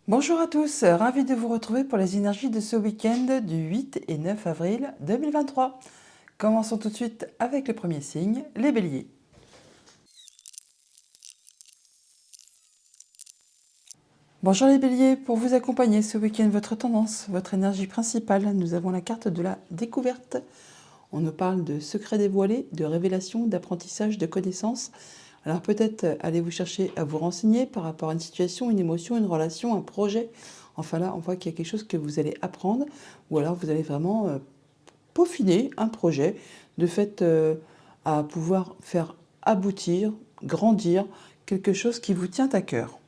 Bonjour à tous, ravi de vous retrouver pour les énergies de ce week-end du 8 et 9 avril 2023. Commençons tout de suite avec le premier signe, les béliers. Bonjour les béliers, pour vous accompagner ce week-end, votre tendance, votre énergie principale, nous avons la carte de la découverte. On nous parle de secrets dévoilés, de révélations, d'apprentissage, de connaissances. Alors peut-être allez-vous chercher à vous renseigner par rapport à une situation, une émotion, une relation, un projet. Enfin là, on voit qu'il y a quelque chose que vous allez apprendre ou alors vous allez vraiment peaufiner un projet, de fait à pouvoir faire aboutir, grandir quelque chose qui vous tient à cœur.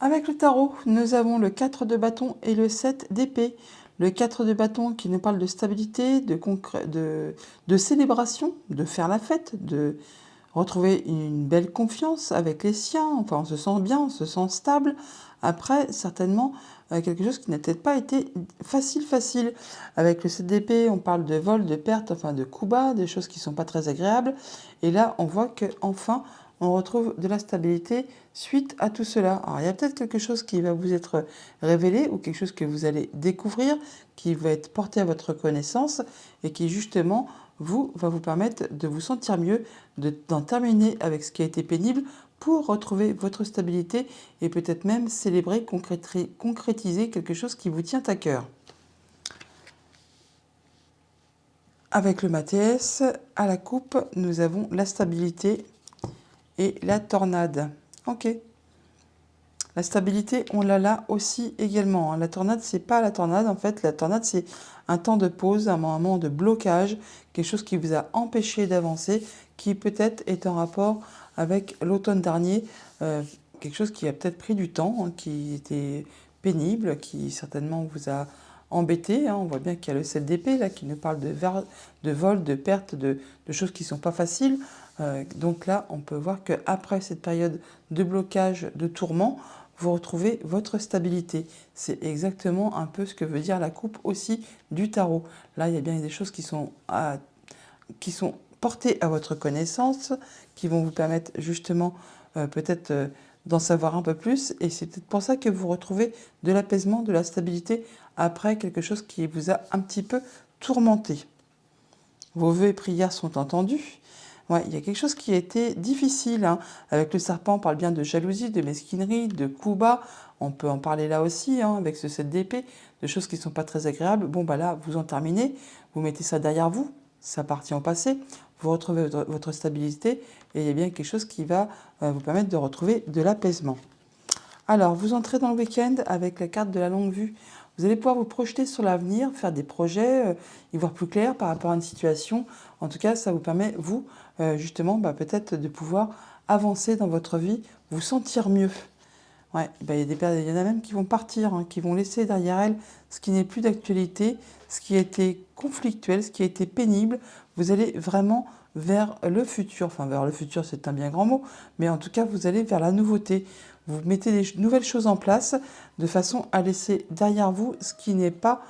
Avec le tarot, nous avons le 4 de bâton et le 7 d'épée. Le 4 de bâton qui nous parle de stabilité, de célébration, de faire la fête, de retrouver une belle confiance avec les siens. Enfin, on se sent bien, on se sent stable. Après, certainement, quelque chose qui n'a peut-être pas été facile. Avec le 7 d'épée, on parle de vol, de perte, enfin de coups bas, des choses qui ne sont pas très agréables. Et là, on voit qu'enfin, on retrouve de la stabilité suite à tout cela. Alors, il y a peut-être quelque chose qui va vous être révélé ou quelque chose que vous allez découvrir, qui va être porté à votre connaissance et qui, justement, va vous permettre de vous sentir mieux, d'en terminer avec ce qui a été pénible pour retrouver votre stabilité et peut-être même célébrer, concrétiser quelque chose qui vous tient à cœur. Avec le Mathias, à la coupe, nous avons la stabilité et la tornade. Ok. La stabilité, on l'a là aussi également. La tornade, c'est pas la tornade. En fait, la tornade, c'est un temps de pause, un moment de blocage, quelque chose qui vous a empêché d'avancer, qui peut-être est en rapport avec l'automne dernier, quelque chose qui a peut-être pris du temps, qui était pénible, qui certainement vous a embêté. On voit bien qu'il y a le 7 d'épée là qui nous parle de vol, de perte, de choses qui ne sont pas faciles. Donc là, on peut voir qu'après cette période de blocage, de tourment, vous retrouvez votre stabilité. C'est exactement un peu ce que veut dire la coupe aussi du tarot. Là, il y a bien des choses qui sont portées à votre connaissance, qui vont vous permettre justement peut-être d'en savoir un peu plus. Et c'est peut-être pour ça que vous retrouvez de l'apaisement, de la stabilité après quelque chose qui vous a un petit peu tourmenté. Vos vœux et prières sont entendus. Ouais, il y a quelque chose qui a été difficile. Avec le serpent, on parle bien de jalousie, de mesquinerie, de coups bas. On peut en parler là aussi, avec ce 7 d'épée, de choses qui ne sont pas très agréables. Bon, bah là, vous en terminez, vous mettez ça derrière vous, ça partit en passé, vous retrouvez votre stabilité et il y a bien quelque chose qui va vous permettre de retrouver de l'apaisement. Alors, vous entrez dans le week-end avec la carte de la longue vue. Vous allez pouvoir vous projeter sur l'avenir, faire des projets, y voir plus clair par rapport à une situation. En tout cas, ça vous permet, vous, justement, peut-être de pouvoir avancer dans votre vie, vous sentir mieux. Ouais, il y en a même qui vont partir, qui vont laisser derrière elles ce qui n'est plus d'actualité, ce qui a été conflictuel, ce qui a été pénible. Vous allez vraiment vers le futur. Enfin, vers le futur, c'est un bien grand mot, mais en tout cas, vous allez vers la nouveauté. Vous mettez des nouvelles choses en place de façon à laisser derrière vous ce qui n'est pas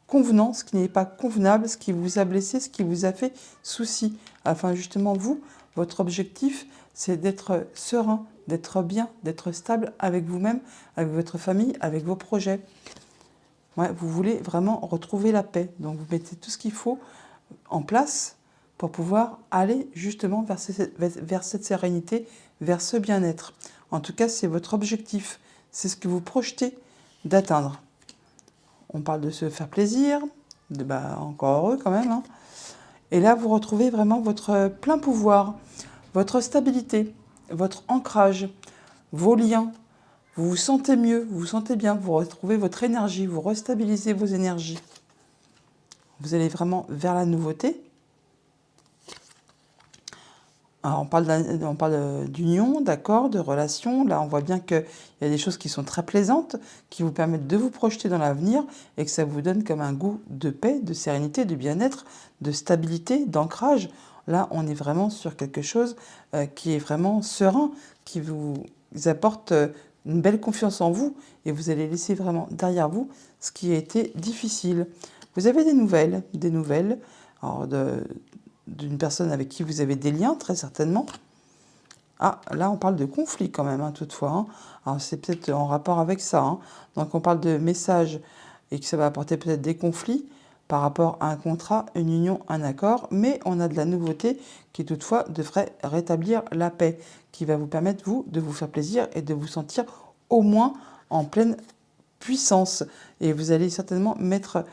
convenant, ce qui n'est pas convenable, ce qui vous a blessé, ce qui vous a fait souci. Afin justement, vous, votre objectif, c'est d'être serein, d'être bien, d'être stable avec vous-même, avec votre famille, avec vos projets. Ouais, vous voulez vraiment retrouver la paix. Donc vous mettez tout ce qu'il faut en place pour pouvoir aller justement vers cette sérénité, vers ce bien-être. En tout cas, c'est votre objectif. C'est ce que vous projetez d'atteindre. On parle de se faire plaisir, encore heureux quand même. Et là, vous retrouvez vraiment votre plein pouvoir, votre stabilité, votre ancrage, vos liens. Vous vous sentez mieux, vous vous sentez bien, vous retrouvez votre énergie, vous restabilisez vos énergies. Vous allez vraiment vers la nouveauté. Alors on parle d'union, d'accord, de relation. Là, on voit bien qu'il y a des choses qui sont très plaisantes, qui vous permettent de vous projeter dans l'avenir et que ça vous donne comme un goût de paix, de sérénité, de bien-être, de stabilité, d'ancrage. Là, on est vraiment sur quelque chose qui est vraiment serein, qui vous apporte une belle confiance en vous et vous allez laisser vraiment derrière vous ce qui a été difficile. Vous avez des nouvelles alors d'une personne avec qui vous avez des liens, très certainement. Ah, là, on parle de conflit quand même, hein, toutefois. Hein. Alors, c'est peut-être en rapport avec ça. Hein. Donc, on parle de message et que ça va apporter peut-être des conflits par rapport à un contrat, une union, un accord. Mais on a de la nouveauté qui, toutefois, devrait rétablir la paix, qui va vous permettre, vous, de vous faire plaisir et de vous sentir au moins en pleine puissance. Et vous allez certainement mettre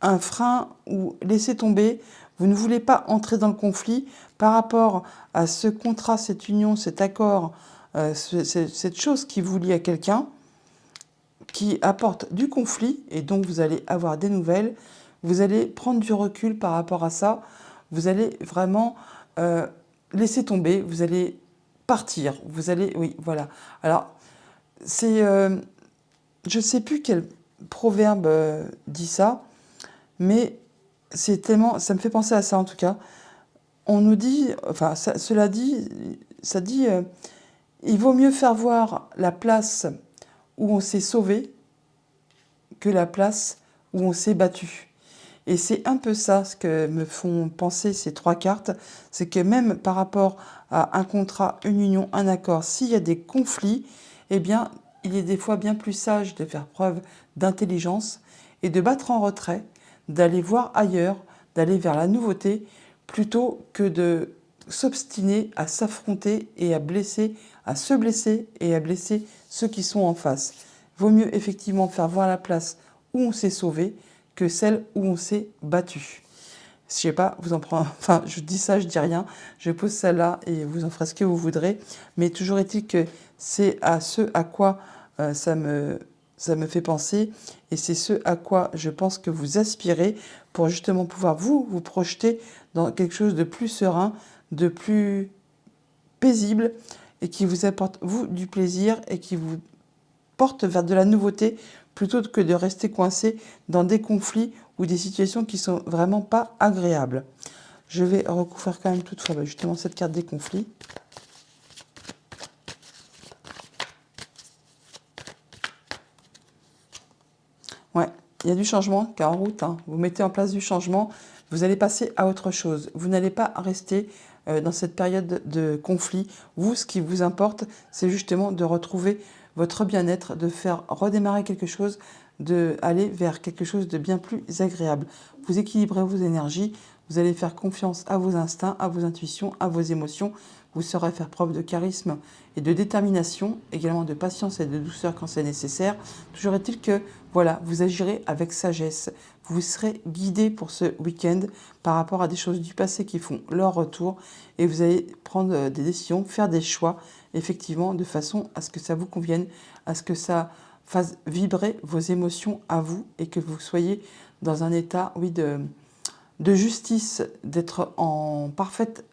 un frein ou laisser tomber. Vous ne voulez pas entrer dans le conflit par rapport à ce contrat, cette union, cet accord, cette chose qui vous lie à quelqu'un, qui apporte du conflit, et donc vous allez avoir des nouvelles. Vous allez prendre du recul par rapport à ça. Vous allez vraiment laisser tomber. Vous allez partir. Vous allez... Oui, voilà. Alors, c'est... je ne sais plus quel proverbe dit ça, mais c'est tellement, ça me fait penser à ça en tout cas. On nous dit, enfin, cela dit, ça dit, il vaut mieux faire voir la place où on s'est sauvé que la place où on s'est battu. Et c'est un peu ça ce que me font penser ces trois cartes, c'est que même par rapport à un contrat, une union, un accord, s'il y a des conflits, eh bien, il est des fois bien plus sage de faire preuve d'intelligence et de battre en retrait, d'aller voir ailleurs, d'aller vers la nouveauté, plutôt que de s'obstiner à s'affronter et à blesser, à se blesser et à blesser ceux qui sont en face. Vaut mieux effectivement faire voir la place où on s'est sauvé que celle où on s'est battu. Je sais pas, vous en prenez, enfin, je dis ça, je dis rien, je pose ça là et vous en ferez ce que vous voudrez, mais toujours est-il que c'est à ce à quoi ça me fait penser et c'est ce à quoi je pense que vous aspirez pour justement pouvoir vous projeter dans quelque chose de plus serein, de plus paisible et qui vous apporte, vous, du plaisir et qui vous porte vers de la nouveauté plutôt que de rester coincé dans des conflits ou des situations qui sont vraiment pas agréables. Je vais recouvrir quand même toutefois justement cette carte des conflits. Ouais, il y a du changement qui est en route. Hein. Vous mettez en place du changement, vous allez passer à autre chose. Vous n'allez pas rester dans cette période de conflit. Vous, ce qui vous importe, c'est justement de retrouver votre bien-être, de faire redémarrer quelque chose, d'aller vers quelque chose de bien plus agréable. Vous équilibrez vos énergies, vous allez faire confiance à vos instincts, à vos intuitions, à vos émotions. Vous saurez faire preuve de charisme et de détermination, également de patience et de douceur quand c'est nécessaire. Toujours est-il que, voilà, vous agirez avec sagesse. Vous serez guidé pour ce week-end par rapport à des choses du passé qui font leur retour et vous allez prendre des décisions, faire des choix, effectivement, de façon à ce que ça vous convienne, à ce que ça fasse vibrer vos émotions à vous et que vous soyez dans un état, oui, de justice, d'être en parfaite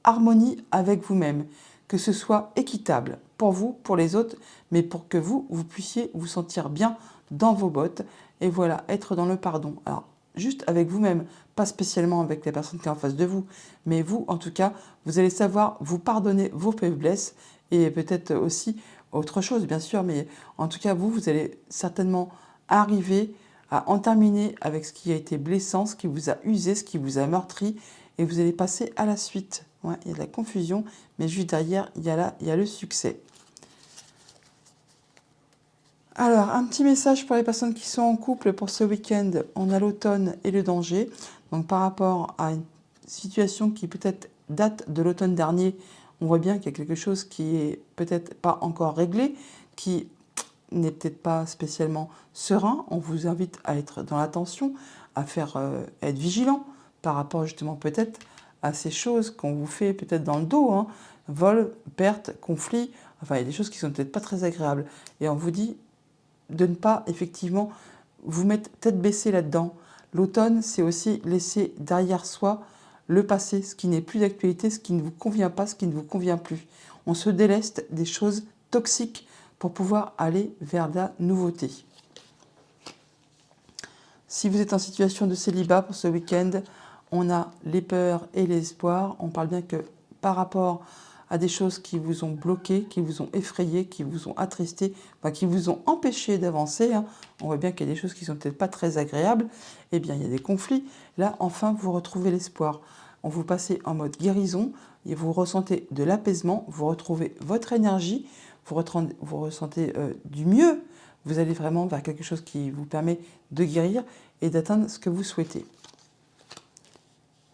harmonie avec vous-même, que ce soit équitable pour vous, pour les autres, mais pour que vous puissiez vous sentir bien dans vos bottes et voilà, être dans le pardon. Alors, juste avec vous-même, pas spécialement avec la personne qui est en face de vous, mais vous, en tout cas, vous allez savoir vous pardonner vos faiblesses et peut-être aussi autre chose, bien sûr, mais en tout cas, vous allez certainement arriver à en terminer avec ce qui a été blessant, ce qui vous a usé, ce qui vous a meurtri, et vous allez passer à la suite. Ouais, il y a de la confusion, mais juste derrière, il y a le succès. Alors, un petit message pour les personnes qui sont en couple pour ce week-end. On a l'automne et le danger. Donc, par rapport à une situation qui peut-être date de l'automne dernier, on voit bien qu'il y a quelque chose qui est peut-être pas encore réglé, qui n'est peut-être pas spécialement serein. On vous invite à être dans l'attention, à faire être vigilant par rapport justement peut-être à ces choses qu'on vous fait peut-être dans le dos, hein. Vol, perte, conflit, enfin il y a des choses qui sont peut-être pas très agréables. Et on vous dit de ne pas effectivement vous mettre tête baissée là-dedans. L'automne, c'est aussi laisser derrière soi le passé, ce qui n'est plus d'actualité, ce qui ne vous convient pas, ce qui ne vous convient plus. On se déleste des choses toxiques pour pouvoir aller vers la nouveauté. Si vous êtes en situation de célibat pour ce week-end, on a les peurs et les espoirs. On parle bien que par rapport à des choses qui vous ont bloqué, qui vous ont effrayé, qui vous ont attristé, enfin, qui vous ont empêché d'avancer, hein. On voit bien qu'il y a des choses qui sont peut-être pas très agréables, eh bien il y a des conflits. Là, enfin, vous retrouvez l'espoir. on vous passez en mode guérison et vous ressentez de l'apaisement, vous retrouvez votre énergie, vous ressentez du mieux. Vous allez vraiment vers quelque chose qui vous permet de guérir et d'atteindre ce que vous souhaitez.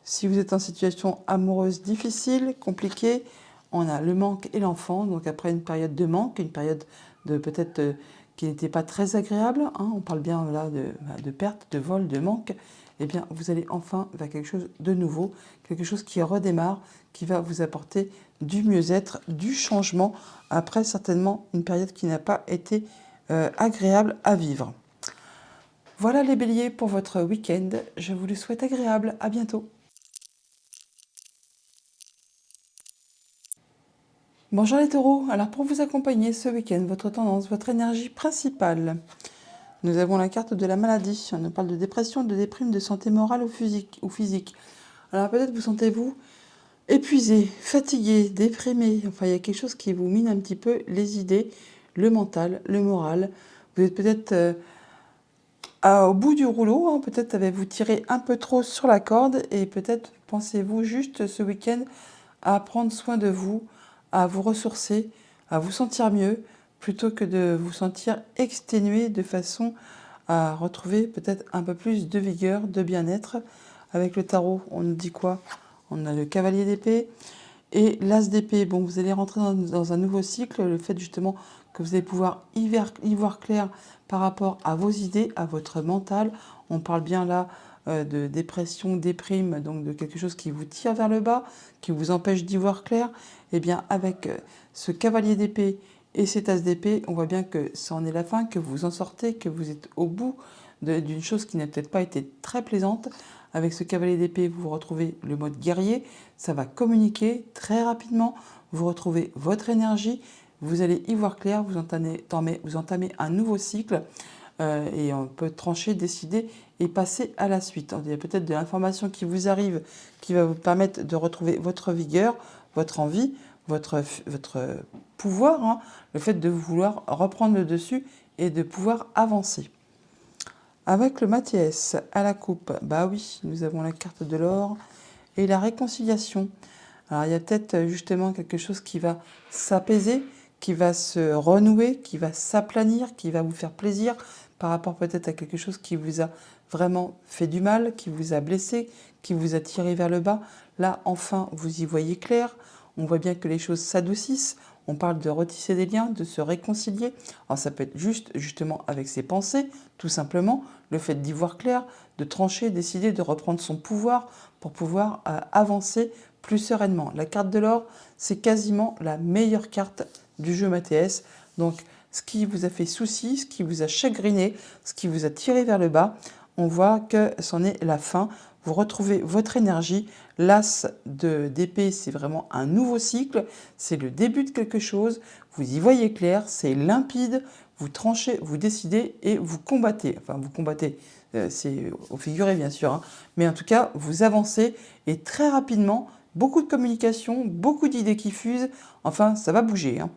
Si vous êtes en situation amoureuse difficile, compliquée, on a le manque et l'enfant. Donc après une période de manque, une période de peut-être qui n'était pas très agréable, hein, on parle bien là de perte, de vol, de manque, eh bien vous allez enfin vers quelque chose de nouveau, quelque chose qui redémarre, qui va vous apporter du mieux-être, du changement, après certainement une période qui n'a pas été agréable à vivre. Voilà les béliers pour votre week-end. Je vous le souhaite agréable. À bientôt. Bonjour les taureaux. Alors pour vous accompagner ce week-end, votre tendance, votre énergie principale. Nous avons la carte de la maladie. On nous parle de dépression, de déprime, de santé morale ou physique. Alors peut-être vous sentez-vous épuisé, fatigué, déprimé. Enfin, il y a quelque chose qui vous mine un petit peu les idées, le mental, le moral. Vous êtes peut-être au bout du rouleau, hein, peut-être avez-vous tiré un peu trop sur la corde et peut-être pensez-vous juste ce week-end à prendre soin de vous, à vous ressourcer, à vous sentir mieux, plutôt que de vous sentir exténué de façon à retrouver peut-être un peu plus de vigueur, de bien-être. Avec le tarot, on nous dit quoi? On a le cavalier d'épée et l'as d'épée. Bon, vous allez rentrer dans un nouveau cycle, le fait justement que vous allez pouvoir y voir clair par rapport à vos idées, à votre mental. On parle bien là de dépression, déprime, donc de quelque chose qui vous tire vers le bas, qui vous empêche d'y voir clair. Eh bien, avec ce cavalier d'épée et cet as d'épée, on voit bien que ça en est la fin, que vous en sortez, que vous êtes au bout d'une chose qui n'a peut-être pas été très plaisante. Avec ce cavalier d'épée, vous retrouvez le mode guerrier, ça va communiquer très rapidement, vous retrouvez votre énergie, vous allez y voir clair, vous entamez un nouveau cycle et on peut trancher, décider et passer à la suite. Il y a peut-être de l'information qui vous arrive, qui va vous permettre de retrouver votre vigueur, votre envie, votre pouvoir, hein, le fait de vouloir reprendre le dessus et de pouvoir avancer. Avec le Mathias à la coupe, bah oui, nous avons la carte de l'or et la réconciliation. Alors il y a peut-être justement quelque chose qui va s'apaiser, qui va se renouer, qui va s'aplanir, qui va vous faire plaisir par rapport peut-être à quelque chose qui vous a vraiment fait du mal, qui vous a blessé, qui vous a tiré vers le bas. Là, enfin, vous y voyez clair. On voit bien que les choses s'adoucissent. On parle de retisser des liens, de se réconcilier. Alors ça peut être justement avec ses pensées, tout simplement, le fait d'y voir clair, de trancher, décider de reprendre son pouvoir pour pouvoir avancer plus sereinement. La carte de l'or, c'est quasiment la meilleure carte du jeu Mathias. Donc ce qui vous a fait souci, ce qui vous a chagriné, ce qui vous a tiré vers le bas, on voit que c'en est la fin. Vous retrouvez votre énergie. L'as d'épée, c'est vraiment un nouveau cycle. C'est le début de quelque chose. Vous y voyez clair, c'est limpide. Vous tranchez, vous décidez et vous combattez. Enfin, vous combattez, c'est au figuré bien sûr. Hein. Mais en tout cas, vous avancez et très rapidement, beaucoup de communication, beaucoup d'idées qui fusent. Enfin, ça va bouger. Hein.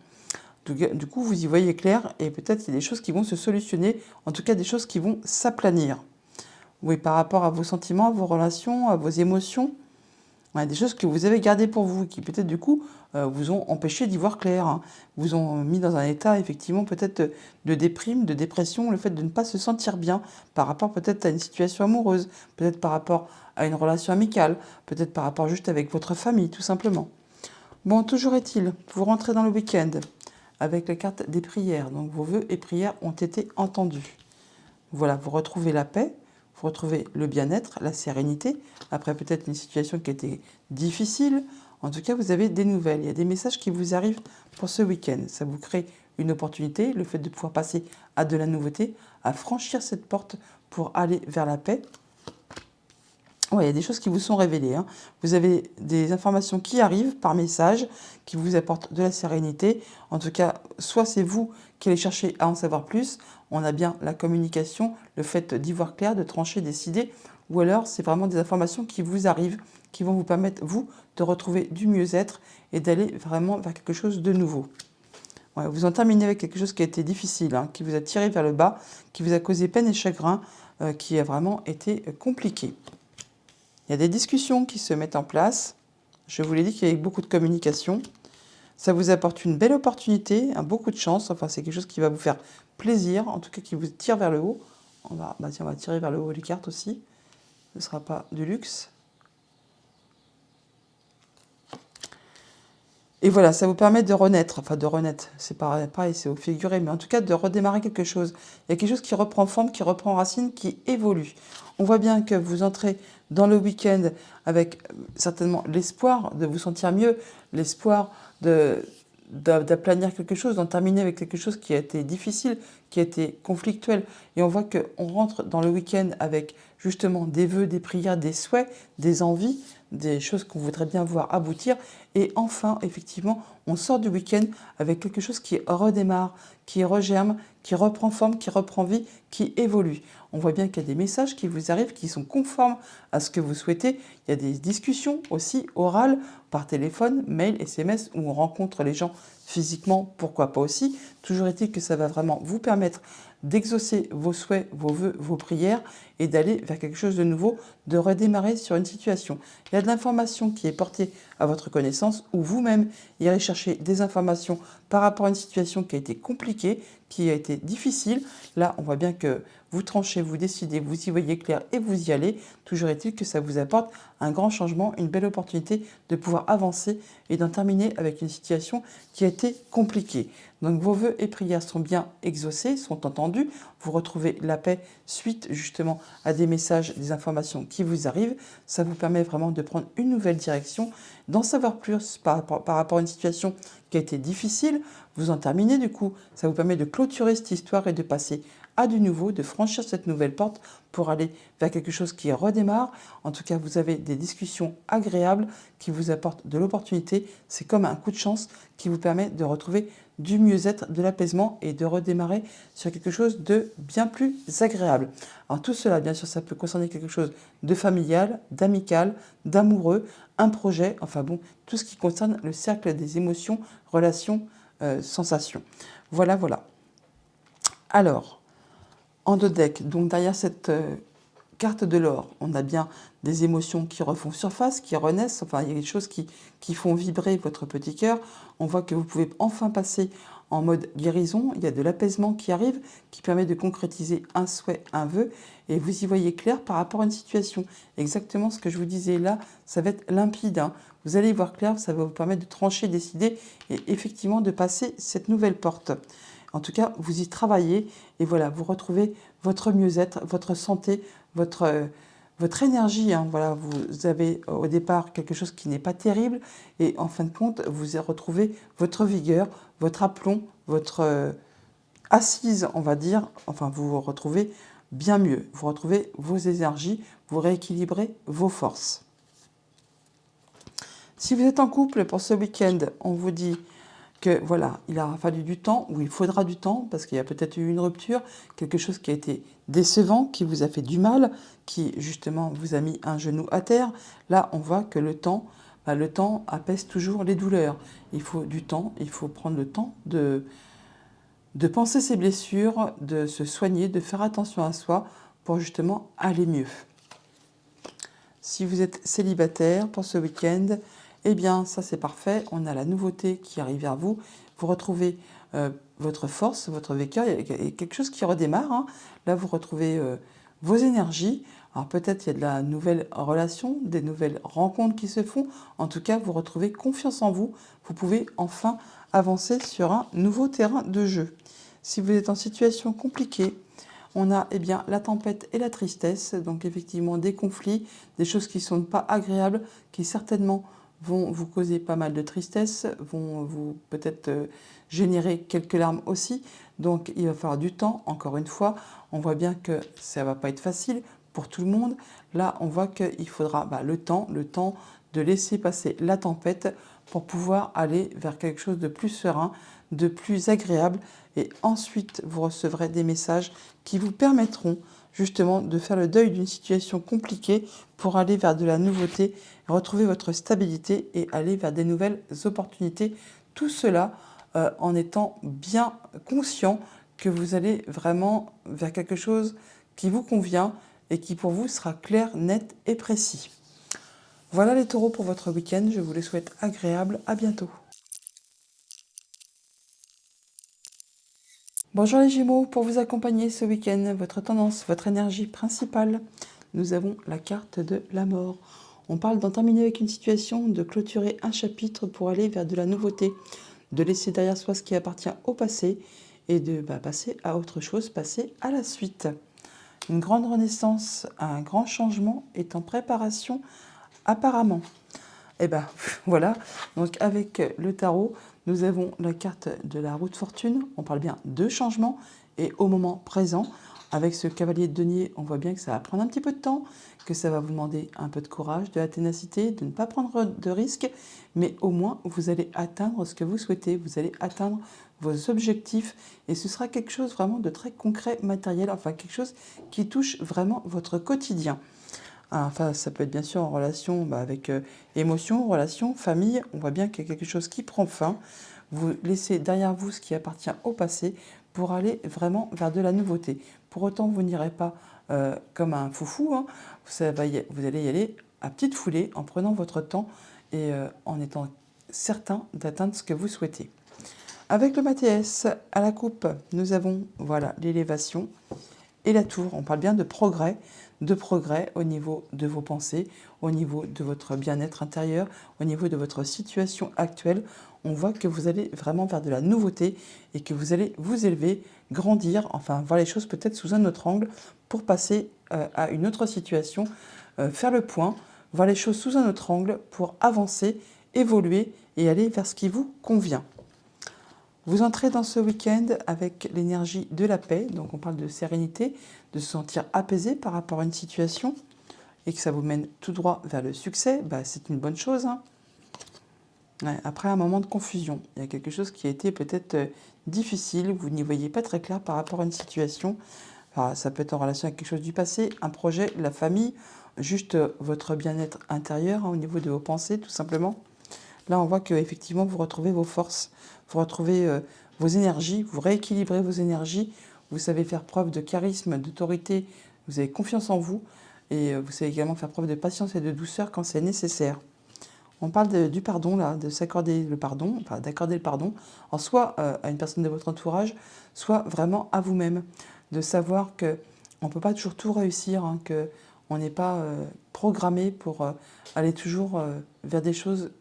Du coup, vous y voyez clair et peut-être qu'il y a des choses qui vont se solutionner. En tout cas, des choses qui vont s'aplanir. Oui, par rapport à vos sentiments, à vos relations, à vos émotions, il y a des choses que vous avez gardées pour vous, qui peut-être du coup vous ont empêché d'y voir clair, hein, vous ont mis dans un état effectivement peut-être de déprime, de dépression, le fait de ne pas se sentir bien par rapport peut-être à une situation amoureuse, peut-être par rapport à une relation amicale, peut-être par rapport juste avec votre famille, tout simplement. Bon, toujours est-il, vous rentrez dans le week-end avec la carte des prières, donc vos vœux et prières ont été entendus. Voilà, vous retrouvez la paix, vous retrouvez le bien-être, la sérénité, après peut-être une situation qui a été difficile. En tout cas, vous avez des nouvelles, il y a des messages qui vous arrivent pour ce week-end. Ça vous crée une opportunité, le fait de pouvoir passer à de la nouveauté, à franchir cette porte pour aller vers la paix. Ouais, il y a des choses qui vous sont révélées. Hein. Vous avez des informations qui arrivent par message, qui vous apportent de la sérénité. En tout cas, soit c'est vous qui allez chercher à en savoir plus. On a bien la communication, le fait d'y voir clair, de trancher, décider. Ou alors, c'est vraiment des informations qui vous arrivent, qui vont vous permettre, vous, de retrouver du mieux-être et d'aller vraiment vers quelque chose de nouveau. Ouais, vous en terminez avec quelque chose qui a été difficile, hein, qui vous a tiré vers le bas, qui vous a causé peine et chagrin, qui a vraiment été compliqué. Il y a des discussions qui se mettent en place. Je vous l'ai dit qu'il y a beaucoup de communication. Ça vous apporte une belle opportunité, beaucoup de chance. Enfin, c'est quelque chose qui va vous faire plaisir, en tout cas qui vous tire vers le haut. Tiens, on va tirer vers le haut les cartes aussi. Ce ne sera pas du luxe. Et voilà, ça vous permet de renaître, enfin de renaître, c'est pareil, c'est au figuré, mais en tout cas de redémarrer quelque chose. Il y a quelque chose qui reprend forme, qui reprend racine, qui évolue. On voit bien que vous entrez dans le week-end avec certainement l'espoir de vous sentir mieux, l'espoir d'aplanir quelque chose, d'en terminer avec quelque chose qui a été difficile, qui a été conflictuel. Et on voit qu'on rentre dans le week-end avec justement des vœux, des prières, des souhaits, des envies, des choses qu'on voudrait bien voir aboutir. Et enfin, effectivement, on sort du week-end avec quelque chose qui redémarre, qui regerme, qui reprend forme, qui reprend vie, qui évolue. On voit bien qu'il y a des messages qui vous arrivent, qui sont conformes à ce que vous souhaitez. Il y a des discussions aussi orales, par téléphone, mail, SMS, où on rencontre les gens physiquement, pourquoi pas aussi. Toujours est-il que ça va vraiment vous permettre d'exaucer vos souhaits, vos vœux, vos prières et d'aller vers quelque chose de nouveau, de redémarrer sur une situation. Il y a de l'information qui est portée à votre connaissance ou vous-même irez chercher des informations par rapport à une situation qui a été compliquée, qui a été difficile. Là, on voit bien que vous tranchez, vous décidez, vous y voyez clair et vous y allez. Toujours est-il que ça vous apporte un grand changement, une belle opportunité de pouvoir avancer et d'en terminer avec une situation qui a été compliquée. Donc vos vœux et prières sont bien exaucés, sont entendus. Vous retrouvez la paix suite justement à des messages, des informations qui vous arrivent. Ça vous permet vraiment de prendre une nouvelle direction, d'en savoir plus par rapport à une situation qui a été difficile. Vous en terminez du coup. Ça vous permet de clôturer cette histoire et de passer à du nouveau, de franchir cette nouvelle porte pour aller vers quelque chose qui redémarre. En tout cas, vous avez des discussions agréables qui vous apportent de l'opportunité. C'est comme un coup de chance qui vous permet de retrouver du mieux-être, de l'apaisement et de redémarrer sur quelque chose de bien plus agréable. Alors tout cela, bien sûr, ça peut concerner quelque chose de familial, d'amical, d'amoureux, un projet, enfin bon, tout ce qui concerne le cercle des émotions, relations, sensations. Voilà, voilà. Alors, en deux decks, donc derrière cette carte de l'or, on a bien des émotions qui refont surface, qui renaissent, enfin il y a des choses qui font vibrer votre petit cœur. On voit que vous pouvez enfin passer en mode guérison, il y a de l'apaisement qui arrive, qui permet de concrétiser un souhait, un vœu, et vous y voyez clair par rapport à une situation. Exactement ce que je vous disais là, ça va être limpide, hein. Vous allez y voir clair, ça va vous permettre de trancher, décider, et effectivement de passer cette nouvelle porte. En tout cas, vous y travaillez et voilà, vous retrouvez votre mieux-être, votre santé, votre énergie. Hein. Voilà, vous avez au départ quelque chose qui n'est pas terrible et en fin de compte, vous retrouvez votre vigueur, votre aplomb, votre assise, on va dire. Enfin, vous vous retrouvez bien mieux. Vous retrouvez vos énergies, vous rééquilibrez vos forces. Si vous êtes en couple pour ce week-end, on vous dit que voilà, il aura fallu du temps, ou il faudra du temps, parce qu'il y a peut-être eu une rupture, quelque chose qui a été décevant, qui vous a fait du mal, qui justement vous a mis un genou à terre. Là, on voit que le temps apaise toujours les douleurs. Il faut du temps, il faut prendre le temps de penser ses blessures, de se soigner, de faire attention à soi pour justement aller mieux. Si vous êtes célibataire pour ce week-end, eh bien, ça c'est parfait. On a la nouveauté qui arrive vers vous. Vous retrouvez votre force, votre vigueur. Il y a quelque chose qui redémarre. Hein. Là, vous retrouvez vos énergies. Alors peut-être il y a de la nouvelle relation, des nouvelles rencontres qui se font. En tout cas, vous retrouvez confiance en vous. Vous pouvez enfin avancer sur un nouveau terrain de jeu. Si vous êtes en situation compliquée, on a bien la tempête et la tristesse, donc effectivement des conflits, des choses qui ne sont pas agréables, qui certainement vont vous causer pas mal de tristesse, vont vous peut-être générer quelques larmes aussi. Donc il va falloir du temps, encore une fois. On voit bien que ça ne va pas être facile pour tout le monde. Là, on voit qu'il faudra le temps de laisser passer la tempête pour pouvoir aller vers quelque chose de plus serein, de plus agréable. Et ensuite, vous recevrez des messages qui vous permettront justement de faire le deuil d'une situation compliquée pour aller vers de la nouveauté, retrouver votre stabilité et aller vers des nouvelles opportunités. Tout cela en étant bien conscient que vous allez vraiment vers quelque chose qui vous convient et qui pour vous sera clair, net et précis. Voilà les taureaux pour votre week-end. Je vous les souhaite agréables. À bientôt. Bonjour les Gémeaux, pour vous accompagner ce week-end, votre tendance, votre énergie principale, nous avons la carte de la mort. On parle d'en terminer avec une situation, de clôturer un chapitre pour aller vers de la nouveauté, de laisser derrière soi ce qui appartient au passé et de passer à autre chose, passer à la suite. Une grande renaissance, un grand changement est en préparation apparemment. Et ben voilà, donc avec le tarot, nous avons la carte de la roue de fortune. On parle bien de changement et au moment présent, avec ce cavalier de denier, on voit bien que ça va prendre un petit peu de temps, que ça va vous demander un peu de courage, de la ténacité, de ne pas prendre de risques, mais au moins vous allez atteindre ce que vous souhaitez, vous allez atteindre vos objectifs et ce sera quelque chose vraiment de très concret, matériel, enfin quelque chose qui touche vraiment votre quotidien. Enfin, ça peut être bien sûr en relation avec émotion, relation, famille. On voit bien qu'il y a quelque chose qui prend fin. Vous laissez derrière vous ce qui appartient au passé pour aller vraiment vers de la nouveauté. Pour autant, vous n'irez pas comme un foufou. Hein. Vous allez y aller à petite foulée en prenant votre temps et en étant certain d'atteindre ce que vous souhaitez. Avec le Mathias à la coupe, nous avons voilà l'élévation et la tour. On parle bien de progrès au niveau de vos pensées, au niveau de votre bien-être intérieur, au niveau de votre situation actuelle. On voit que vous allez vraiment vers de la nouveauté et que vous allez vous élever, grandir, enfin voir les choses peut-être sous un autre angle pour passer à une autre situation, faire le point, voir les choses sous un autre angle pour avancer, évoluer et aller vers ce qui vous convient. Vous entrez dans ce week-end avec l'énergie de la paix, donc on parle de sérénité, de se sentir apaisé par rapport à une situation et que ça vous mène tout droit vers le succès, c'est une bonne chose. Hein. Ouais, après un moment de confusion, il y a quelque chose qui a été peut-être difficile, vous n'y voyez pas très clair par rapport à une situation. Alors, ça peut être en relation avec quelque chose du passé, un projet, la famille, juste votre bien-être intérieur au niveau de vos pensées tout simplement. Là, on voit qu'effectivement, vous retrouvez vos forces, vous retrouvez vos énergies, vous rééquilibrez vos énergies, vous savez faire preuve de charisme, d'autorité, vous avez confiance en vous et vous savez également faire preuve de patience et de douceur quand c'est nécessaire. On parle du pardon, là, de s'accorder le pardon, enfin d'accorder le pardon, en soit à une personne de votre entourage, soit vraiment à vous-même. De savoir qu'on ne peut pas toujours tout réussir, hein, qu'on n'est pas programmé pour aller toujours vers des choses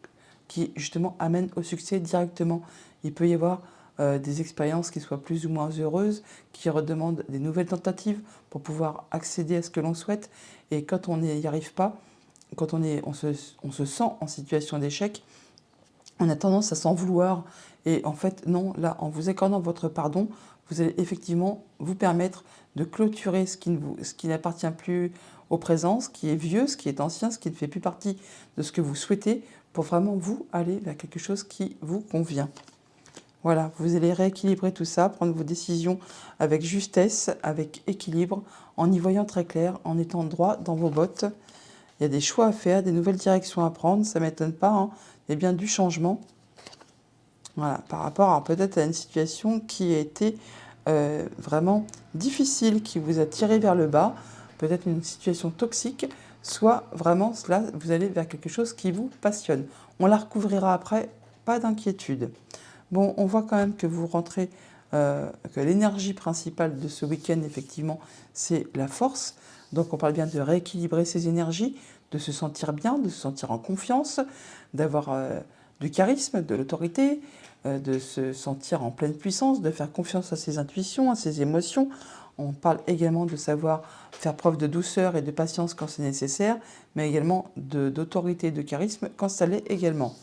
qui justement amènent au succès directement. Il peut y avoir des expériences qui soient plus ou moins heureuses, qui redemandent des nouvelles tentatives pour pouvoir accéder à ce que l'on souhaite. Et quand on n'y arrive pas, quand on se sent en situation d'échec, on a tendance à s'en vouloir. Et en fait, non, là, en vous accordant votre pardon, vous allez effectivement vous permettre de clôturer ce qui n'appartient plus au présent, ce qui est vieux, ce qui est ancien, ce qui ne fait plus partie de ce que vous souhaitez, pour vraiment vous aller vers quelque chose qui vous convient. Voilà, vous allez rééquilibrer tout ça, prendre vos décisions avec justesse, avec équilibre, en y voyant très clair, en étant droit dans vos bottes. Il y a des choix à faire, des nouvelles directions à prendre, ça ne m'étonne pas, hein. Il y a bien du changement. Voilà, par rapport à peut-être à une situation qui a été vraiment difficile, qui vous a tiré vers le bas, peut-être une situation toxique, soit vraiment là, vous allez vers quelque chose qui vous passionne. On la recouvrira après, pas d'inquiétude. Bon, on voit quand même que vous rentrez, que l'énergie principale de ce week-end, effectivement, c'est la force. Donc on parle bien de rééquilibrer ses énergies, de se sentir bien, de se sentir en confiance, d'avoir du charisme, de l'autorité, de se sentir en pleine puissance, de faire confiance à ses intuitions, à ses émotions. On parle également de savoir faire preuve de douceur et de patience quand c'est nécessaire, mais également d'autorité, de charisme quand ça l'est également.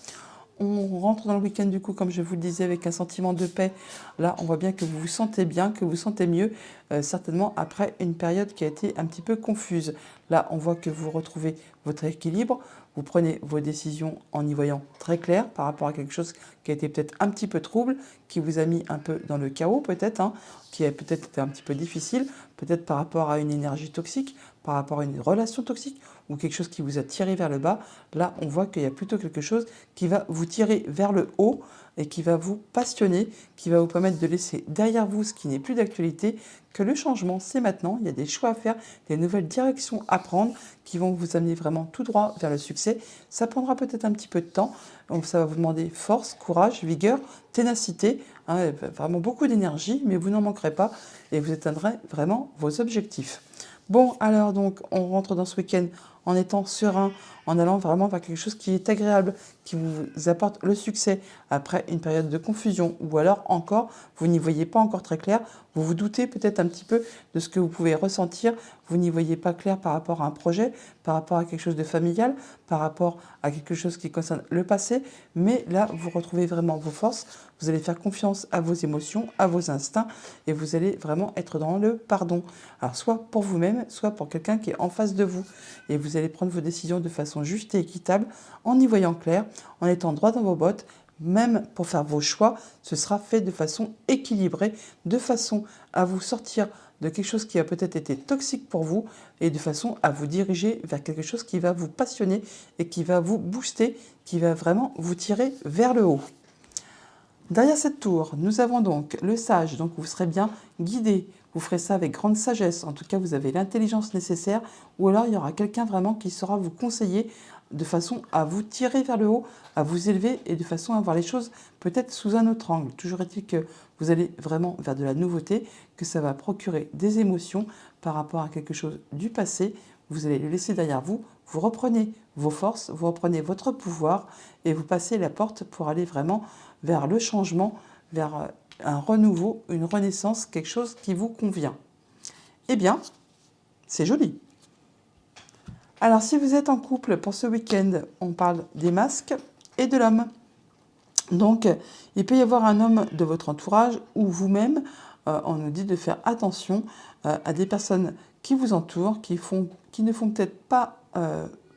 On rentre dans le week-end du coup, comme je vous le disais, avec un sentiment de paix. Là, on voit bien que vous vous sentez bien, que vous vous sentez mieux, certainement après une période qui a été un petit peu confuse. Là, on voit que vous retrouvez votre équilibre, vous prenez vos décisions en y voyant très clair par rapport à quelque chose qui a été peut-être un petit peu trouble, qui vous a mis un peu dans le chaos peut-être, hein, qui a peut-être été un petit peu difficile, peut-être par rapport à une énergie toxique, par rapport à une relation toxique, ou quelque chose qui vous a tiré vers le bas, là on voit qu'il y a plutôt quelque chose qui va vous tirer vers le haut et qui va vous passionner, qui va vous permettre de laisser derrière vous ce qui n'est plus d'actualité, que le changement c'est maintenant, il y a des choix à faire, des nouvelles directions à prendre qui vont vous amener vraiment tout droit vers le succès. Ça prendra peut-être un petit peu de temps, donc ça va vous demander force, courage, vigueur, ténacité, hein, vraiment beaucoup d'énergie, mais vous n'en manquerez pas et vous atteindrez vraiment vos objectifs. Bon, alors donc, on rentre dans ce week-end en étant serein, en allant vraiment vers quelque chose qui est agréable, qui vous apporte le succès après une période de confusion, ou alors encore, vous n'y voyez pas encore très clair, vous vous doutez peut-être un petit peu de ce que vous pouvez ressentir, vous n'y voyez pas clair par rapport à un projet, par rapport à quelque chose de familial, par rapport à quelque chose qui concerne le passé, mais là, vous retrouvez vraiment vos forces, vous allez faire confiance à vos émotions, à vos instincts, et vous allez vraiment être dans le pardon. Alors, soit pour vous-même, soit pour quelqu'un qui est en face de vous, et vous allez prendre vos décisions de façon juste et équitable, en y voyant clair, en étant droit dans vos bottes. Même pour faire vos choix, ce sera fait de façon équilibrée, de façon à vous sortir de quelque chose qui a peut-être été toxique pour vous et de façon à vous diriger vers quelque chose qui va vous passionner et qui va vous booster, qui va vraiment vous tirer vers le haut. Derrière cette tour, nous avons donc le sage, donc vous serez bien guidé, vous ferez ça avec grande sagesse, en tout cas vous avez l'intelligence nécessaire, ou alors il y aura quelqu'un vraiment qui saura vous conseiller de façon à vous tirer vers le haut, à vous élever et de façon à voir les choses peut-être sous un autre angle. Toujours est-il que vous allez vraiment vers de la nouveauté, que ça va procurer des émotions par rapport à quelque chose du passé, vous allez le laisser derrière vous, vous reprenez vos forces, vous reprenez votre pouvoir et vous passez la porte pour aller vraiment vers le changement, vers un renouveau, une renaissance, quelque chose qui vous convient. Eh bien, c'est joli. Alors, si vous êtes en couple pour ce week-end, on parle des masques et de l'homme. Donc, il peut y avoir un homme de votre entourage ou vous-même, on nous dit de faire attention à des personnes qui vous entourent, qui ne font peut-être pas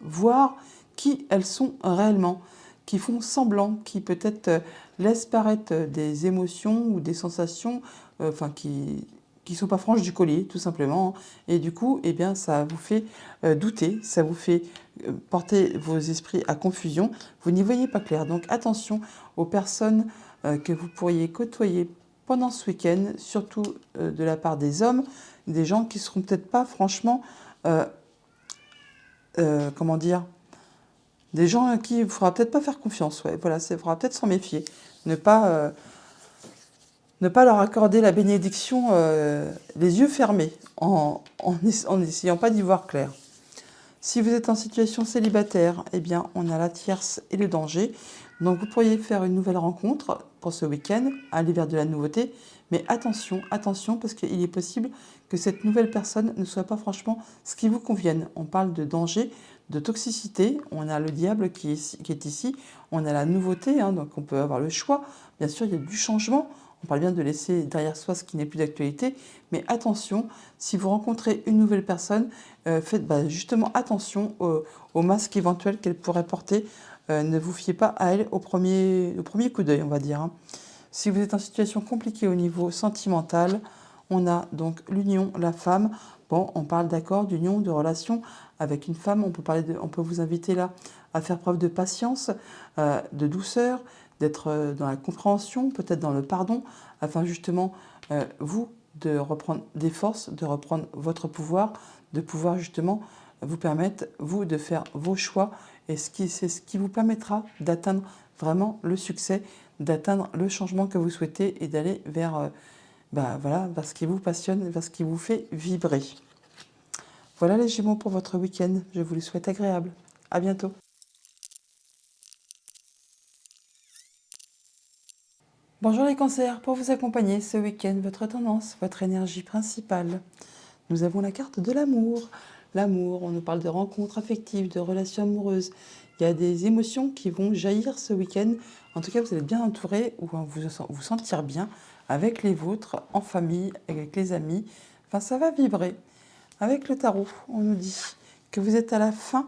voir qui elles sont réellement, qui font semblant, qui peut-être laissent paraître des émotions ou des sensations qui ne sont pas franches du collier, tout simplement. Et du coup, eh bien, ça vous fait douter, ça vous fait porter vos esprits à confusion. Vous n'y voyez pas clair. Donc attention aux personnes que vous pourriez côtoyer pendant ce week-end, surtout de la part des hommes, des gens qui ne seront peut-être pas franchement, comment dire, des gens à qui il ne faudra peut-être pas faire confiance. Ouais, voilà, il faudra peut-être s'en méfier. Ne pas leur accorder la bénédiction les yeux fermés, en n'essayant pas d'y voir clair. Si vous êtes en situation célibataire, eh bien, on a la tierce et le danger. Donc, vous pourriez faire une nouvelle rencontre pour ce week-end, aller vers de la nouveauté. Mais attention, attention, parce qu'il est possible que cette nouvelle personne ne soit pas franchement ce qui vous convienne. On parle de danger, de toxicité. On a le diable qui est ici. On a la nouveauté, hein, donc on peut avoir le choix. Bien sûr, il y a du changement. On parle bien de laisser derrière soi ce qui n'est plus d'actualité. Mais attention, si vous rencontrez une nouvelle personne, faites justement attention au masque éventuel qu'elle pourrait porter. Ne vous fiez pas à elle au premier coup d'œil, on va dire. Hein. Si vous êtes en situation compliquée au niveau sentimental, on a donc l'union, la femme. Bon, on parle d'accord d'union, de relation avec une femme. On peut vous inviter là à faire preuve de patience, de douceur, d'être dans la compréhension, peut-être dans le pardon, afin justement, vous, de reprendre des forces, de reprendre votre pouvoir, de pouvoir justement vous permettre, vous, de faire vos choix. Et c'est ce qui vous permettra d'atteindre vraiment le succès, d'atteindre le changement que vous souhaitez et d'aller vers, vers ce qui vous passionne, vers ce qui vous fait vibrer. Voilà les Gémeaux pour votre week-end. Je vous le souhaite agréable. À bientôt. Bonjour les cancers, pour vous accompagner ce week-end, votre tendance, votre énergie principale. Nous avons la carte de l'amour. L'amour, on nous parle de rencontres affectives, de relations amoureuses. Il y a des émotions qui vont jaillir ce week-end. En tout cas, vous allez bien entouré ou vous sentir bien avec les vôtres, en famille, avec les amis. Enfin, ça va vibrer. Avec le tarot, on nous dit que vous êtes à la fin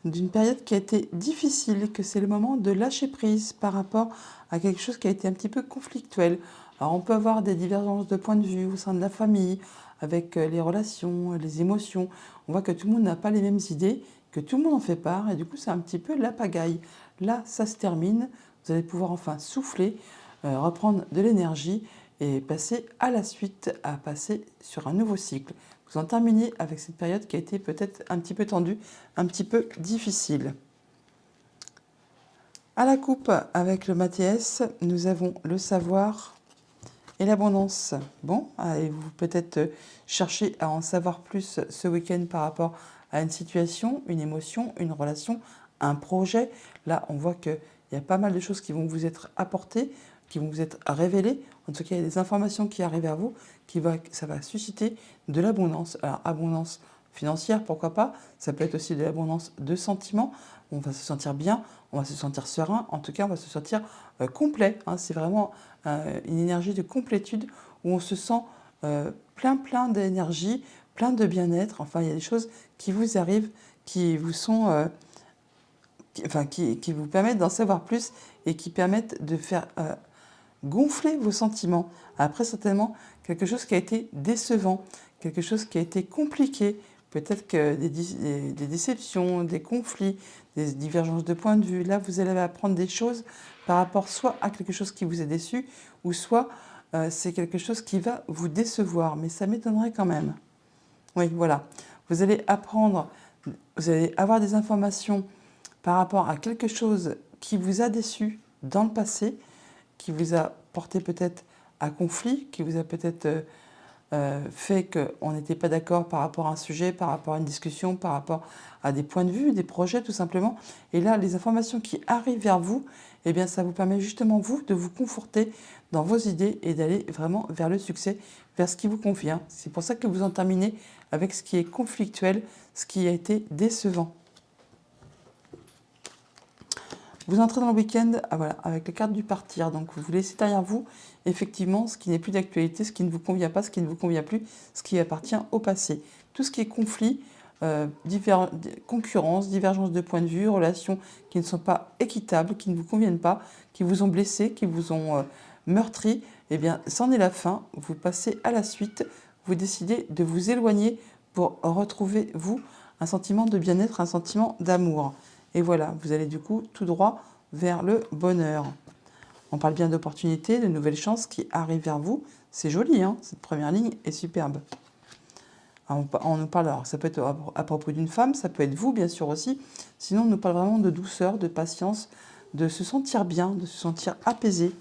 d'une période qui a été difficile, que c'est le moment de lâcher prise par rapport à quelque chose qui a été un petit peu conflictuel. Alors on peut avoir des divergences de points de vue au sein de la famille, avec les relations, les émotions. On voit que tout le monde n'a pas les mêmes idées que tout le monde en fait part, et du coup c'est un petit peu la pagaille. Là, ça se termine, vous allez pouvoir enfin souffler, reprendre de l'énergie et passer à la suite, à passer sur un nouveau cycle. Vous en terminez avec cette période qui a été peut-être un petit peu tendue, un petit peu difficile. À la coupe, avec le Mathias, nous avons le savoir et l'abondance. Bon, allez-vous peut-être chercher à en savoir plus ce week-end par rapport à une situation, une émotion, une relation, un projet. Là, on voit qu'il y a pas mal de choses qui vont vous être apportées, qui vont vous être révélées. En tout cas, il y a des informations qui arrivent à vous, ça va susciter de l'abondance. Alors, abondance financière, pourquoi pas. Ça peut être aussi de l'abondance de sentiments. On va se sentir bien, on va se sentir serein. En tout cas, on va se sentir complet. C'est vraiment une énergie de complétude où on se sent plein d'énergie, plein de bien-être. Enfin, il y a des choses qui vous arrivent, qui vous sont, qui vous permettent d'en savoir plus et qui permettent de faire gonfler vos sentiments. Après, certainement, quelque chose qui a été décevant, quelque chose qui a été compliqué, peut-être que des déceptions, des conflits, des divergences de point de vue. Là, vous allez apprendre des choses par rapport soit à quelque chose qui vous a déçu, ou soit c'est quelque chose qui va vous décevoir. Mais ça m'étonnerait quand même. Oui, voilà. Vous allez apprendre, vous allez avoir des informations par rapport à quelque chose qui vous a déçu dans le passé, qui vous a porté peut-être à conflit, qui vous a peut-être fait qu'on n'était pas d'accord par rapport à un sujet, par rapport à une discussion, par rapport à des points de vue, des projets tout simplement. Et là, les informations qui arrivent vers vous, eh bien, ça vous permet justement, vous, de vous conforter dans vos idées et d'aller vraiment vers le succès, vers ce qui vous convient. C'est pour ça que vous en terminez avec ce qui est conflictuel, ce qui a été décevant. Vous entrez dans le week-end voilà, avec la carte du partir. Donc vous laissez derrière vous, effectivement, ce qui n'est plus d'actualité, ce qui ne vous convient pas, ce qui ne vous convient plus, ce qui appartient au passé. Tout ce qui est conflit, concurrence, divergence de point de vue, relations qui ne sont pas équitables, qui ne vous conviennent pas, qui vous ont blessé, qui vous ont meurtri, eh bien, c'en est la fin. Vous passez à la suite. Vous décidez de vous éloigner pour retrouver, vous, un sentiment de bien-être, un sentiment d'amour. Et voilà, vous allez du coup tout droit vers le bonheur. On parle bien d'opportunités, de nouvelles chances qui arrivent vers vous. C'est joli, hein, cette première ligne est superbe. Alors, on nous parle, alors ça peut être à propos d'une femme, ça peut être vous bien sûr aussi. Sinon, on nous parle vraiment de douceur, de patience, de se sentir bien, de se sentir apaisé.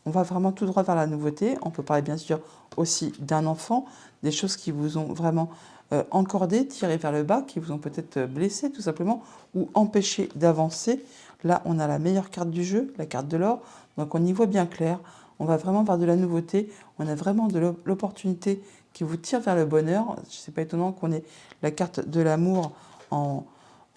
On va vraiment tout droit vers la nouveauté. On peut parler bien sûr aussi d'un enfant, des choses qui vous ont vraiment encordé, tiré vers le bas, qui vous ont peut-être blessé tout simplement, ou empêché d'avancer. Là, on a la meilleure carte du jeu, la carte de l'or. Donc on y voit bien clair. On va vraiment vers de la nouveauté. On a vraiment de l'opportunité qui vous tire vers le bonheur. Ce n'est pas étonnant qu'on ait la carte de l'amour en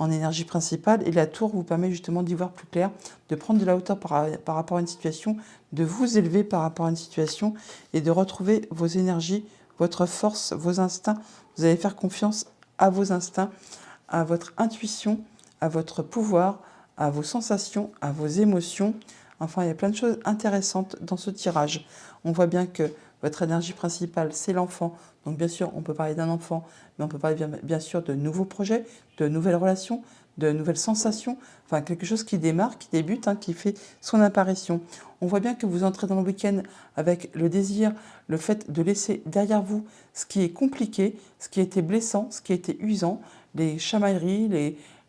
énergie principale. Et la tour vous permet justement d'y voir plus clair, de prendre de la hauteur par rapport à une situation, de vous élever par rapport à une situation et de retrouver vos énergies, votre force, vos instincts. Vous allez faire confiance à vos instincts, à votre intuition, à votre pouvoir, à vos sensations, à vos émotions. Enfin, il y a plein de choses intéressantes dans ce tirage. On voit bien que votre énergie principale, c'est l'enfant. Donc bien sûr, on peut parler d'un enfant, mais on peut parler bien sûr de nouveaux projets, de nouvelles relations, de nouvelles sensations. Enfin, quelque chose qui démarre, qui débute, qui fait son apparition. On voit bien que vous entrez dans le week-end avec le désir, le fait de laisser derrière vous ce qui est compliqué, ce qui a été blessant, ce qui a été usant, les chamailleries,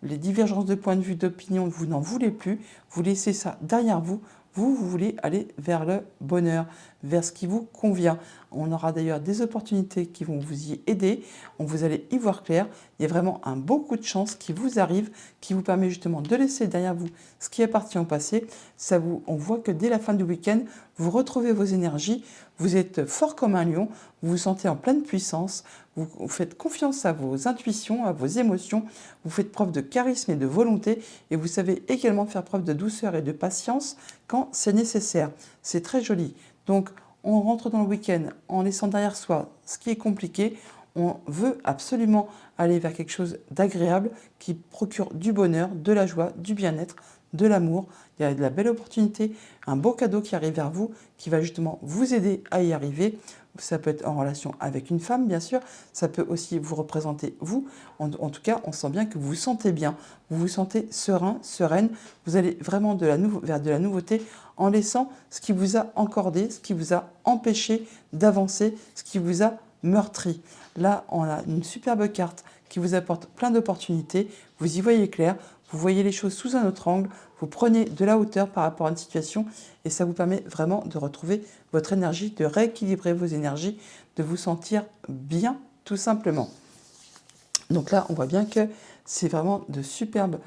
les divergences de point de vue, d'opinion, vous n'en voulez plus, vous laissez ça derrière vous, vous voulez aller vers le bonheur, vers ce qui vous convient. On aura d'ailleurs des opportunités qui vont vous y aider, vous allez y voir clair, il y a vraiment un beau coup de chance qui vous arrive, qui vous permet justement de laisser derrière vous ce qui appartient au passé. On voit que dès la fin du week-end, vous retrouvez vos énergies, vous êtes fort comme un lion, vous vous sentez en pleine puissance, vous faites confiance à vos intuitions, à vos émotions, vous faites preuve de charisme et de volonté et vous savez également faire preuve de douceur et de patience quand c'est nécessaire. C'est très joli. Donc, on rentre dans le week-end en laissant derrière soi ce qui est compliqué. On veut absolument aller vers quelque chose d'agréable qui procure du bonheur, de la joie, du bien-être, de l'amour. Il y a de la belle opportunité, un beau cadeau qui arrive vers vous, qui va justement vous aider à y arriver. Ça peut être en relation avec une femme, bien sûr. Ça peut aussi vous représenter vous. En tout cas, on sent bien que vous vous sentez bien. Vous vous sentez serein, sereine. Vous allez vraiment vers de la nouveauté en laissant ce qui vous a encordé, ce qui vous a empêché d'avancer, ce qui vous a meurtri. Là, on a une superbe carte qui vous apporte plein d'opportunités. Vous y voyez clair. Vous voyez les choses sous un autre angle. Vous prenez de la hauteur par rapport à une situation et ça vous permet vraiment de retrouver votre énergie, de rééquilibrer vos énergies, de vous sentir bien tout simplement. Donc là, on voit bien que c'est vraiment de superbes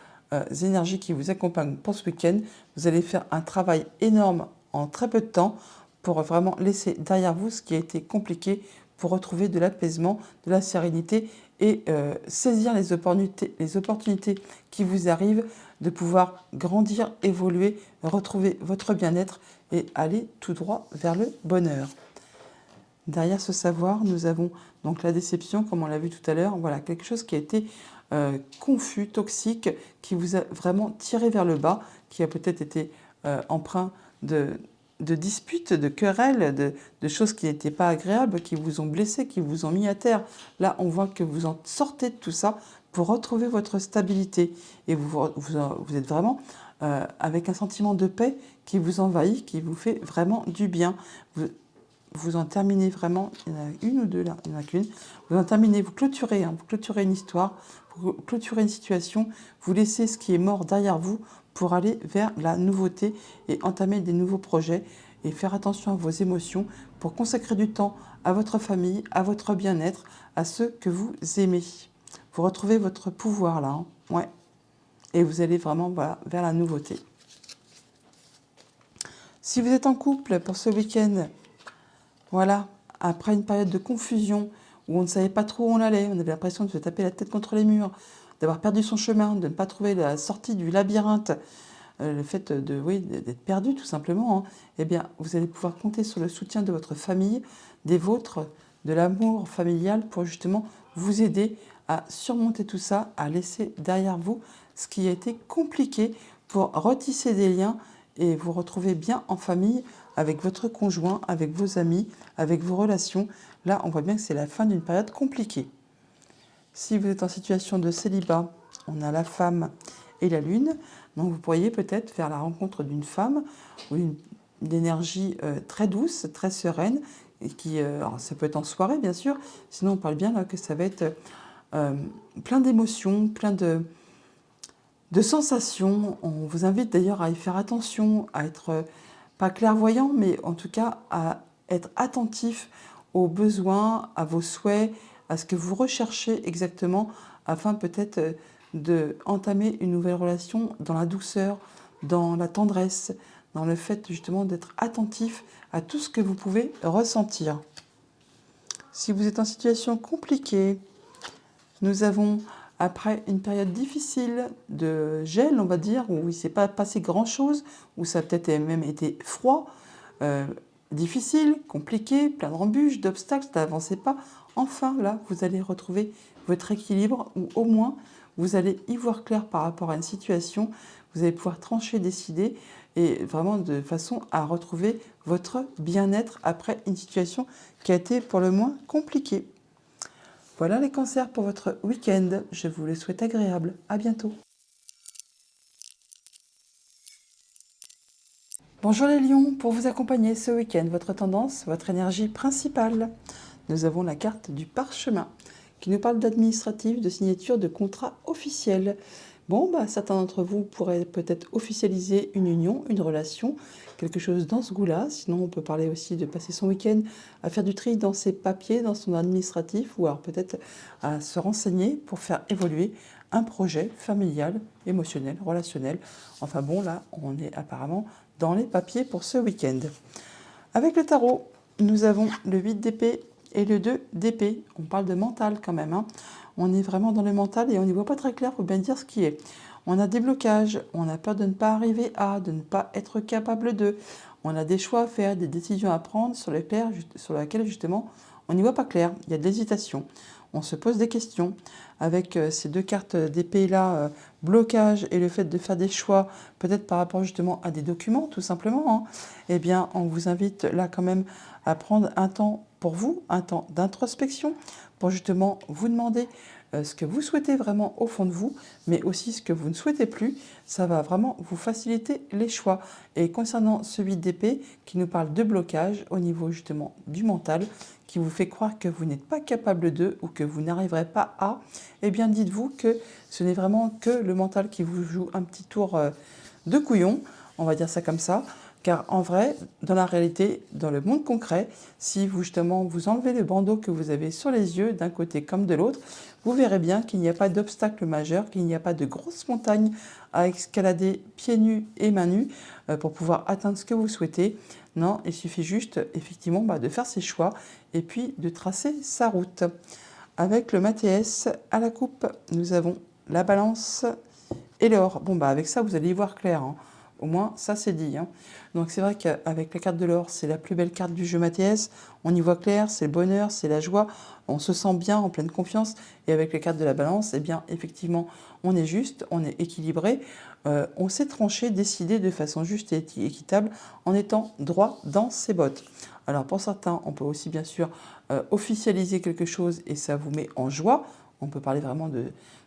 énergies qui vous accompagnent pour ce week-end. Vous allez faire un travail énorme en très peu de temps pour vraiment laisser derrière vous ce qui a été compliqué pour retrouver de l'apaisement, de la sérénité et saisir les opportunités qui vous arrivent de pouvoir grandir, évoluer, retrouver votre bien-être et aller tout droit vers le bonheur. Derrière ce savoir, nous avons donc la déception, comme on l'a vu tout à l'heure. Voilà, quelque chose qui a été confus, toxique, qui vous a vraiment tiré vers le bas, qui a peut-être été empreint de disputes, de querelles, de choses qui n'étaient pas agréables, qui vous ont blessé, qui vous ont mis à terre. Là, on voit que vous en sortez de tout ça pour retrouver votre stabilité. Et vous êtes vraiment avec un sentiment de paix qui vous envahit, qui vous fait vraiment du bien. Vous en terminez vraiment, il y en a une ou deux là, il n'y en a qu'une. Vous en terminez, vous clôturez une histoire, vous clôturez une situation, vous laissez ce qui est mort derrière vous pour aller vers la nouveauté et entamer des nouveaux projets et faire attention à vos émotions pour consacrer du temps à votre famille, à votre bien-être, à ceux que vous aimez. Vous retrouvez votre pouvoir là, hein. Ouais. Et vous allez vraiment voilà, vers la nouveauté. Si vous êtes en couple pour ce week-end, voilà, après une période de confusion où on ne savait pas trop où on allait, on avait l'impression de se taper la tête contre les murs, d'avoir perdu son chemin, de ne pas trouver la sortie du labyrinthe, le fait d'être perdu tout simplement, hein, eh bien, vous allez pouvoir compter sur le soutien de votre famille, des vôtres, de l'amour familial pour justement vous aider à surmonter tout ça, à laisser derrière vous ce qui a été compliqué pour retisser des liens et vous retrouver bien en famille avec votre conjoint, avec vos amis, avec vos relations. Là, on voit bien que c'est la fin d'une période compliquée. Si vous êtes en situation de célibat, on a la femme et la lune. Donc vous pourriez peut-être faire la rencontre d'une femme ou une énergie très douce, très sereine, et qui, alors ça peut être en soirée bien sûr, sinon on parle bien là que ça va être plein d'émotions, plein de sensations. On vous invite d'ailleurs à y faire attention, à être pas clairvoyant, mais en tout cas à être attentif aux besoins, à vos souhaits, à ce que vous recherchez exactement, afin peut-être de entamer une nouvelle relation dans la douceur, dans la tendresse, dans le fait justement d'être attentif à tout ce que vous pouvez ressentir. Si vous êtes en situation compliquée, nous avons, après une période difficile de gel, on va dire, où il ne s'est pas passé grand-chose, où ça a peut-être même été froid, difficile, compliqué, plein de embûches, d'obstacles, ça n'avançait pas. Enfin, là, vous allez retrouver votre équilibre, ou au moins, vous allez y voir clair par rapport à une situation, vous allez pouvoir trancher, décider, et vraiment de façon à retrouver votre bien-être après une situation qui a été pour le moins compliquée. Voilà les cancers pour votre week-end. Je vous le souhaite agréable. À bientôt. Bonjour les lions, pour vous accompagner ce week-end, votre tendance, votre énergie principale. Nous avons la carte du parchemin qui nous parle d'administratif, de signature de contrat officiel. Bon, certains d'entre vous pourraient peut-être officialiser une union, une relation, quelque chose dans ce goût-là. Sinon, on peut parler aussi de passer son week-end à faire du tri dans ses papiers, dans son administratif, ou alors peut-être à se renseigner pour faire évoluer un projet familial, émotionnel, relationnel. Enfin bon, là, on est apparemment dans les papiers pour ce week-end. Avec le tarot, nous avons le 8 d'épée et le 2 d'épée. On parle de mental quand même, hein. On est vraiment dans le mental et on n'y voit pas très clair, il faut bien dire ce qui est. On a des blocages, on a peur de ne pas arriver à, de ne pas être capable de. On a des choix à faire, des décisions à prendre sur lesquelles justement on n'y voit pas clair, il y a de l'hésitation. on se pose des questions. Avec ces deux cartes d'épée là, blocage et le fait de faire des choix, peut-être par rapport justement à des documents tout simplement, hein, eh bien on vous invite là quand même à prendre un temps pour vous, un temps d'introspection, pour justement vous demander ce que vous souhaitez vraiment au fond de vous, mais aussi ce que vous ne souhaitez plus. Ça va vraiment vous faciliter les choix. Et concernant ce 8 d'épée qui nous parle de blocage au niveau justement du mental, qui vous fait croire que vous n'êtes pas capable de ou que vous n'arriverez pas à, eh bien dites-vous que ce n'est vraiment que le mental qui vous joue un petit tour de couillon, on va dire ça comme ça. Car en vrai, dans la réalité, dans le monde concret, si vous justement vous enlevez le bandeau que vous avez sur les yeux d'un côté comme de l'autre, vous verrez bien qu'il n'y a pas d'obstacle majeur, qu'il n'y a pas de grosse montagne à escalader pieds nus et mains nues pour pouvoir atteindre ce que vous souhaitez. Non, il suffit juste effectivement de faire ses choix et puis de tracer sa route. Avec le Mathias à la coupe, nous avons la balance et l'or. Bon, avec ça, vous allez y voir clair, hein. Au moins, ça c'est dit, hein. Donc c'est vrai qu'avec la carte de l'or, c'est la plus belle carte du jeu Mathias. On y voit clair, c'est le bonheur, c'est la joie. On se sent bien, en pleine confiance. Et avec les cartes de la balance, eh bien, effectivement, on est juste, on est équilibré. On s'est tranché, décidé de façon juste et équitable en étant droit dans ses bottes. Alors pour certains, on peut aussi bien sûr officialiser quelque chose et ça vous met en joie. On peut parler vraiment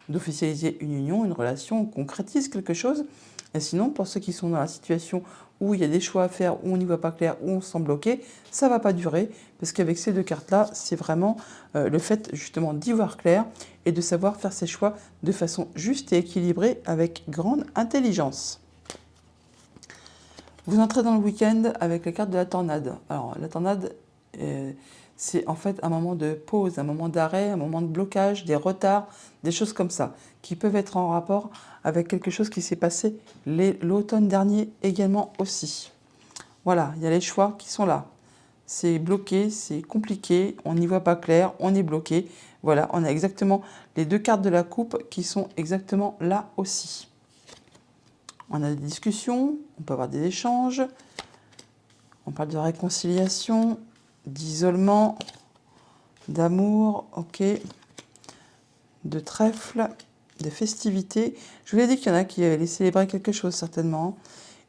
d'officialiser une union, une relation, on concrétise quelque chose. Et sinon, pour ceux qui sont dans la situation où il y a des choix à faire, où on n'y voit pas clair, où on se sent bloqué, ça ne va pas durer. Parce qu'avec ces deux cartes-là, c'est vraiment le fait justement d'y voir clair et de savoir faire ses choix de façon juste et équilibrée avec grande intelligence. Vous entrez dans le week-end avec la carte de la tornade. Alors, la tornade, c'est en fait un moment de pause, un moment d'arrêt, un moment de blocage, des retards, des choses comme ça, qui peuvent être en rapport avec quelque chose qui s'est passé l'automne dernier également aussi. Voilà, il y a les choix qui sont là. C'est bloqué, c'est compliqué, on n'y voit pas clair, on est bloqué. Voilà, on a exactement les deux cartes de la coupe qui sont exactement là aussi. On a des discussions, on peut avoir des échanges, on parle de réconciliation, d'isolement, d'amour, ok, de trèfle, de festivités. Je vous l'ai dit qu'il y en a qui allaient célébrer quelque chose certainement.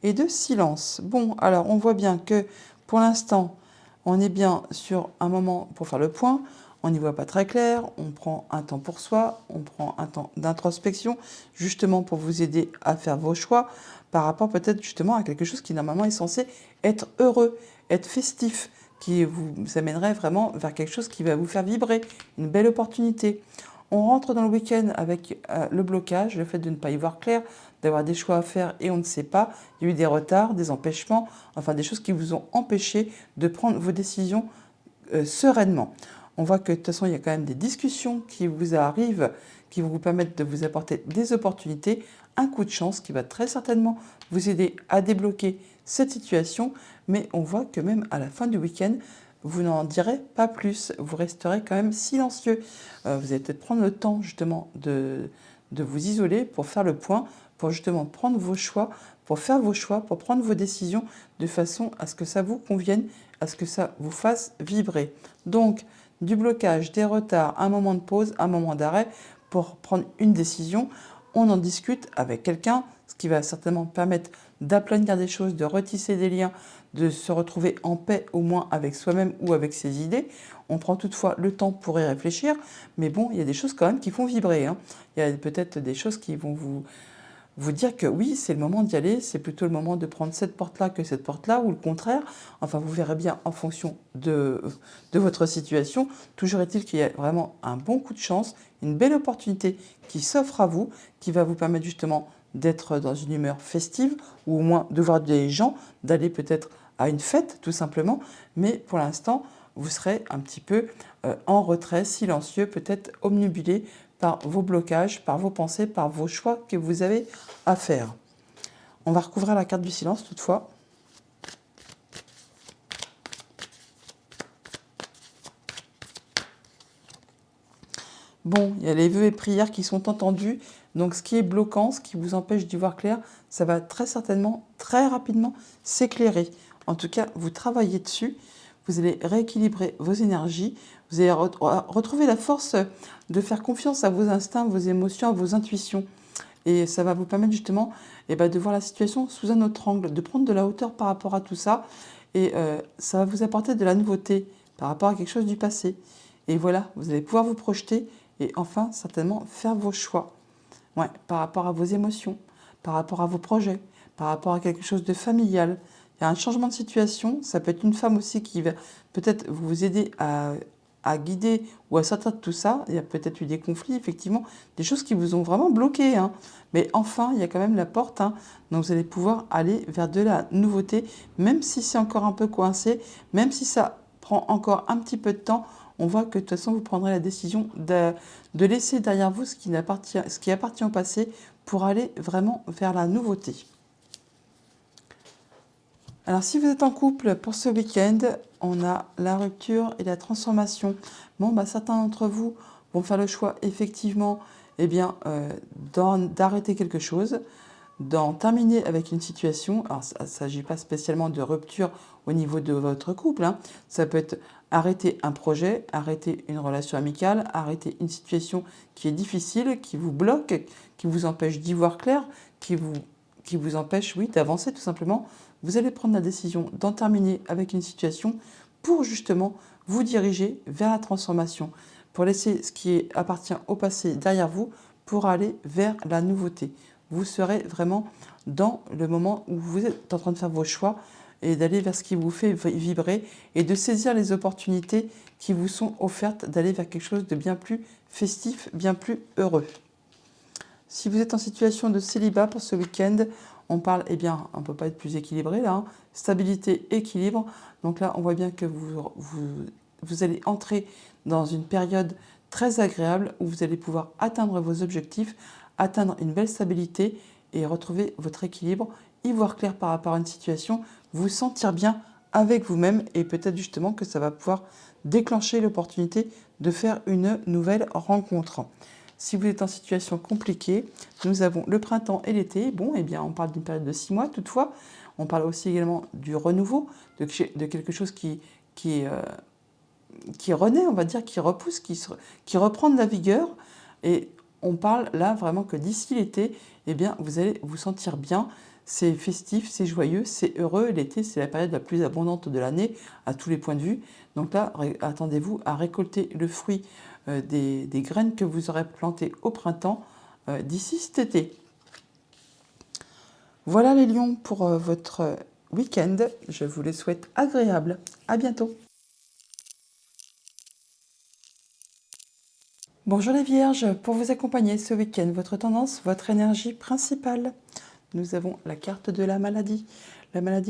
Et de silence. Bon, alors on voit bien que pour l'instant, on est bien sur un moment pour faire le point. On n'y voit pas très clair, on prend un temps pour soi, on prend un temps d'introspection, justement pour vous aider à faire vos choix par rapport peut-être justement à quelque chose qui normalement est censé être heureux, être festif, qui vous amènerait vraiment vers quelque chose qui va vous faire vibrer, une belle opportunité. On rentre dans le week-end avec le blocage, le fait de ne pas y voir clair, d'avoir des choix à faire et on ne sait pas. Il y a eu des retards, des empêchements, enfin des choses qui vous ont empêché de prendre vos décisions sereinement. On voit que de toute façon, il y a quand même des discussions qui vous arrivent, qui vont vous permettre de vous apporter des opportunités, un coup de chance qui va très certainement vous aider à débloquer cette situation. Mais on voit que même à la fin du week-end, vous n'en direz pas plus, vous resterez quand même silencieux. Vous allez peut-être prendre le temps justement de vous isoler pour faire le point, pour justement prendre vos choix, pour faire vos choix, pour prendre vos décisions de façon à ce que ça vous convienne, à ce que ça vous fasse vibrer. Donc, du blocage, des retards, un moment de pause, un moment d'arrêt pour prendre une décision. On en discute avec quelqu'un, ce qui va certainement permettre d'aplanir des choses, de retisser des liens, de se retrouver en paix au moins avec soi-même ou avec ses idées. On prend toutefois le temps pour y réfléchir, mais bon, il y a des choses quand même qui font vibrer, hein. Il y a peut-être des choses qui vont vous dire que oui, c'est le moment d'y aller, c'est plutôt le moment de prendre cette porte-là que cette porte-là, ou le contraire. Enfin, vous verrez bien en fonction de votre situation. Toujours est-il qu'il y a vraiment un bon coup de chance, une belle opportunité qui s'offre à vous, qui va vous permettre justement d'être dans une humeur festive, ou au moins de voir des gens, d'aller peut-être à une fête tout simplement. Mais pour l'instant, vous serez un petit peu en retrait, silencieux, peut-être omnibulé par vos blocages, par vos pensées, par vos choix que vous avez à faire. On va recouvrir la carte du silence toutefois. Bon, il y a les vœux et prières qui sont entendus. Donc ce qui est bloquant, ce qui vous empêche d'y voir clair, ça va très certainement, très rapidement s'éclairer. En tout cas, vous travaillez dessus. Vous allez rééquilibrer vos énergies. Vous allez retrouver la force de faire confiance à vos instincts, vos émotions, à vos intuitions. Et ça va vous permettre justement de voir la situation sous un autre angle, de prendre de la hauteur par rapport à tout ça. Et ça va vous apporter de la nouveauté par rapport à quelque chose du passé. Et voilà, vous allez pouvoir vous projeter et enfin certainement faire vos choix. Ouais, par rapport à vos émotions, par rapport à vos projets, par rapport à quelque chose de familial. Il y a un changement de situation. Ça peut être une femme aussi qui va peut-être vous aider à guider ou à sortir de tout ça. Il y a peut-être eu des conflits, effectivement, des choses qui vous ont vraiment bloqué, hein. Mais enfin, il y a quand même la porte, hein. Donc vous allez pouvoir aller vers de la nouveauté, même si c'est encore un peu coincé, même si ça prend encore un petit peu de temps. On voit que de toute façon, vous prendrez la décision de laisser derrière vous ce qui appartient au passé pour aller vraiment vers la nouveauté. Alors, si vous êtes en couple pour ce week-end, on a la rupture et la transformation. Bon, certains d'entre vous vont faire le choix, effectivement, d'arrêter quelque chose, d'en terminer avec une situation. Alors, ça ne s'agit pas spécialement de rupture au niveau de votre couple, hein. Ça peut être arrêter un projet, arrêter une relation amicale, arrêter une situation qui est difficile, qui vous bloque, qui vous empêche d'y voir clair, qui vous empêche, oui, d'avancer tout simplement. Vous allez prendre la décision d'en terminer avec une situation pour justement vous diriger vers la transformation, pour laisser ce qui appartient au passé derrière vous, pour aller vers la nouveauté. Vous serez vraiment dans le moment où vous êtes en train de faire vos choix et d'aller vers ce qui vous fait vibrer et de saisir les opportunités qui vous sont offertes, d'aller vers quelque chose de bien plus festif, bien plus heureux. Si vous êtes en situation de célibat pour ce week-end, on parle, on ne peut pas être plus équilibré là, hein. Stabilité, équilibre. Donc là, on voit bien que vous allez entrer dans une période très agréable où vous allez pouvoir atteindre vos objectifs, atteindre une belle stabilité et retrouver votre équilibre, y voir clair par rapport à une situation, vous sentir bien avec vous-même et peut-être justement que ça va pouvoir déclencher l'opportunité de faire une nouvelle rencontre. Si vous êtes en situation compliquée, nous avons le printemps et l'été. Bon, on parle d'une période de 6 mois. Toutefois, on parle aussi également du renouveau, de quelque chose qui renaît, on va dire, qui repousse, qui reprend de la vigueur. Et on parle là vraiment que d'ici l'été, vous allez vous sentir bien. C'est festif, c'est joyeux, c'est heureux. L'été, c'est la période la plus abondante de l'année à tous les points de vue. Donc là, attendez-vous à récolter le fruit des graines que vous aurez plantées au printemps d'ici cet été. Voilà les lions pour votre week-end. Je vous les souhaite agréables. À bientôt. Bonjour les vierges, pour vous accompagner ce week-end, votre tendance, votre énergie principale. Nous avons la carte de la maladie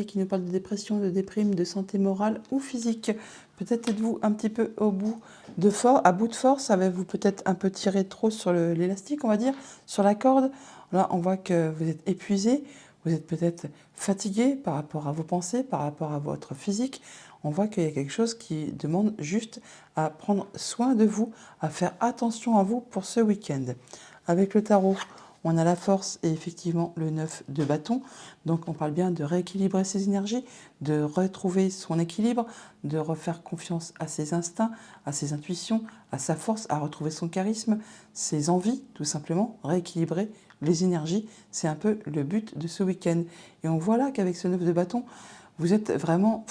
qui nous parle de dépression, de déprime, de santé morale ou physique. Peut-être êtes-vous un petit peu à bout de force, avez-vous peut-être un peu tiré trop sur l'élastique, on va dire, sur la corde. Là, on voit que vous êtes épuisé, vous êtes peut-être fatigué par rapport à vos pensées, par rapport à votre physique. On voit qu'il y a quelque chose qui demande juste à prendre soin de vous, à faire attention à vous pour ce week-end. Avec le tarot, on a la force et effectivement le 9 de bâton. Donc on parle bien de rééquilibrer ses énergies, de retrouver son équilibre, de refaire confiance à ses instincts, à ses intuitions, à sa force, à retrouver son charisme, ses envies, tout simplement, rééquilibrer les énergies. C'est un peu le but de ce week-end. Et on voit là qu'avec ce 9 de bâton, vous êtes vraiment...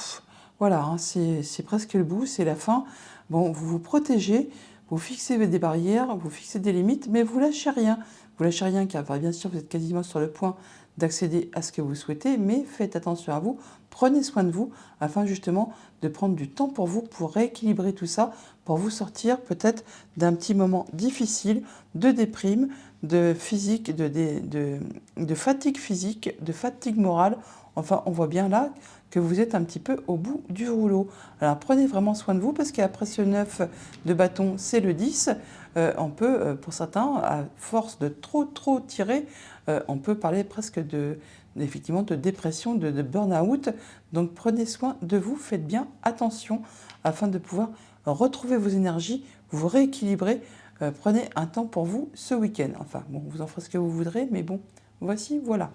voilà, hein, c'est presque le bout, c'est la fin. Bon, vous vous protégez, vous fixez des barrières, vous fixez des limites, mais vous lâchez rien. Vous lâchez rien car bien sûr vous êtes quasiment sur le point d'accéder à ce que vous souhaitez, mais faites attention à vous, prenez soin de vous afin justement de prendre du temps pour vous, pour rééquilibrer tout ça, pour vous sortir peut-être d'un petit moment difficile, de déprime, de physique, de fatigue physique, de fatigue morale. Enfin, on voit bien là que vous êtes un petit peu au bout du rouleau. Alors prenez vraiment soin de vous parce qu'après ce 9 de bâton, c'est le 10. On peut, pour certains, à force de trop tirer, on peut parler presque effectivement de dépression, de burn-out. Donc prenez soin de vous, faites bien attention afin de pouvoir retrouver vos énergies, vous rééquilibrer. Prenez un temps pour vous ce week-end. Enfin, bon, vous en ferez ce que vous voudrez, mais bon, voilà.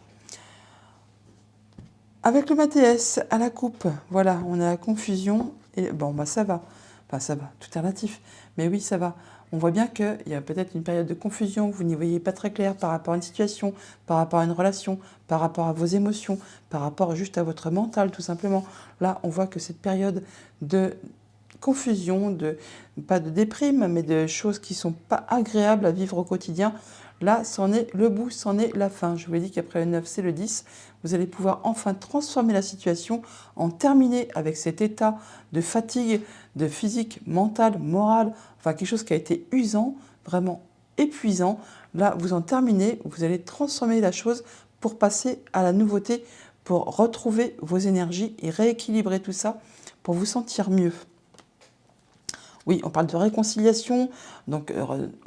Avec le Mathias à la coupe, voilà, on a la confusion et bon, ça va. Enfin, ça va, tout est relatif. Mais oui, ça va. On voit bien qu'il y a peut-être une période de confusion, vous n'y voyez pas très clair par rapport à une situation, par rapport à une relation, par rapport à vos émotions, par rapport juste à votre mental, tout simplement. Là, on voit que cette période de confusion, pas de déprime, mais de choses qui ne sont pas agréables à vivre au quotidien, là, c'en est le bout, c'en est la fin. Je vous l'ai dit qu'après le 9, c'est le 10. Vous allez pouvoir enfin transformer la situation, en terminer avec cet état de fatigue, de physique, mental, moral, enfin quelque chose qui a été usant, vraiment épuisant. Là, vous en terminez, vous allez transformer la chose pour passer à la nouveauté, pour retrouver vos énergies et rééquilibrer tout ça pour vous sentir mieux. Oui, on parle de réconciliation. Donc,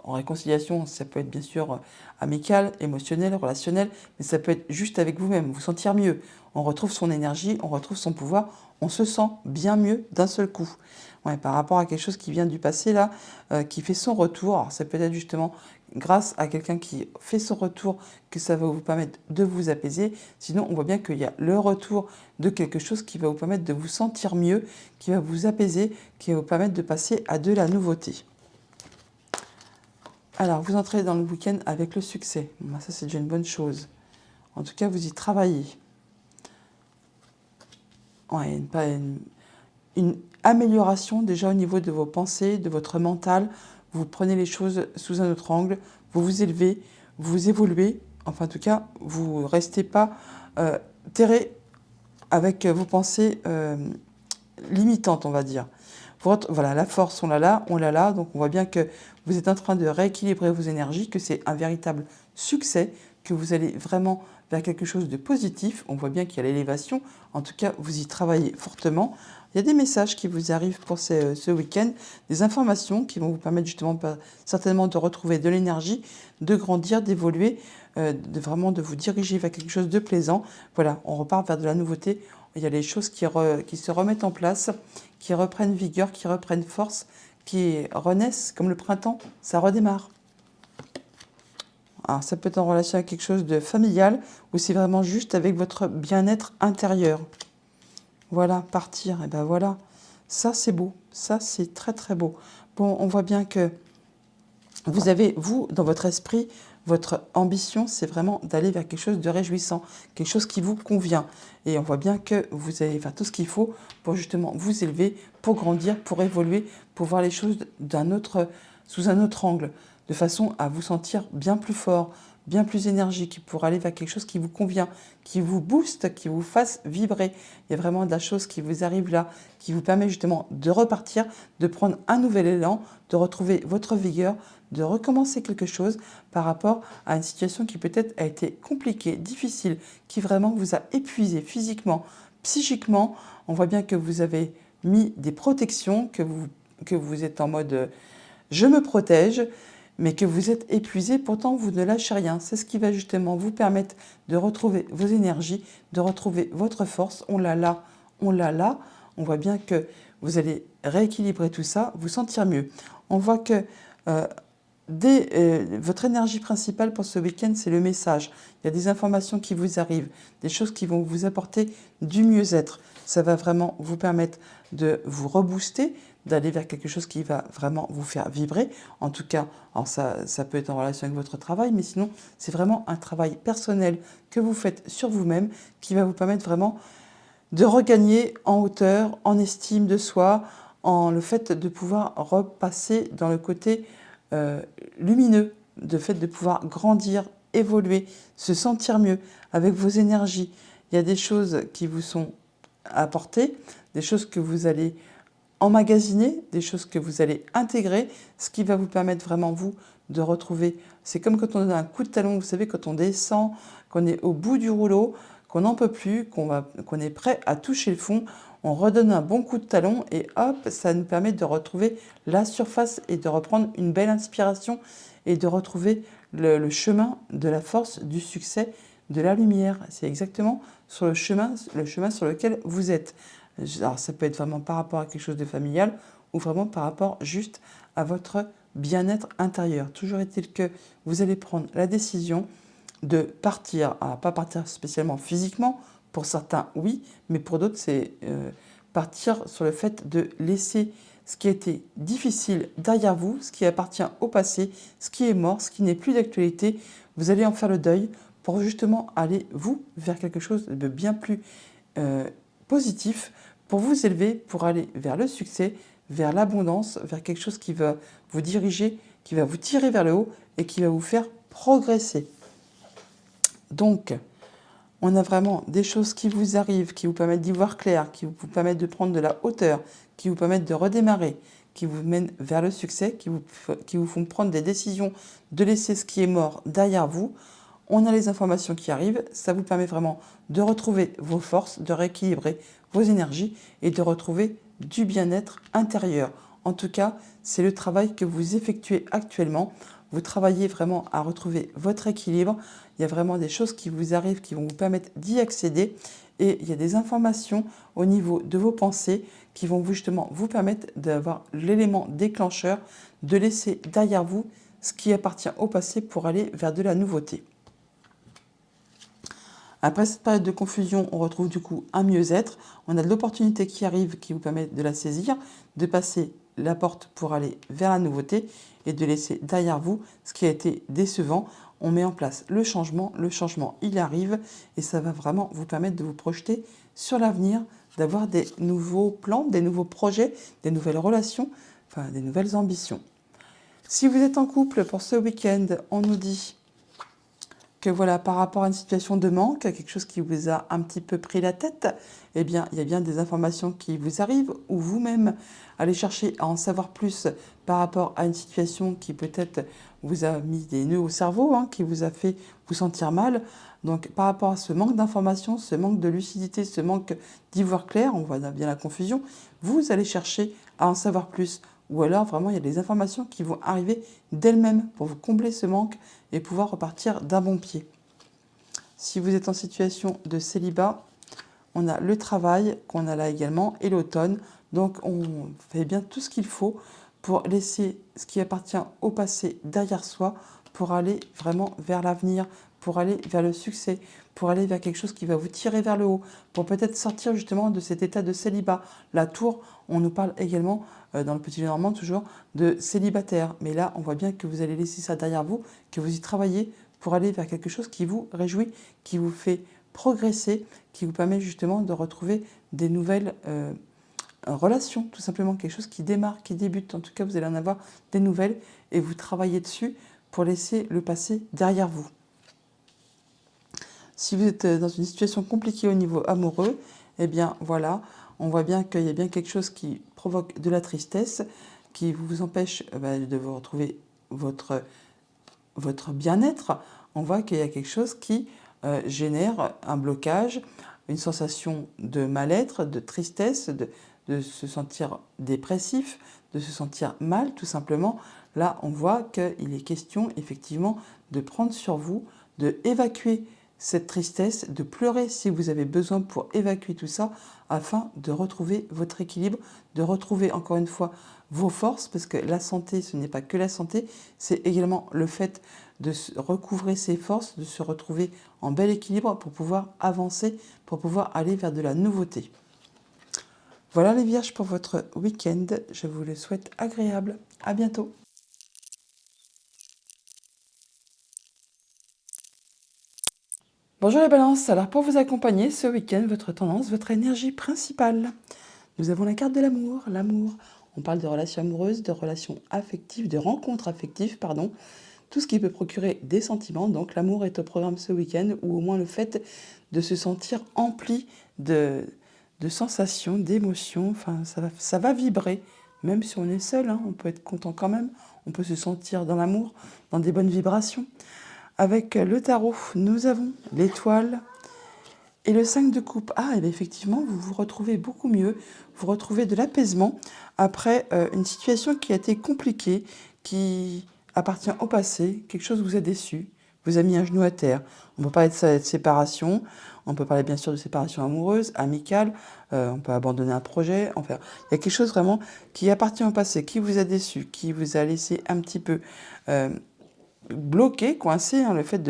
en réconciliation, ça peut être bien sûr amical, émotionnel, relationnel, mais ça peut être juste avec vous-même, vous sentir mieux. On retrouve son énergie, on retrouve son pouvoir, on se sent bien mieux d'un seul coup. Ouais, par rapport à quelque chose qui vient du passé, là, qui fait son retour. Alors, ça peut être justement grâce à quelqu'un qui fait son retour que ça va vous permettre de vous apaiser. Sinon, on voit bien qu'il y a le retour de quelque chose qui va vous permettre de vous sentir mieux, qui va vous apaiser, qui va vous permettre de passer à de la nouveauté. Alors, vous entrez dans le week-end avec le succès. Bon, ça, c'est déjà une bonne chose. En tout cas, vous y travaillez. Ouais, une amélioration déjà au niveau de vos pensées, de votre mental. Vous prenez les choses sous un autre angle, vous vous élevez, vous évoluez. Enfin, en tout cas, vous ne restez pas terré avec vos pensées limitantes, on va dire. Voilà, la force, on l'a là. Donc, on voit bien que vous êtes en train de rééquilibrer vos énergies, que c'est un véritable succès, que vous allez vraiment vers quelque chose de positif. On voit bien qu'il y a l'élévation. En tout cas, vous y travaillez fortement. Il y a des messages qui vous arrivent pour ce week-end, des informations qui vont vous permettre justement certainement de retrouver de l'énergie, de grandir, d'évoluer, vraiment de vous diriger vers quelque chose de plaisant. Voilà, on repart vers de la nouveauté. Il y a les choses qui se remettent en place, qui reprennent vigueur, qui reprennent force, qui renaissent comme le printemps, ça redémarre. Alors, ça peut être en relation avec quelque chose de familial ou c'est vraiment juste avec votre bien-être intérieur. Voilà, partir, et ben voilà. Ça, c'est beau. Ça, c'est très, très beau. Bon, on voit bien que vous avez, vous, dans votre esprit, votre ambition, c'est vraiment d'aller vers quelque chose de réjouissant, quelque chose qui vous convient. Et on voit bien que vous allez faire tout ce qu'il faut pour justement vous élever, pour grandir, pour évoluer, pour voir les choses sous un autre angle, de façon à vous sentir bien plus fort, bien plus énergique, pour aller vers quelque chose qui vous convient, qui vous booste, qui vous fasse vibrer. Il y a vraiment de la chose qui vous arrive là, qui vous permet justement de repartir, de prendre un nouvel élan, de retrouver votre vigueur, de recommencer quelque chose par rapport à une situation qui peut-être a été compliquée, difficile, qui vraiment vous a épuisé physiquement, psychiquement. On voit bien que vous avez mis des protections, que vous êtes en mode je me protège, mais que vous êtes épuisé, pourtant vous ne lâchez rien. C'est ce qui va justement vous permettre de retrouver vos énergies, de retrouver votre force. On l'a là, on l'a là. On voit bien que vous allez rééquilibrer tout ça, vous sentir mieux. On voit que votre énergie principale pour ce week-end, c'est le message. Il y a des informations qui vous arrivent, des choses qui vont vous apporter du mieux-être. Ça va vraiment vous permettre de vous rebooster, d'aller vers quelque chose qui va vraiment vous faire vibrer. En tout cas, alors ça peut être en relation avec votre travail, mais sinon, c'est vraiment un travail personnel que vous faites sur vous-même qui va vous permettre vraiment de regagner en hauteur, en estime de soi, en le fait de pouvoir repasser dans le côté lumineux, de fait de pouvoir grandir, évoluer, se sentir mieux avec vos énergies. Il y a des choses qui vous sont apportées, des choses que vous allez emmagasiner, des choses que vous allez intégrer, ce qui va vous permettre vraiment, vous, de retrouver. C'est comme quand on a un coup de talon, vous savez, quand on descend, qu'on est au bout du rouleau, qu'on n'en peut plus, qu'on est prêt à toucher le fond, on redonne un bon coup de talon et hop, ça nous permet de retrouver la surface et de reprendre une belle inspiration et de retrouver le chemin de la force, du succès, de la lumière. C'est exactement sur le chemin sur lequel vous êtes. Alors ça peut être vraiment par rapport à quelque chose de familial ou vraiment par rapport juste à votre bien-être intérieur. Toujours est-il que vous allez prendre la décision de partir, alors pas partir spécialement physiquement, pour certains oui, mais pour d'autres c'est partir sur le fait de laisser ce qui a été difficile derrière vous, ce qui appartient au passé, ce qui est mort, ce qui n'est plus d'actualité. Vous allez en faire le deuil pour justement aller, vous, vers quelque chose de bien plus positif, pour vous élever, pour aller vers le succès, vers l'abondance, vers quelque chose qui va vous diriger, qui va vous tirer vers le haut et qui va vous faire progresser. Donc, on a vraiment des choses qui vous arrivent, qui vous permettent d'y voir clair, qui vous permettent de prendre de la hauteur, qui vous permettent de redémarrer, qui vous mènent vers le succès, qui vous font prendre des décisions, de laisser ce qui est mort derrière vous. On a les informations qui arrivent, ça vous permet vraiment de retrouver vos forces, de rééquilibrer vos énergies et de retrouver du bien-être intérieur. En tout cas, c'est le travail que vous effectuez actuellement. Vous travaillez vraiment à retrouver votre équilibre. Il y a vraiment des choses qui vous arrivent qui vont vous permettre d'y accéder. Et il y a des informations au niveau de vos pensées qui vont justement vous permettre d'avoir l'élément déclencheur, de laisser derrière vous ce qui appartient au passé pour aller vers de la nouveauté. Après cette période de confusion, on retrouve du coup un mieux-être. On a de l'opportunité qui arrive qui vous permet de la saisir, de passer la porte pour aller vers la nouveauté et de laisser derrière vous ce qui a été décevant. On met en place le changement il arrive et ça va vraiment vous permettre de vous projeter sur l'avenir, d'avoir des nouveaux plans, des nouveaux projets, des nouvelles relations, enfin des nouvelles ambitions. Si vous êtes en couple pour ce week-end, on nous dit que voilà, par rapport à une situation de manque, quelque chose qui vous a un petit peu pris la tête, eh bien, il y a bien des informations qui vous arrivent ou vous-même allez chercher à en savoir plus par rapport à une situation qui peut-être vous a mis des nœuds au cerveau, qui vous a fait vous sentir mal. Donc, par rapport à ce manque d'informations, ce manque de lucidité, ce manque d'y voir clair, on voit bien la confusion, vous allez chercher à en savoir plus. Ou alors, vraiment, il y a des informations qui vont arriver d'elles-mêmes pour vous combler ce manque et pouvoir repartir d'un bon pied. Si vous êtes en situation de célibat, on a le travail qu'on a là également et l'automne. Donc, on fait bien tout ce qu'il faut pour laisser ce qui appartient au passé derrière soi pour aller vraiment vers l'avenir, pour aller vers le succès, pour aller vers quelque chose qui va vous tirer vers le haut, pour peut-être sortir justement de cet état de célibat. La tour, on nous parle également, dans le Petit Lenormand toujours, de célibataire. Mais là, on voit bien que vous allez laisser ça derrière vous, que vous y travaillez pour aller vers quelque chose qui vous réjouit, qui vous fait progresser, qui vous permet justement de retrouver des nouvelles relations, tout simplement quelque chose qui démarre, qui débute. En tout cas, vous allez en avoir des nouvelles et vous travaillez dessus pour laisser le passé derrière vous. Si vous êtes dans une situation compliquée au niveau amoureux, eh bien voilà, on voit bien qu'il y a bien quelque chose qui provoque de la tristesse, qui vous empêche de vous retrouver votre bien-être. On voit qu'il y a quelque chose qui génère un blocage, une sensation de mal-être, de tristesse, de se sentir dépressif, de se sentir mal tout simplement. Là, on voit qu'il est question effectivement de prendre sur vous, de évacuer cette tristesse, de pleurer si vous avez besoin pour évacuer tout ça, afin de retrouver votre équilibre, de retrouver encore une fois vos forces, parce que la santé, ce n'est pas que la santé, c'est également le fait de recouvrer ses forces, de se retrouver en bel équilibre pour pouvoir avancer, pour pouvoir aller vers de la nouveauté. Voilà les Vierges pour votre week-end, je vous le souhaite agréable. À bientôt. Bonjour les balances, alors pour vous accompagner ce week-end, votre tendance, votre énergie principale. Nous avons la carte de l'amour, on parle de relations amoureuses, de relations affectives, de rencontres affectives, pardon. Tout ce qui peut procurer des sentiments, donc l'amour est au programme ce week-end, ou au moins le fait de se sentir empli de sensations, d'émotions, enfin ça va vibrer, même si on est seul, on peut être content quand même, on peut se sentir dans l'amour, dans des bonnes vibrations. Avec le tarot, nous avons l'étoile et le 5 de coupe. Ah, et bien effectivement, vous vous retrouvez beaucoup mieux, vous retrouvez de l'apaisement après une situation qui a été compliquée, qui appartient au passé, quelque chose vous a déçu, vous a mis un genou à terre. On peut parler de séparation, on peut parler bien sûr de séparation amoureuse, amicale, on peut abandonner un projet, enfin, il y a quelque chose vraiment qui appartient au passé, qui vous a déçu, qui vous a laissé un petit peu bloqué, coincé, hein, le fait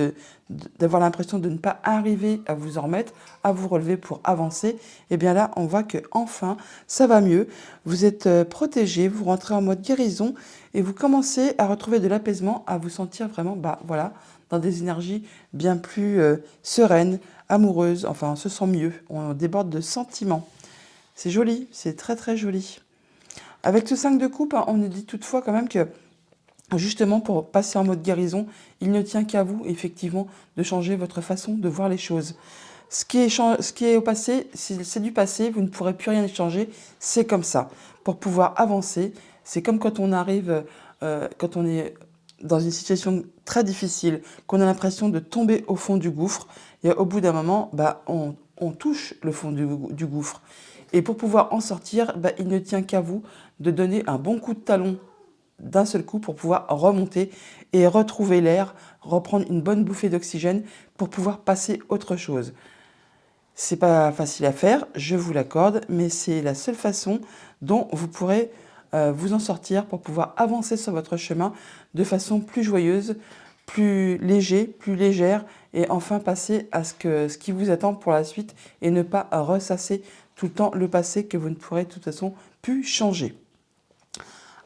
d'avoir l'impression de ne pas arriver à vous en remettre, à vous relever pour avancer, et bien là, on voit que enfin, ça va mieux. Vous êtes protégé, vous rentrez en mode guérison et vous commencez à retrouver de l'apaisement, à vous sentir vraiment, bah voilà, dans des énergies bien plus sereines, amoureuses. Enfin, on se sent mieux, on déborde de sentiments. C'est joli, c'est très très joli. Avec ce 5 de coupe, hein, on nous dit toutefois quand même que justement, pour passer en mode guérison, il ne tient qu'à vous, effectivement, de changer votre façon de voir les choses. Ce qui est au passé, c'est du passé, vous ne pourrez plus rien y changer, c'est comme ça. Pour pouvoir avancer, c'est comme quand on arrive, quand on est dans une situation très difficile, qu'on a l'impression de tomber au fond du gouffre, et au bout d'un moment, bah, on touche le fond du gouffre. Et pour pouvoir en sortir, bah, il ne tient qu'à vous de donner un bon coup de talon d'un seul coup pour pouvoir remonter et retrouver l'air, reprendre une bonne bouffée d'oxygène pour pouvoir passer autre chose. C'est pas facile à faire, je vous l'accorde, mais c'est la seule façon dont vous pourrez vous en sortir pour pouvoir avancer sur votre chemin de façon plus joyeuse, plus léger, plus légère et enfin passer à ce qui vous attend pour la suite et ne pas ressasser tout le temps le passé que vous ne pourrez de toute façon plus changer.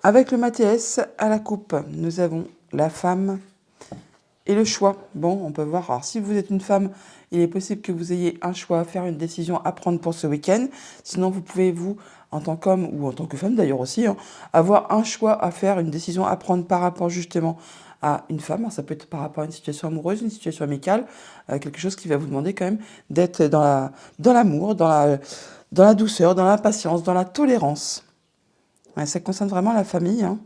Avec le Mathias à la coupe, nous avons la femme et le choix. Bon, on peut voir. Alors, si vous êtes une femme, il est possible que vous ayez un choix à faire, une décision à prendre pour ce week-end. Sinon, vous pouvez, vous, en tant qu'homme ou en tant que femme d'ailleurs aussi, hein, avoir un choix à faire, une décision à prendre par rapport justement à une femme. Alors, ça peut être par rapport à une situation amoureuse, une situation amicale, quelque chose qui va vous demander quand même d'être dans l'amour, dans la douceur, dans la patience, dans la tolérance. Ouais, ça concerne vraiment la famille, hein,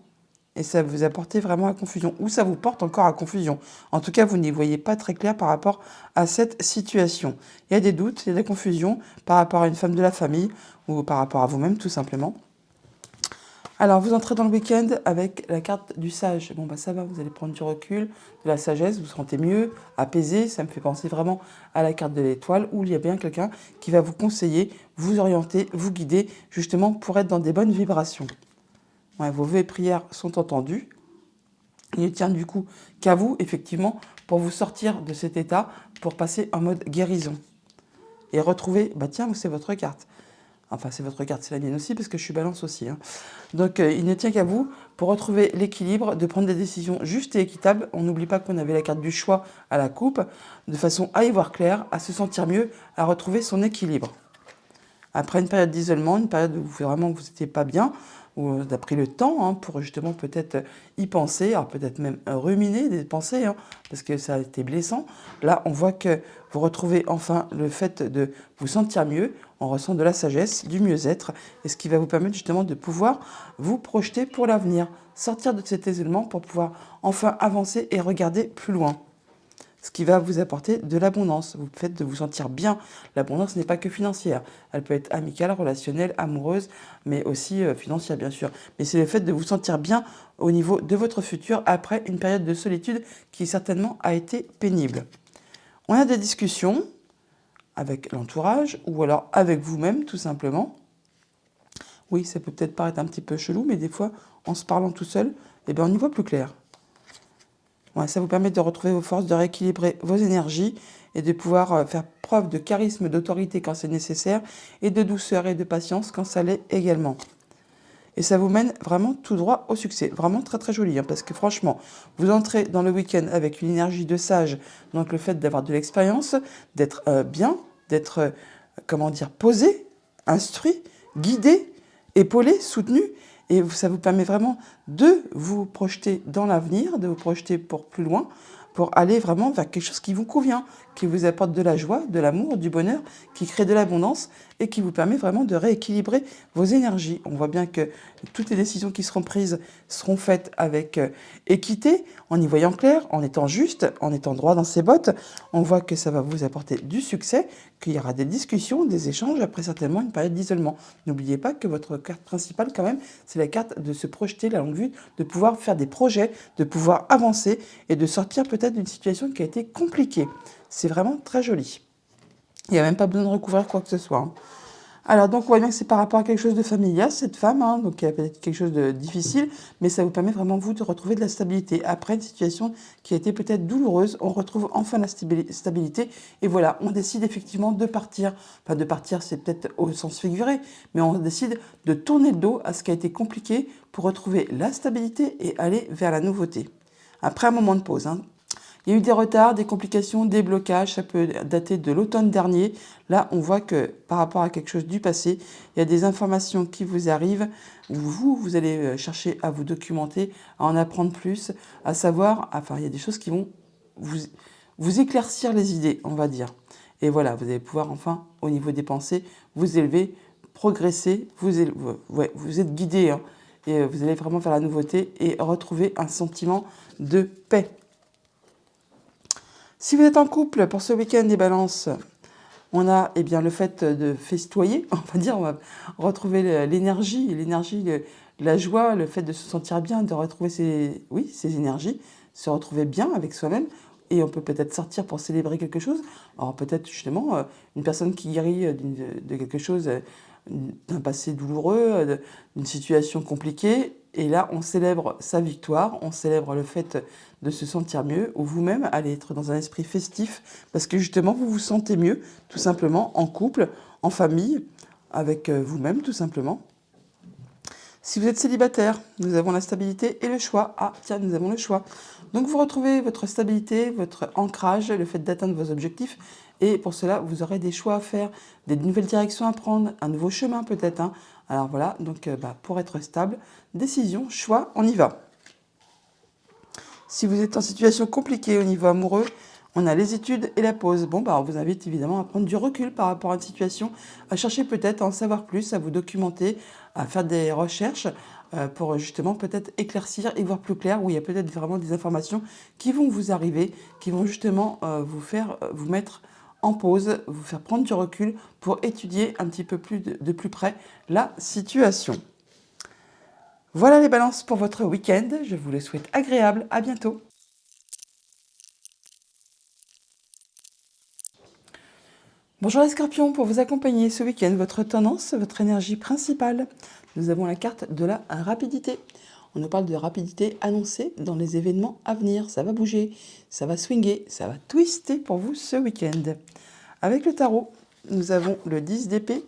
et ça vous apporte vraiment à confusion, ou ça vous porte encore à confusion. En tout cas, vous n'y voyez pas très clair par rapport à cette situation. Il y a des doutes, il y a des confusions par rapport à une femme de la famille, ou par rapport à vous-même, tout simplement. Alors, vous entrez dans le week-end avec la carte du sage. Bon, bah ça va, vous allez prendre du recul, de la sagesse, vous vous sentez mieux, apaisé. Ça me fait penser vraiment à la carte de l'étoile, où il y a bien quelqu'un qui va vous conseiller, vous orienter, vous guider, justement pour être dans des bonnes vibrations. Ouais, vos vœux et prières sont entendus. Il ne tient du coup qu'à vous, effectivement, pour vous sortir de cet état, pour passer en mode guérison. Et retrouver, bah tiens, c'est votre carte. Enfin, c'est votre carte, c'est la mienne aussi, parce que je suis balance aussi. Hein. Donc, il ne tient qu'à vous pour retrouver l'équilibre, de prendre des décisions justes et équitables. On n'oublie pas qu'on avait la carte du choix à la coupe, de façon à y voir clair, à se sentir mieux, à retrouver son équilibre. Après une période d'isolement, une période où vraiment vous n'étiez pas bien, où vous avez pris le temps hein, pour justement peut-être y penser, alors peut-être même ruminer des pensées, hein, parce que ça a été blessant. Là, on voit que vous retrouvez enfin le fait de vous sentir mieux, on ressent de la sagesse, du mieux-être, et ce qui va vous permettre justement de pouvoir vous projeter pour l'avenir, sortir de cet isolement pour pouvoir enfin avancer et regarder plus loin. Ce qui va vous apporter de l'abondance. Vous faites de vous sentir bien. L'abondance n'est pas que financière. Elle peut être amicale, relationnelle, amoureuse, mais aussi financière, bien sûr. Mais c'est le fait de vous sentir bien au niveau de votre futur après une période de solitude qui certainement a été pénible. On a des discussions avec l'entourage ou alors avec vous-même, tout simplement. Oui, ça peut peut-être paraître un petit peu chelou, mais des fois, en se parlant tout seul, eh bien, on y voit plus clair. Ouais, ça vous permet de retrouver vos forces, de rééquilibrer vos énergies et de pouvoir faire preuve de charisme, d'autorité quand c'est nécessaire et de douceur et de patience quand ça l'est également. Et ça vous mène vraiment tout droit au succès. Vraiment très très joli, hein, parce que franchement, vous entrez dans le week-end avec une énergie de sage, donc le fait d'avoir de l'expérience, d'être bien, d'être, comment dire, posé, instruit, guidé, épaulé, soutenu. Et ça vous permet vraiment de vous projeter dans l'avenir, de vous projeter pour plus loin, pour aller vraiment vers quelque chose qui vous convient, qui vous apporte de la joie, de l'amour, du bonheur, qui crée de l'abondance et qui vous permet vraiment de rééquilibrer vos énergies. On voit bien que toutes les décisions qui seront prises seront faites avec équité, en y voyant clair, en étant juste, en étant droit dans ses bottes. On voit que ça va vous apporter du succès, qu'il y aura des discussions, des échanges après certainement une période d'isolement. N'oubliez pas que votre carte principale quand même, c'est la carte de se projeter, la longue vue, de pouvoir faire des projets, de pouvoir avancer et de sortir peut-être d'une situation qui a été compliquée. C'est vraiment très joli. Il n'y a même pas besoin de recouvrir quoi que ce soit. Hein. Alors, donc, on voit bien que c'est par rapport à quelque chose de familial, cette femme, hein, donc il y a peut-être quelque chose de difficile, mais ça vous permet vraiment, vous, de retrouver de la stabilité. Après une situation qui a été peut-être douloureuse, on retrouve enfin la stabilité, et voilà, on décide effectivement de partir. Enfin, de partir, c'est peut-être au sens figuré, mais on décide de tourner le dos à ce qui a été compliqué pour retrouver la stabilité et aller vers la nouveauté. Après un moment de pause, hein. Il y a eu des retards, des complications, des blocages, ça peut dater de l'automne dernier. Là, on voit que par rapport à quelque chose du passé, il y a des informations qui vous arrivent, où vous allez chercher à vous documenter, à en apprendre plus, à savoir, enfin, il y a des choses qui vont vous, vous éclaircir les idées, on va dire. Et voilà, vous allez pouvoir enfin, au niveau des pensées, vous élever, progresser, vous êtes guidé, hein, et vous allez vraiment vers la nouveauté et retrouver un sentiment de paix. Si vous êtes en couple pour ce week-end des balances, on a le fait de festoyer, on va dire, on va retrouver l'énergie, la joie, le fait de se sentir bien, de retrouver ses énergies, se retrouver bien avec soi-même. Et on peut peut-être sortir pour célébrer quelque chose. Alors peut-être justement une personne qui guérit de quelque chose, d'un passé douloureux, d'une situation compliquée. Et là, on célèbre sa victoire, on célèbre le fait de se sentir mieux, ou vous-même allez être dans un esprit festif, parce que justement, vous vous sentez mieux, tout simplement, en couple, en famille, avec vous-même, tout simplement. Si vous êtes célibataire, nous avons la stabilité et le choix. Ah, tiens, nous avons le choix. Donc, vous retrouvez votre stabilité, votre ancrage, le fait d'atteindre vos objectifs. Et pour cela, vous aurez des choix à faire, des nouvelles directions à prendre, un nouveau chemin peut-être, hein. Alors voilà, donc pour être stable, décision, choix, on y va. Si vous êtes en situation compliquée au niveau amoureux, on a les études et la pause. Bon, on vous invite évidemment à prendre du recul par rapport à une situation, à chercher peut-être à en savoir plus, à vous documenter, à faire des recherches pour justement peut-être éclaircir et voir plus clair, où il y a peut-être vraiment des informations qui vont vous arriver, qui vont justement vous mettre en pause, vous faire prendre du recul pour étudier un petit peu plus de plus près la situation. Voilà les balances pour votre week-end. Je vous le souhaite agréable. À bientôt. Bonjour les scorpions, pour vous accompagner ce week-end, votre tendance, votre énergie principale. Nous avons la carte de la rapidité. On nous parle de rapidité annoncée dans les événements à venir. Ça va bouger, ça va swinguer, ça va twister pour vous ce week-end. Avec le tarot, nous avons le 10 d'épée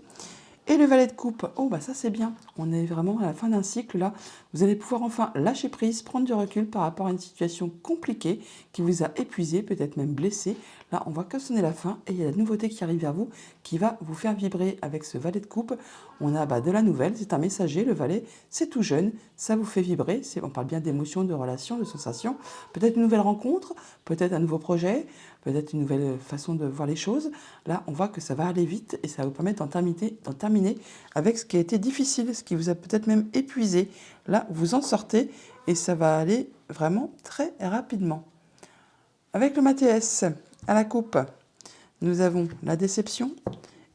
et le valet de coupe. Oh, ça c'est bien. On est vraiment à la fin d'un cycle là. Vous allez pouvoir enfin lâcher prise, prendre du recul par rapport à une situation compliquée qui vous a épuisé, peut-être même blessé. Là, on voit que ce n'est la fin et il y a la nouveauté qui arrive vers vous qui va vous faire vibrer avec ce valet de coupe. On a de la nouvelle, c'est un messager, le valet, c'est tout jeune, ça vous fait vibrer. On parle bien d'émotions, de relations, de sensations. Peut-être une nouvelle rencontre, peut-être un nouveau projet, peut-être une nouvelle façon de voir les choses. Là, on voit que ça va aller vite et ça va vous permettre d'en terminer avec ce qui a été difficile, ce qui vous a peut-être même épuisé. Là, vous en sortez et ça va aller vraiment très rapidement. Avec le Mathias à la coupe, nous avons la déception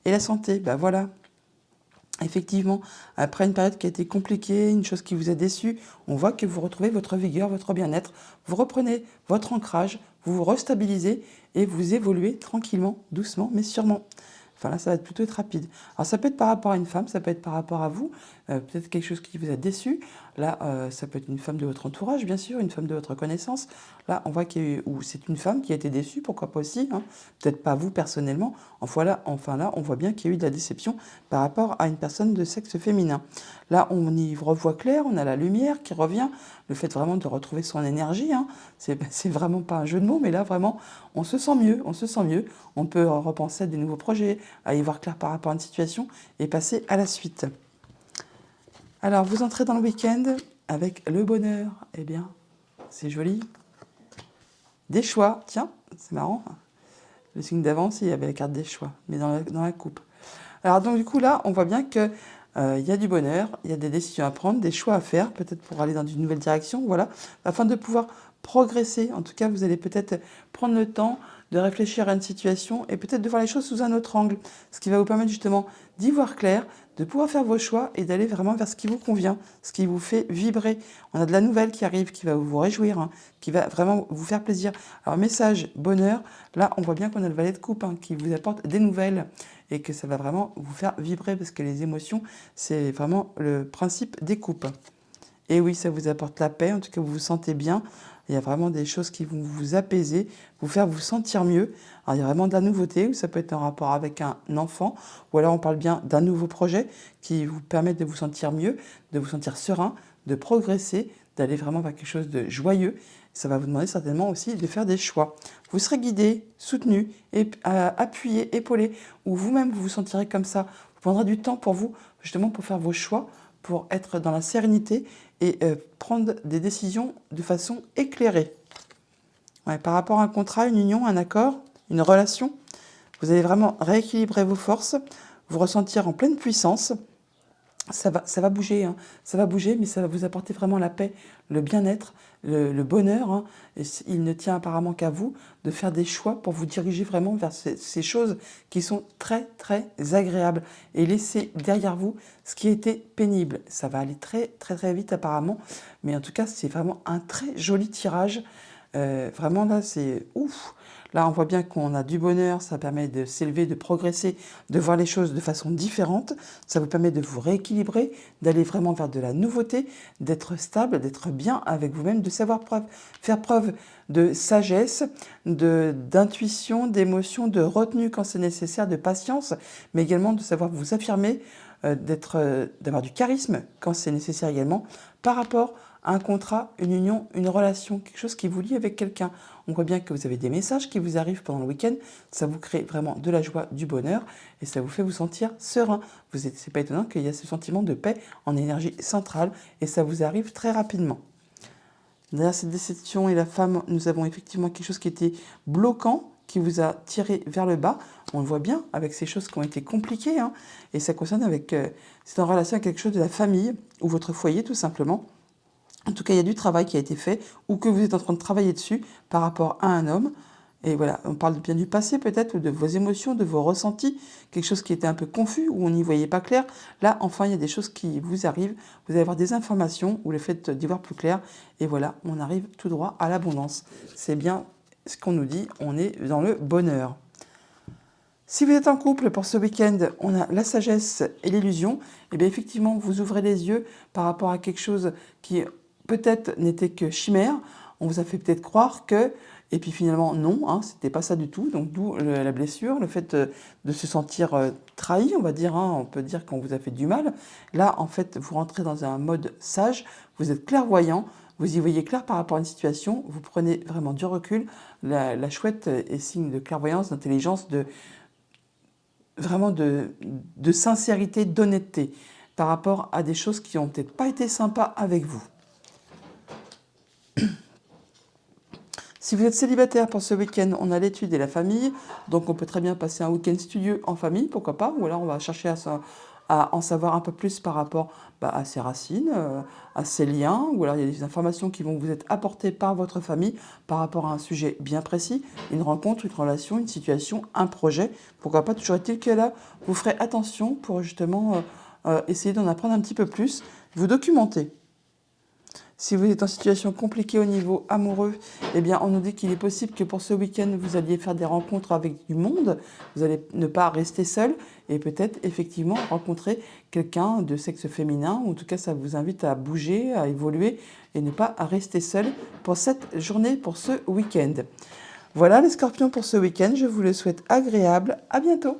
et la santé. Voilà. Effectivement, après une période qui a été compliquée, une chose qui vous a déçu, on voit que vous retrouvez votre vigueur, votre bien-être, vous reprenez votre ancrage, vous vous restabilisez et vous évoluez tranquillement, doucement, mais sûrement. Enfin là, ça va plutôt être rapide. Alors ça peut être par rapport à une femme, ça peut être par rapport à vous, peut-être quelque chose qui vous a déçu. Là, ça peut être une femme de votre entourage, bien sûr, une femme de votre connaissance. Là, on voit ou c'est une femme qui a été déçue, pourquoi pas aussi, hein. Peut-être pas vous personnellement. Enfin là, on voit bien qu'il y a eu de la déception par rapport à une personne de sexe féminin. Là, on y revoit clair, on a la lumière qui revient, le fait vraiment de retrouver son énergie, hein. C'est vraiment pas un jeu de mots, mais là, vraiment, on se sent mieux, on se sent mieux. On peut repenser à des nouveaux projets, à y voir clair par rapport à une situation et passer à la suite. Alors, vous entrez dans le week-end avec le bonheur. Eh bien, c'est joli. Des choix. Tiens, c'est marrant. Le signe d'avance, il y avait la carte des choix, mais dans la coupe. Alors, donc, du coup, là, on voit bien que il y a du bonheur, il y a des décisions à prendre, des choix à faire, peut-être pour aller dans une nouvelle direction, voilà, afin de pouvoir progresser. En tout cas, vous allez peut-être prendre le temps de réfléchir à une situation et peut-être de voir les choses sous un autre angle, ce qui va vous permettre justement d'y voir clair, de pouvoir faire vos choix et d'aller vraiment vers ce qui vous convient, ce qui vous fait vibrer. On a de la nouvelle qui arrive, qui va vous réjouir, hein, qui va vraiment vous faire plaisir. Alors message bonheur, là on voit bien qu'on a le valet de coupe, hein, qui vous apporte des nouvelles et que ça va vraiment vous faire vibrer parce que les émotions, c'est vraiment le principe des coupes. Et oui, ça vous apporte la paix, en tout cas vous vous sentez bien. Il y a vraiment des choses qui vont vous apaiser, vous faire vous sentir mieux. Alors il y a vraiment de la nouveauté, ou ça peut être en rapport avec un enfant, ou alors on parle bien d'un nouveau projet qui vous permet de vous sentir mieux, de vous sentir serein, de progresser, d'aller vraiment vers quelque chose de joyeux. Ça va vous demander certainement aussi de faire des choix. Vous serez guidé, soutenu, appuyé, épaulé, ou vous-même vous vous sentirez comme ça. Vous prendrez du temps pour vous, justement pour faire vos choix, pour être dans la sérénité et prendre des décisions de façon éclairée. Ouais, par rapport à un contrat, une union, un accord, une relation, vous allez vraiment rééquilibrer vos forces, vous ressentir en pleine puissance. Ça va bouger, hein. Ça va bouger, mais ça va vous apporter vraiment la paix, le bien-être, le bonheur, hein. Et il ne tient apparemment qu'à vous de faire des choix pour vous diriger vraiment vers ces choses qui sont très, très agréables. Et laisser derrière vous ce qui était pénible. Ça va aller très, très, très vite apparemment. Mais en tout cas, c'est vraiment un très joli tirage. Vraiment là, c'est ouf. Là, on voit bien qu'on a du bonheur, ça permet de s'élever, de progresser, de voir les choses de façon différente. Ça vous permet de vous rééquilibrer, d'aller vraiment vers de la nouveauté, d'être stable, d'être bien avec vous-même, de savoir faire preuve de sagesse, d'intuition, d'émotion, de retenue quand c'est nécessaire, de patience, mais également de savoir vous affirmer, d'avoir du charisme quand c'est nécessaire également, par rapport à un contrat, une union, une relation, quelque chose qui vous lie avec quelqu'un. On voit bien que vous avez des messages qui vous arrivent pendant le week-end, ça vous crée vraiment de la joie, du bonheur, et ça vous fait vous sentir serein. C'est pas étonnant qu'il y a ce sentiment de paix en énergie centrale, et ça vous arrive très rapidement. Derrière cette déception et la femme, nous avons effectivement quelque chose qui était bloquant, qui vous a tiré vers le bas. On le voit bien avec ces choses qui ont été compliquées, hein, et ça concerne c'est en relation avec quelque chose de la famille, ou votre foyer tout simplement. En tout cas, il y a du travail qui a été fait ou que vous êtes en train de travailler dessus par rapport à un homme. Et voilà, on parle bien du passé peut-être, ou de vos émotions, de vos ressentis, quelque chose qui était un peu confus, où on n'y voyait pas clair. Là, enfin, il y a des choses qui vous arrivent, vous allez avoir des informations ou le fait d'y voir plus clair. Et voilà, on arrive tout droit à l'abondance. C'est bien ce qu'on nous dit, on est dans le bonheur. Si vous êtes en couple, pour ce week-end, on a la sagesse et l'illusion. Et bien effectivement, vous ouvrez les yeux par rapport à quelque chose qui peut-être n'était que chimère. On vous a fait peut-être croire que, et puis finalement non, hein, c'était pas ça du tout. Donc d'où la blessure, le fait de se sentir trahi, on va dire, hein, on peut dire qu'on vous a fait du mal. Là, en fait, vous rentrez dans un mode sage, vous êtes clairvoyant, vous y voyez clair par rapport à une situation, vous prenez vraiment du recul. La chouette est signe de clairvoyance, d'intelligence, vraiment de sincérité, d'honnêteté par rapport à des choses qui n'ont peut-être pas été sympas avec vous. Si vous êtes célibataire pour ce week-end, on a l'étude et la famille, donc on peut très bien passer un week-end studieux en famille, pourquoi pas, ou alors on va chercher à en savoir un peu plus par rapport à ses racines, à ses liens, ou alors il y a des informations qui vont vous être apportées par votre famille par rapport à un sujet bien précis, une rencontre, une relation, une situation, un projet. Pourquoi pas, toujours est-il que là, vous ferez attention pour justement essayer d'en apprendre un petit peu plus, vous documenter. Si vous êtes en situation compliquée au niveau amoureux, eh bien, on nous dit qu'il est possible que pour ce week-end, vous alliez faire des rencontres avec du monde. Vous allez ne pas rester seul et peut-être effectivement rencontrer quelqu'un de sexe féminin. En tout cas, ça vous invite à bouger, à évoluer et ne pas rester seul pour cette journée, pour ce week-end. Voilà les scorpions pour ce week-end. Je vous le souhaite agréable. À bientôt.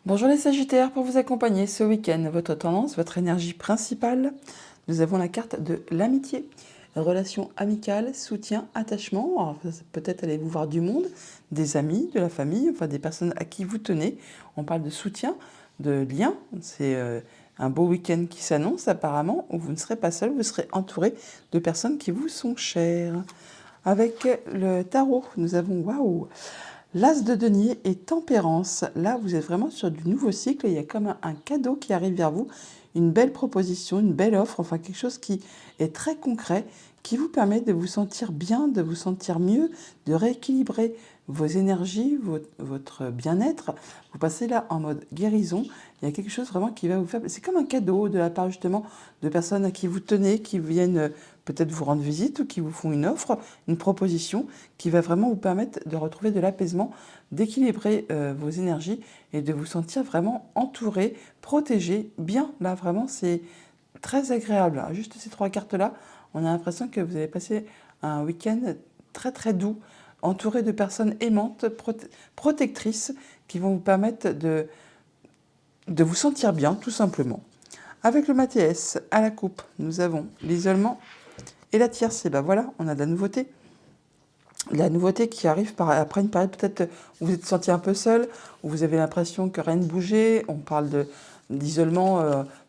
Bonjour les Sagittaires, pour vous accompagner ce week-end, votre tendance, votre énergie principale, nous avons la carte de l'amitié, relation amicale, soutien, attachement. Alors, peut-être allez-vous voir du monde, des amis, de la famille, enfin des personnes à qui vous tenez. On parle de soutien, de lien. C'est un beau week-end qui s'annonce apparemment, où vous ne serez pas seul, vous serez entouré de personnes qui vous sont chères. Avec le tarot, nous avons waouh, l'As de denier et tempérance. Là, vous êtes vraiment sur du nouveau cycle. Il y a comme un cadeau qui arrive vers vous, une belle proposition, une belle offre, enfin quelque chose qui est très concret, qui vous permet de vous sentir bien, de vous sentir mieux, de rééquilibrer vos énergies, votre bien-être. Vous passez là en mode guérison. Il y a quelque chose vraiment qui va vous faire... C'est comme un cadeau de la part justement de personnes à qui vous tenez, qui viennent peut-être vous rendre visite ou qui vous font une offre, une proposition qui va vraiment vous permettre de retrouver de l'apaisement, d'équilibrer vos énergies et de vous sentir vraiment entouré, protégé, bien. Là, vraiment, c'est très agréable. Alors, juste ces 3 cartes-là, on a l'impression que vous avez passé un week-end très très doux, entouré de personnes aimantes, protectrices, qui vont vous permettre de vous sentir bien, tout simplement. Avec le Mathias à la coupe, nous avons l'isolement et la tierce. Et ben voilà, on a de la nouveauté. La nouveauté qui arrive après une période peut-être où vous êtes senti un peu seul, où vous avez l'impression que rien ne bougeait. On parle d'isolement,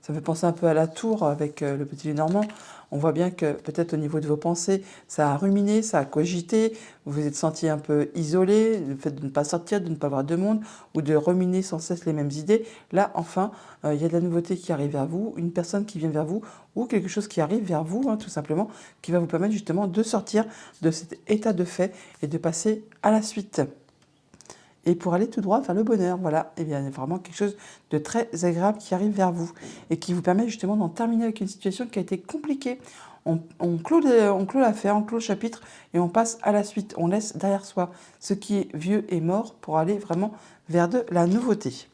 ça fait penser un peu à la tour avec le petit Lenormand. On voit bien que peut-être au niveau de vos pensées, ça a ruminé, ça a cogité, vous vous êtes senti un peu isolé, le fait de ne pas sortir, de ne pas voir de monde, ou de ruminer sans cesse les mêmes idées. Là, enfin, il y a de la nouveauté qui arrive vers vous, une personne qui vient vers vous, ou quelque chose qui arrive vers vous, tout simplement, qui va vous permettre justement de sortir de cet état de fait et de passer à la suite. Et pour aller tout droit vers le bonheur, voilà, et bien il y a vraiment quelque chose de très agréable qui arrive vers vous et qui vous permet justement d'en terminer avec une situation qui a été compliquée. On clôt l'affaire, on clôt le chapitre et on passe à la suite. On laisse derrière soi ce qui est vieux et mort pour aller vraiment vers de la nouveauté.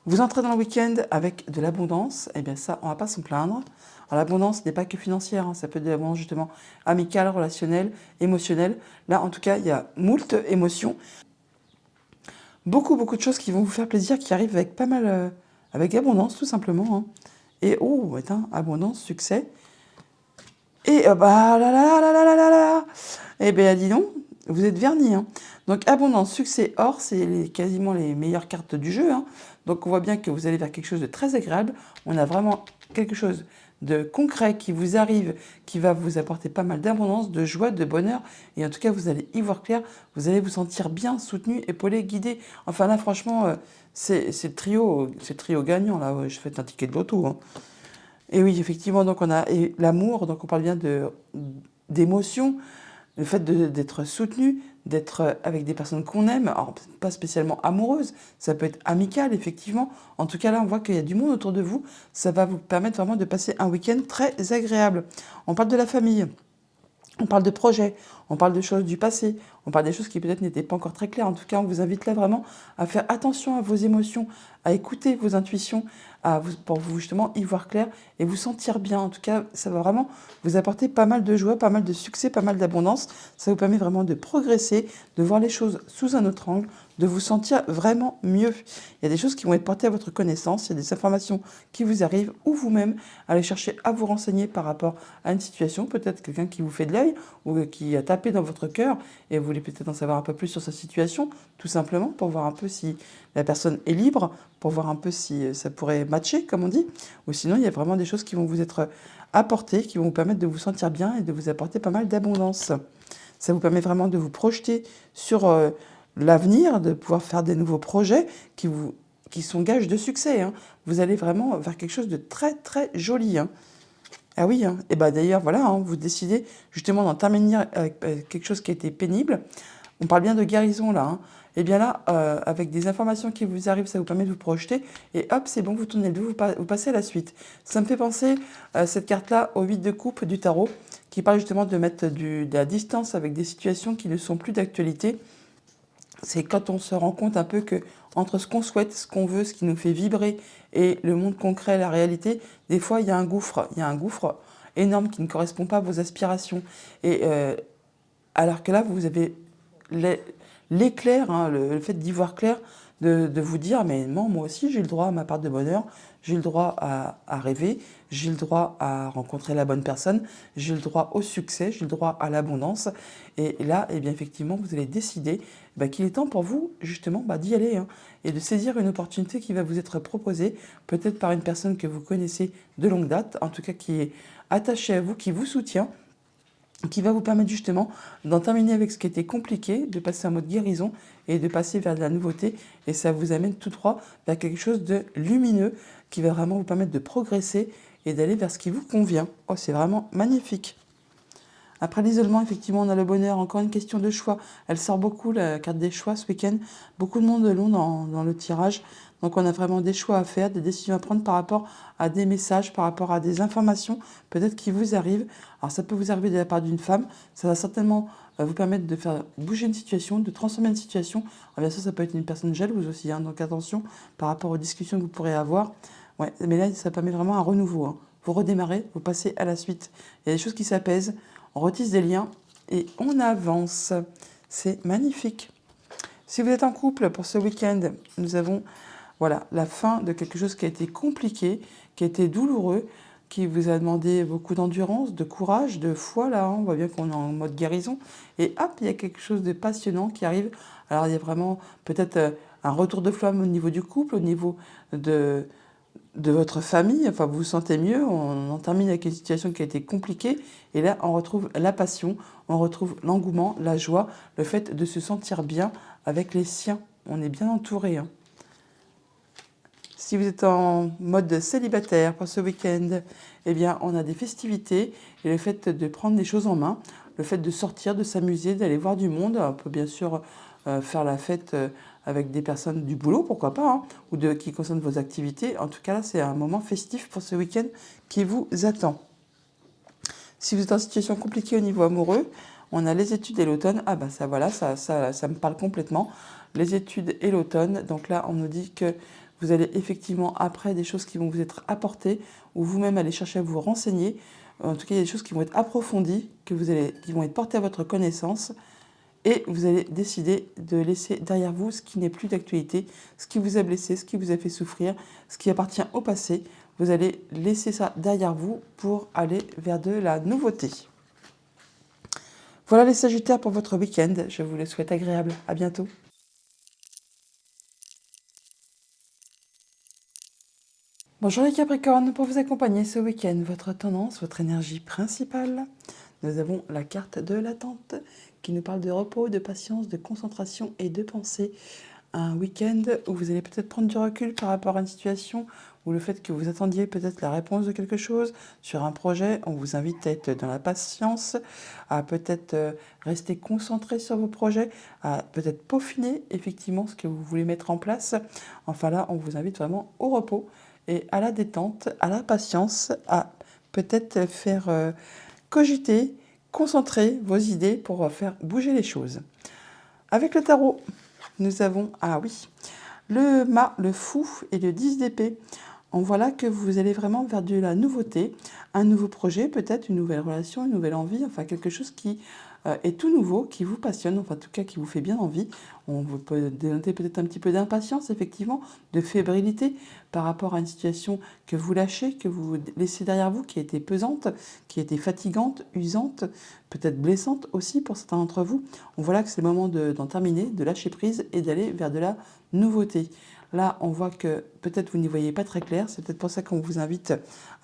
Vous entrez dans le week-end avec de l'abondance, et bien ça, on ne va pas s'en plaindre. Alors l'abondance n'est pas que financière, ça peut être de l'abondance justement amicale, relationnelle, émotionnelle. Là, en tout cas, il y a moult émotions. Beaucoup de choses qui vont vous faire plaisir, qui arrivent avec pas mal, avec abondance tout simplement. Et oh, attends, abondance, succès. Et bah là là là là là là là. Eh bien dis donc, vous êtes vernis. Donc abondance, succès, or, c'est quasiment les meilleures cartes du jeu. Donc on voit bien que vous allez vers quelque chose de très agréable. On a vraiment quelque chose de concret qui vous arrive, qui va vous apporter pas mal d'abondance, de joie, de bonheur. Et en tout cas, vous allez y voir clair, vous allez vous sentir bien soutenu, épaulé, guidé. Enfin là, franchement, c'est le trio gagnant. Là, je fais un ticket de loto. Et oui, effectivement, donc on a l'amour, donc on parle bien d'émotion, le fait d'être soutenu, d'être avec des personnes qu'on aime, alors pas spécialement amoureuses, ça peut être amical, effectivement. En tout cas, là, on voit qu'il y a du monde autour de vous. Ça va vous permettre vraiment de passer un week-end très agréable. On parle de la famille, on parle de projets, on parle de choses du passé, on parle des choses qui peut-être n'étaient pas encore très claires. En tout cas, on vous invite là vraiment à faire attention à vos émotions, à écouter vos intuitions, pour vous justement y voir clair et vous sentir bien. En tout cas, ça va vraiment vous apporter pas mal de joie, pas mal de succès, pas mal d'abondance. Ça vous permet vraiment de progresser, de voir les choses sous un autre angle, de vous sentir vraiment mieux. Il y a des choses qui vont être portées à votre connaissance, il y a des informations qui vous arrivent, ou vous-même allez chercher à vous renseigner par rapport à une situation, peut-être quelqu'un qui vous fait de l'œil ou qui a tapé dans votre cœur et vous voulez peut-être en savoir un peu plus sur sa situation, tout simplement pour voir un peu si la personne est libre, pour voir un peu si ça pourrait matcher, comme on dit, ou sinon il y a vraiment des choses qui vont vous être apportées, qui vont vous permettre de vous sentir bien et de vous apporter pas mal d'abondance. Ça vous permet vraiment de vous projeter sur l'avenir, de pouvoir faire des nouveaux projets qui sont gages de succès. Vous allez vraiment vers quelque chose de très très joli. Ah oui, et bah d'ailleurs, voilà, vous décidez justement d'en terminer avec quelque chose qui a été pénible. On parle bien de guérison là. Et bien là, avec des informations qui vous arrivent, ça vous permet de vous projeter. Et hop, c'est bon, vous tournez le dos, vous passez à la suite. Ça me fait penser, cette carte-là, au 8 de coupe du tarot, qui parle justement de mettre de la distance avec des situations qui ne sont plus d'actualité. C'est quand on se rend compte un peu que entre ce qu'on souhaite, ce qu'on veut, ce qui nous fait vibrer et le monde concret, la réalité, des fois il y a un gouffre énorme qui ne correspond pas à vos aspirations. Et alors que là, vous avez l'éclair, le fait d'y voir clair, de vous dire, mais non, moi aussi j'ai le droit à ma part de bonheur, j'ai le droit à rêver, j'ai le droit à rencontrer la bonne personne, j'ai le droit au succès, j'ai le droit à l'abondance. Et là, eh bien, effectivement, vous allez décider qu'il est temps pour vous, justement, d'y aller et de saisir une opportunité qui va vous être proposée, peut-être par une personne que vous connaissez de longue date, en tout cas qui est attachée à vous, qui vous soutient, qui va vous permettre justement d'en terminer avec ce qui était compliqué, de passer en mode guérison et de passer vers de la nouveauté. Et ça vous amène tout droit vers quelque chose de lumineux qui va vraiment vous permettre de progresser et d'aller vers ce qui vous convient. Oh, c'est vraiment magnifique. Après l'isolement, effectivement, on a le bonheur. Encore une question de choix. Elle sort beaucoup, la carte des choix, ce week-end. Beaucoup de monde long dans le tirage. Donc, on a vraiment des choix à faire, des décisions à prendre par rapport à des messages, par rapport à des informations, peut-être qui vous arrivent. Alors, ça peut vous arriver de la part d'une femme. Ça va certainement vous permettre de faire bouger une situation, de transformer une situation. Alors, bien sûr, ça peut être une personne jalouse aussi. Hein, donc, attention par rapport aux discussions que vous pourrez avoir. Ouais, mais là, ça permet vraiment un renouveau. Hein. Vous redémarrez, vous passez à la suite. Il y a des choses qui s'apaisent, on retisse des liens et on avance. C'est magnifique. Si vous êtes en couple pour ce week-end, nous avons voilà, la fin de quelque chose qui a été compliqué, qui a été douloureux, qui vous a demandé beaucoup d'endurance, de courage, de foi. Là, hein, on voit bien qu'on est en mode guérison. Et hop, il y a quelque chose de passionnant qui arrive. Alors, il y a vraiment peut-être un retour de flamme au niveau du couple, au niveau de votre famille, enfin vous vous sentez mieux, on en termine avec une situation qui a été compliquée, et là on retrouve la passion, on retrouve l'engouement, la joie, le fait de se sentir bien avec les siens, on est bien entouré. Hein. Si vous êtes en mode célibataire pour ce week-end, eh bien on a des festivités, et le fait de prendre les choses en main, le fait de sortir, de s'amuser, d'aller voir du monde, on peut bien sûr faire la fête avec des personnes du boulot, pourquoi pas, hein, ou qui concernent vos activités. En tout cas, là, c'est un moment festif pour ce week-end qui vous attend. Si vous êtes en situation compliquée au niveau amoureux, on a les études et l'automne. Ah bah ça, voilà, ça me parle complètement. Les études et l'automne. Donc là, on nous dit que vous allez effectivement, après des choses qui vont vous être apportées, ou vous-même aller chercher à vous renseigner. En tout cas, il y a des choses qui vont être approfondies, qui vont être portées à votre connaissance. Et vous allez décider de laisser derrière vous ce qui n'est plus d'actualité, ce qui vous a blessé, ce qui vous a fait souffrir, ce qui appartient au passé. Vous allez laisser ça derrière vous pour aller vers de la nouveauté. Voilà les Sagittaires pour votre week-end. Je vous le souhaite agréable. À bientôt. Bonjour les Capricornes, pour vous accompagner ce week-end, votre tendance, votre énergie principale. Nous avons la carte de l'attente qui nous parle de repos, de patience, de concentration et de pensée. Un week-end où vous allez peut-être prendre du recul par rapport à une situation ou le fait que vous attendiez peut-être la réponse de quelque chose sur un projet. On vous invite à être dans la patience, à peut-être rester concentré sur vos projets, à peut-être peaufiner effectivement ce que vous voulez mettre en place. Enfin là, on vous invite vraiment au repos et à la détente, à la patience, à peut-être faire cogiter, concentrer vos idées pour faire bouger les choses. Avec le tarot, nous avons, ah oui, le mât, le fou et le 10 d'épée. On voit là que vous allez vraiment vers de la nouveauté, un nouveau projet, peut-être une nouvelle relation, une nouvelle envie, enfin quelque chose qui est tout nouveau, qui vous passionne, enfin en tout cas qui vous fait bien envie. On peut dénoter peut-être un petit peu d'impatience, effectivement, de fébrilité par rapport à une situation que vous lâchez, que vous laissez derrière vous, qui a été pesante, qui a été fatigante, usante, peut-être blessante aussi pour certains d'entre vous. On voit là que c'est le moment d'en terminer, de lâcher prise et d'aller vers de la nouveauté. Là, on voit que peut-être vous n'y voyez pas très clair. C'est peut-être pour ça qu'on vous invite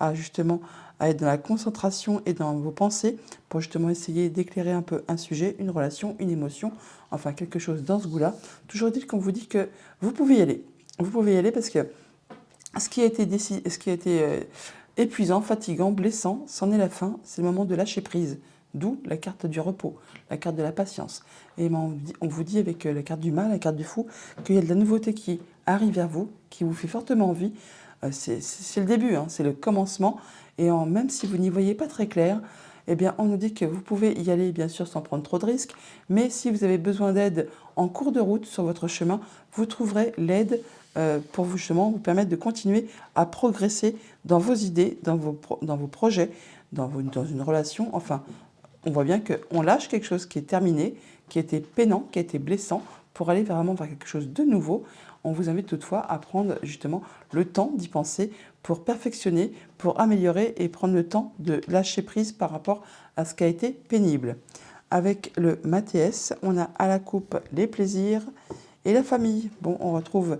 à justement à être dans la concentration et dans vos pensées pour justement essayer d'éclairer un peu un sujet, une relation, une émotion, enfin quelque chose dans ce goût-là. Toujours dit qu'on vous dit que vous pouvez y aller. Vous pouvez y aller parce que ce qui a été épuisant, fatigant, blessant, c'en est la fin. C'est le moment de lâcher prise. D'où la carte du repos, la carte de la patience. Et on vous dit avec la carte du mal, la carte du fou, qu'il y a de la nouveauté qui arrive vers vous, qui vous fait fortement envie. C'est le début, hein, c'est le commencement. Et même si vous n'y voyez pas très clair, eh bien, on nous dit que vous pouvez y aller, bien sûr, sans prendre trop de risques. Mais si vous avez besoin d'aide en cours de route sur votre chemin, vous trouverez l'aide pour vous, justement, vous permettre de continuer à progresser dans vos idées, dans vos projets, dans une relation. Enfin, on voit bien qu'on lâche quelque chose qui est terminé, qui a été peinant, qui a été blessant, pour aller vraiment vers quelque chose de nouveau. On vous invite toutefois à prendre justement le temps d'y penser pour perfectionner, pour améliorer et prendre le temps de lâcher prise par rapport à ce qui a été pénible. Avec le Mathias, on a à la coupe les plaisirs et la famille. Bon, on retrouve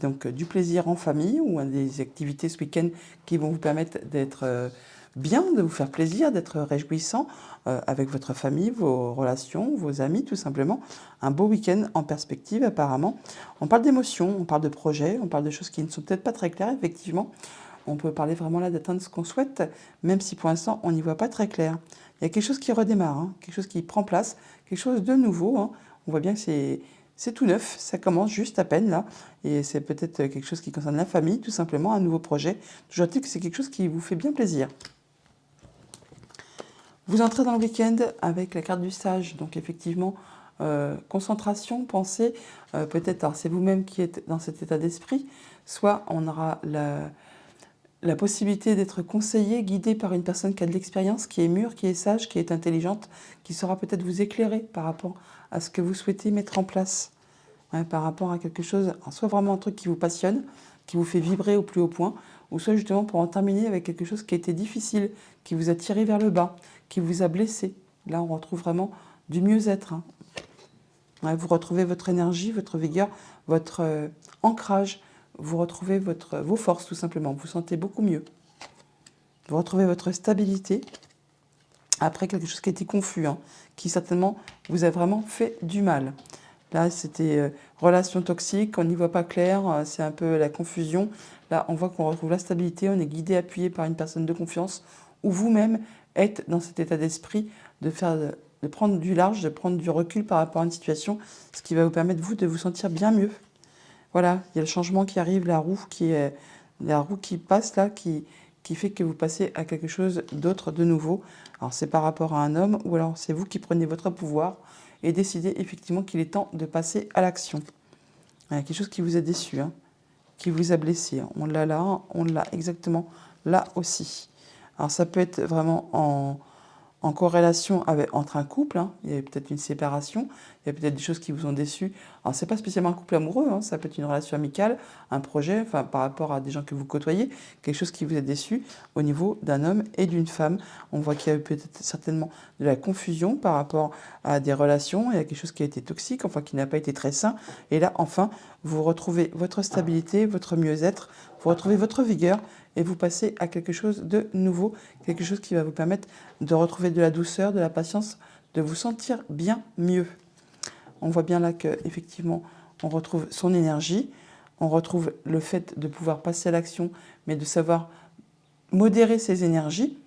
donc du plaisir en famille ou des activités ce week-end qui vont vous permettre d'être bien, de vous faire plaisir, d'être réjouissant avec votre famille, vos relations, vos amis, tout simplement. Un beau week-end en perspective, apparemment. On parle d'émotions, on parle de projets, on parle de choses qui ne sont peut-être pas très claires, effectivement. On peut parler vraiment là d'atteindre ce qu'on souhaite, même si pour l'instant, on n'y voit pas très clair. Il y a quelque chose qui redémarre, hein, quelque chose qui prend place, quelque chose de nouveau. Hein. On voit bien que c'est tout neuf, ça commence juste à peine là. Et c'est peut-être quelque chose qui concerne la famille, tout simplement, un nouveau projet. Toujours est-il que c'est quelque chose qui vous fait bien plaisir. Vous entrez dans le week-end avec la carte du sage, donc effectivement, concentration, pensée, peut-être, alors c'est vous-même qui êtes dans cet état d'esprit, soit on aura la possibilité d'être conseillé, guidé par une personne qui a de l'expérience, qui est mûre, qui est sage, qui est intelligente, qui saura peut-être vous éclairer par rapport à ce que vous souhaitez mettre en place, hein, par rapport à quelque chose, soit vraiment un truc qui vous passionne, qui vous fait vibrer au plus haut point, ou soit justement pour en terminer avec quelque chose qui a été difficile, qui vous a tiré vers le bas, qui vous a blessé. Là, on retrouve vraiment du mieux-être. Hein. Ouais, vous retrouvez votre énergie, votre vigueur, votre ancrage, vous retrouvez vos forces tout simplement, vous vous sentez beaucoup mieux. Vous retrouvez votre stabilité après quelque chose qui a été confus, hein, qui certainement vous a vraiment fait du mal. Là, c'était relation toxique, on n'y voit pas clair, c'est un peu la confusion. Là, on voit qu'on retrouve la stabilité, on est guidé, appuyé par une personne de confiance, ou vous-même êtes dans cet état d'esprit de prendre du large, de prendre du recul par rapport à une situation, ce qui va vous permettre, vous, de vous sentir bien mieux. Voilà, il y a le changement qui arrive, la roue qui passe là, qui fait que vous passez à quelque chose d'autre, de nouveau. Alors c'est par rapport à un homme, ou alors c'est vous qui prenez votre pouvoir et décidez effectivement qu'il est temps de passer à l'action. Il y a quelque chose qui vous a déçu, hein, qui vous a blessé. On l'a là, on l'a exactement là aussi. Alors ça peut être vraiment en corrélation entre un couple, hein. Il y a peut-être une séparation, il y a peut-être des choses qui vous ont déçu. Alors, ce n'est pas spécialement un couple amoureux, hein, ça peut être une relation amicale, un projet, enfin, par rapport à des gens que vous côtoyez, quelque chose qui vous a déçu au niveau d'un homme et d'une femme. On voit qu'il y a eu peut-être certainement de la confusion par rapport à des relations, il y a quelque chose qui a été toxique, enfin qui n'a pas été très sain. Et là, enfin, vous retrouvez votre stabilité, votre mieux-être, vous retrouvez votre vigueur, et vous passez à quelque chose de nouveau, quelque chose qui va vous permettre de retrouver de la douceur, de la patience, de vous sentir bien mieux. On voit bien là qu'effectivement, on retrouve son énergie, on retrouve le fait de pouvoir passer à l'action, mais de savoir modérer ses énergies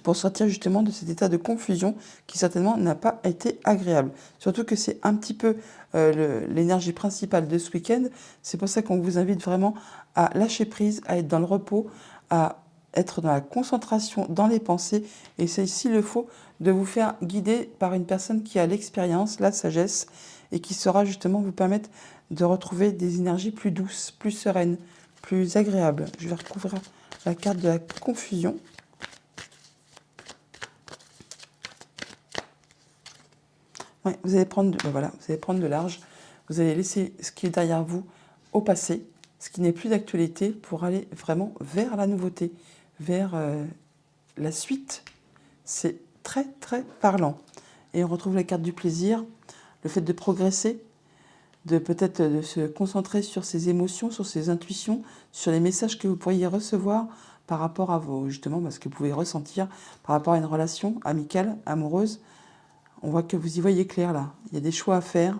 pour sortir justement de cet état de confusion qui certainement n'a pas été agréable. Surtout que c'est un petit peu l'énergie principale de ce week-end. C'est pour ça qu'on vous invite vraiment à lâcher prise, à être dans le repos, à être dans la concentration, dans les pensées. Et c'est, s'il le faut, de vous faire guider par une personne qui a l'expérience, la sagesse, et qui saura justement vous permettre de retrouver des énergies plus douces, plus sereines, plus agréables. Je vais recouvrir la carte de la confusion. Ouais, vous allez prendre de large, vous allez laisser ce qui est derrière vous au passé, ce qui n'est plus d'actualité, pour aller vraiment vers la nouveauté, vers la suite. C'est très très parlant. Et on retrouve la carte du plaisir, le fait de progresser, de peut-être de se concentrer sur ses émotions, sur ses intuitions, sur les messages que vous pourriez recevoir par rapport à vos, justement, ce que vous pouvez ressentir par rapport à une relation amicale, amoureuse. On voit que vous y voyez clair là. Il y a des choix à faire.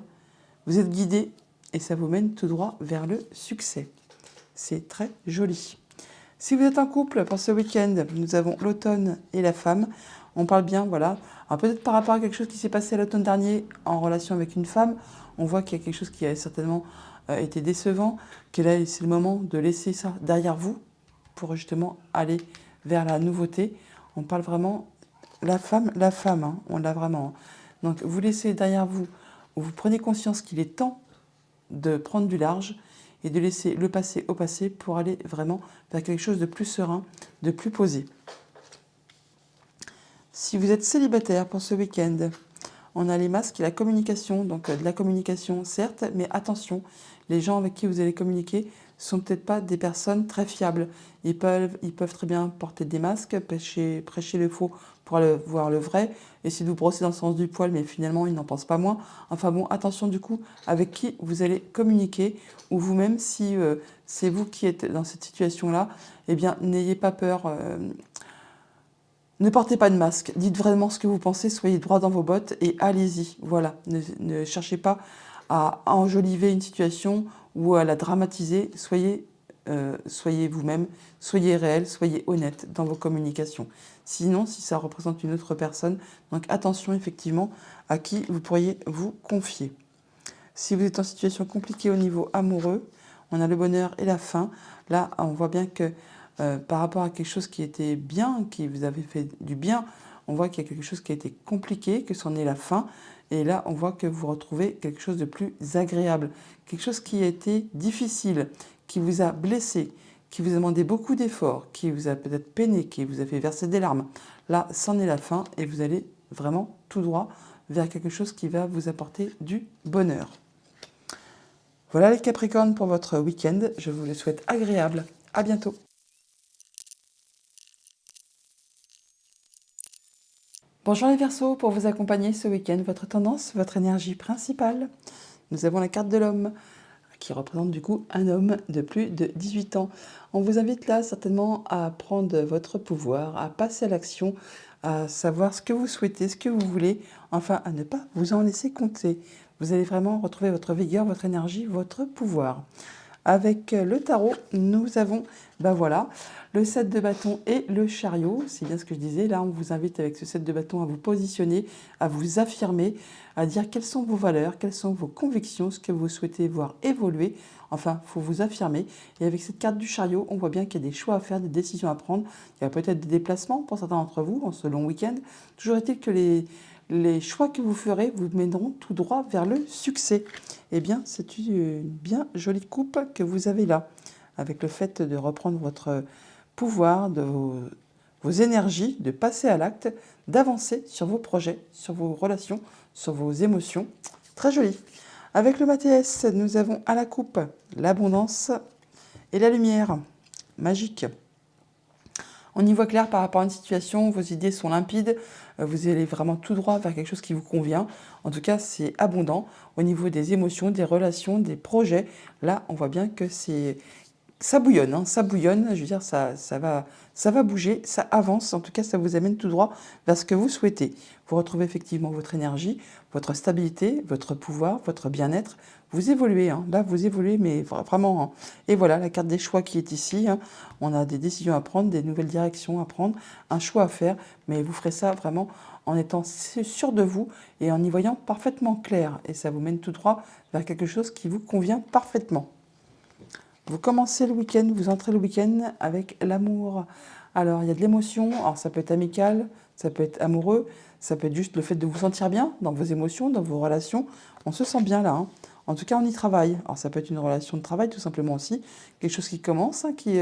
Vous êtes guidé et ça vous mène tout droit vers le succès. C'est très joli. Si vous êtes en couple pour ce week-end, nous avons l'automne et la femme. On parle bien, voilà. Alors peut-être par rapport à quelque chose qui s'est passé à l'automne dernier en relation avec une femme, on voit qu'il y a quelque chose qui a certainement été décevant, que là c'est le moment de laisser ça derrière vous pour justement aller vers la nouveauté. On parle vraiment la femme, hein, on l'a vraiment. Donc vous laissez derrière vous, vous prenez conscience qu'il est temps de prendre du large et de laisser le passé au passé pour aller vraiment vers quelque chose de plus serein, de plus posé. Si vous êtes célibataire pour ce week-end, on a les masques et la communication. Donc de la communication, certes, mais attention, les gens avec qui vous allez communiquer sont peut-être pas des personnes très fiables. Ils peuvent très bien porter des masques, prêcher le faux pour aller voir le vrai, essayer de vous brosser dans le sens du poil, mais finalement, ils n'en pensent pas moins. Enfin bon, attention du coup avec qui vous allez communiquer, ou vous-même, si c'est vous qui êtes dans cette situation-là, eh bien, n'ayez pas peur. Ne portez pas de masque, dites vraiment ce que vous pensez, soyez droit dans vos bottes et allez-y. Voilà, ne cherchez pas à enjoliver une situation ou à la dramatiser. Soyez vous-même, soyez réel, soyez honnête dans vos communications. sinon si ça représente une autre personne. Donc attention effectivement à qui vous pourriez vous confier. Si vous êtes en situation compliquée au niveau amoureux, on a le bonheur et la fin. Là, on voit bien que par rapport à quelque chose qui était bien, qui vous avait fait du bien, on voit qu'il y a quelque chose qui a été compliqué, que c'en est la fin. Et là, on voit que vous retrouvez quelque chose de plus agréable, quelque chose qui a été difficile, qui vous a blessé, qui vous a demandé beaucoup d'efforts, qui vous a peut-être peiné, qui vous a fait verser des larmes. Là, c'en est la fin et vous allez vraiment tout droit vers quelque chose qui va vous apporter du bonheur. Voilà les Capricornes pour votre week-end. Je vous le souhaite agréable. À bientôt. Bonjour les Verseaux, pour vous accompagner ce week-end, votre tendance, votre énergie principale. Nous avons la carte de l'homme, qui représente du coup un homme de plus de 18 ans. On vous invite là certainement à prendre votre pouvoir, à passer à l'action, à savoir ce que vous souhaitez, ce que vous voulez, enfin à ne pas vous en laisser compter. Vous allez vraiment retrouver votre vigueur, votre énergie, votre pouvoir. Avec le tarot, nous avons, ben voilà, le 7 de bâton et le chariot. C'est bien ce que je disais. Là, on vous invite avec ce 7 de bâton à vous positionner, à vous affirmer, à dire quelles sont vos valeurs, quelles sont vos convictions, ce que vous souhaitez voir évoluer. Enfin, il faut vous affirmer. Et avec cette carte du chariot, on voit bien qu'il y a des choix à faire, des décisions à prendre. Il y a peut-être des déplacements pour certains d'entre vous en ce long week-end. Toujours est-il que les choix que vous ferez vous mèneront tout droit vers le succès. Eh bien, c'est une bien jolie coupe que vous avez là, avec le fait de reprendre votre pouvoir, de vos énergies, de passer à l'acte, d'avancer sur vos projets, sur vos relations, sur vos émotions. Très joli. Avec le Mathias, nous avons à la coupe l'abondance et la lumière. Magique. On y voit clair par rapport à une situation, vos idées sont limpides, vous allez vraiment tout droit vers quelque chose qui vous convient. En tout cas, c'est abondant au niveau des émotions, des relations, des projets. Là, on voit bien que ça bouillonne, hein, ça bouillonne, je veux dire, ça va bouger, ça avance, en tout cas, ça vous amène tout droit vers ce que vous souhaitez. Vous retrouvez effectivement votre énergie, votre stabilité, votre pouvoir, votre bien-être. Vous évoluez, hein, là, vous évoluez, mais vraiment. Hein. Et voilà, la carte des choix qui est ici. Hein. On a des décisions à prendre, des nouvelles directions à prendre, un choix à faire, mais vous ferez ça vraiment en étant sûr de vous et en y voyant parfaitement clair. Et ça vous mène tout droit vers quelque chose qui vous convient parfaitement. Vous commencez le week-end, vous entrez le week-end avec l'amour. Alors, il y a de l'émotion, alors ça peut être amical, ça peut être amoureux, ça peut être juste le fait de vous sentir bien dans vos émotions, dans vos relations. On se sent bien là. Hein. En tout cas, on y travaille. Alors, ça peut être une relation de travail tout simplement aussi, quelque chose qui commence, hein, qui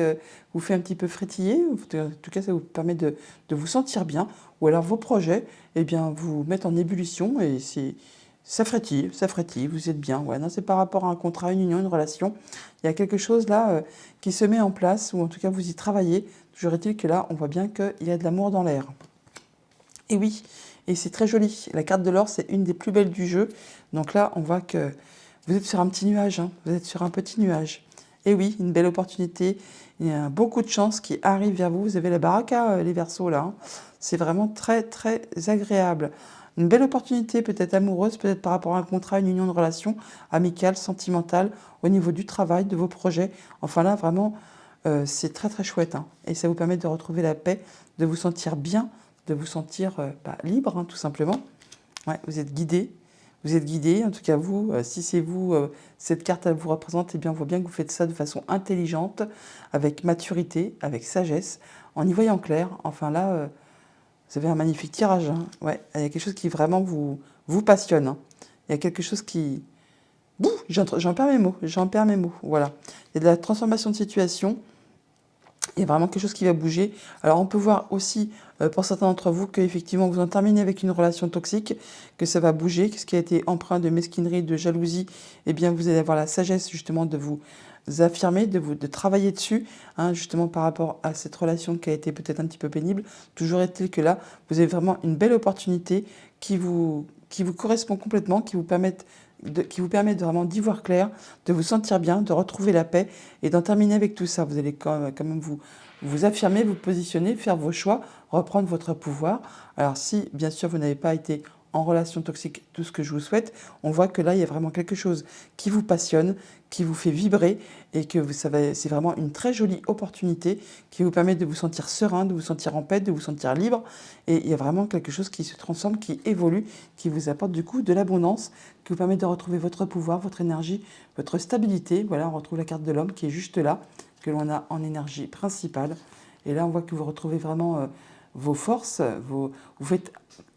vous fait un petit peu frétiller. En tout cas, ça vous permet de vous sentir bien. Ou alors, vos projets, eh bien, vous mettent en ébullition et ça frétille, vous êtes bien. Ouais, non, c'est par rapport à un contrat, une union, une relation. Il y a quelque chose là qui se met en place, ou en tout cas vous y travaillez. Toujours est-il que là, on voit bien qu'il y a de l'amour dans l'air. Et oui, et c'est très joli. La carte de l'or, c'est une des plus belles du jeu. Donc là, on voit que vous êtes sur un petit nuage, hein. Vous êtes sur un petit nuage. Et oui, une belle opportunité. Il y a beaucoup de chance qui arrive vers vous. Vous avez la baraka, les Verseaux là. Hein. C'est vraiment très, très agréable. Une belle opportunité, peut-être amoureuse, peut-être par rapport à un contrat, une union de relation amicale, sentimentale, au niveau du travail, de vos projets. Enfin là, vraiment, c'est très très chouette. Hein. Et ça vous permet de retrouver la paix, de vous sentir bien, de vous sentir libre, hein, tout simplement. Ouais, vous êtes guidé. Vous êtes guidé, en tout cas vous, si c'est vous, cette carte elle vous représente, eh bien on voit bien que vous faites ça de façon intelligente, avec maturité, avec sagesse, en y voyant clair. Enfin là, vous avez un magnifique tirage. Hein. Ouais, il y a quelque chose qui vraiment vous passionne. Hein. Il y a quelque chose qui... Bouh, j'en perds mes mots, voilà. Il y a de la transformation de situation, il y a vraiment quelque chose qui va bouger. Alors on peut voir aussi, pour certains d'entre vous, qu'effectivement vous en terminez avec une relation toxique, que ça va bouger, que ce qui a été empreint de mesquinerie, de jalousie, eh bien vous allez avoir la sagesse justement de vous affirmer, de travailler dessus, hein, justement par rapport à cette relation qui a été peut-être un petit peu pénible. Toujours est-il que là, vous avez vraiment une belle opportunité qui vous correspond complètement, qui vous permet de vraiment d'y voir clair, de vous sentir bien, de retrouver la paix et d'en terminer avec tout ça. Vous allez quand même vous affirmer, vous positionner, faire vos choix, reprendre votre pouvoir. Alors si, bien sûr, vous n'avez pas été en relation toxique, tout ce que je vous souhaite, on voit que là, il y a vraiment quelque chose qui vous passionne, qui vous fait vibrer et que c'est vraiment une très jolie opportunité qui vous permet de vous sentir serein, de vous sentir en paix, de vous sentir libre. Et il y a vraiment quelque chose qui se transforme, qui évolue, qui vous apporte du coup de l'abondance, qui vous permet de retrouver votre pouvoir, votre énergie, votre stabilité. Voilà, on retrouve la carte de l'homme qui est juste là, que l'on a en énergie principale. Et là, on voit que vous retrouvez vraiment vos forces, vous faites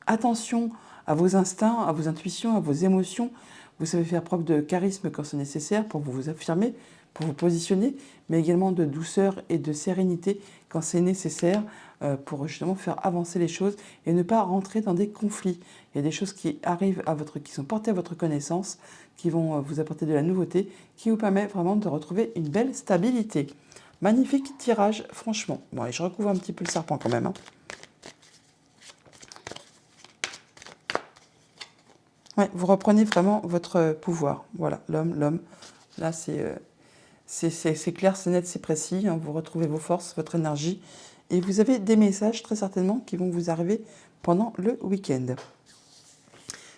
attention à vos instincts, à vos intuitions, à vos émotions. Vous savez faire preuve de charisme quand c'est nécessaire pour vous affirmer, pour vous positionner, mais également de douceur et de sérénité quand c'est nécessaire pour justement faire avancer les choses et ne pas rentrer dans des conflits. Il y a des choses qui arrivent qui sont portées à votre connaissance, qui vont vous apporter de la nouveauté, qui vous permet vraiment de retrouver une belle stabilité. Magnifique tirage, franchement. Bon, allez, je recouvre un petit peu le serpent quand même. Ouais, vous reprenez vraiment votre pouvoir. Voilà, l'homme. Là, c'est clair, c'est net, c'est précis. Hein. Vous retrouvez vos forces, votre énergie. Et vous avez des messages, très certainement, qui vont vous arriver pendant le week-end.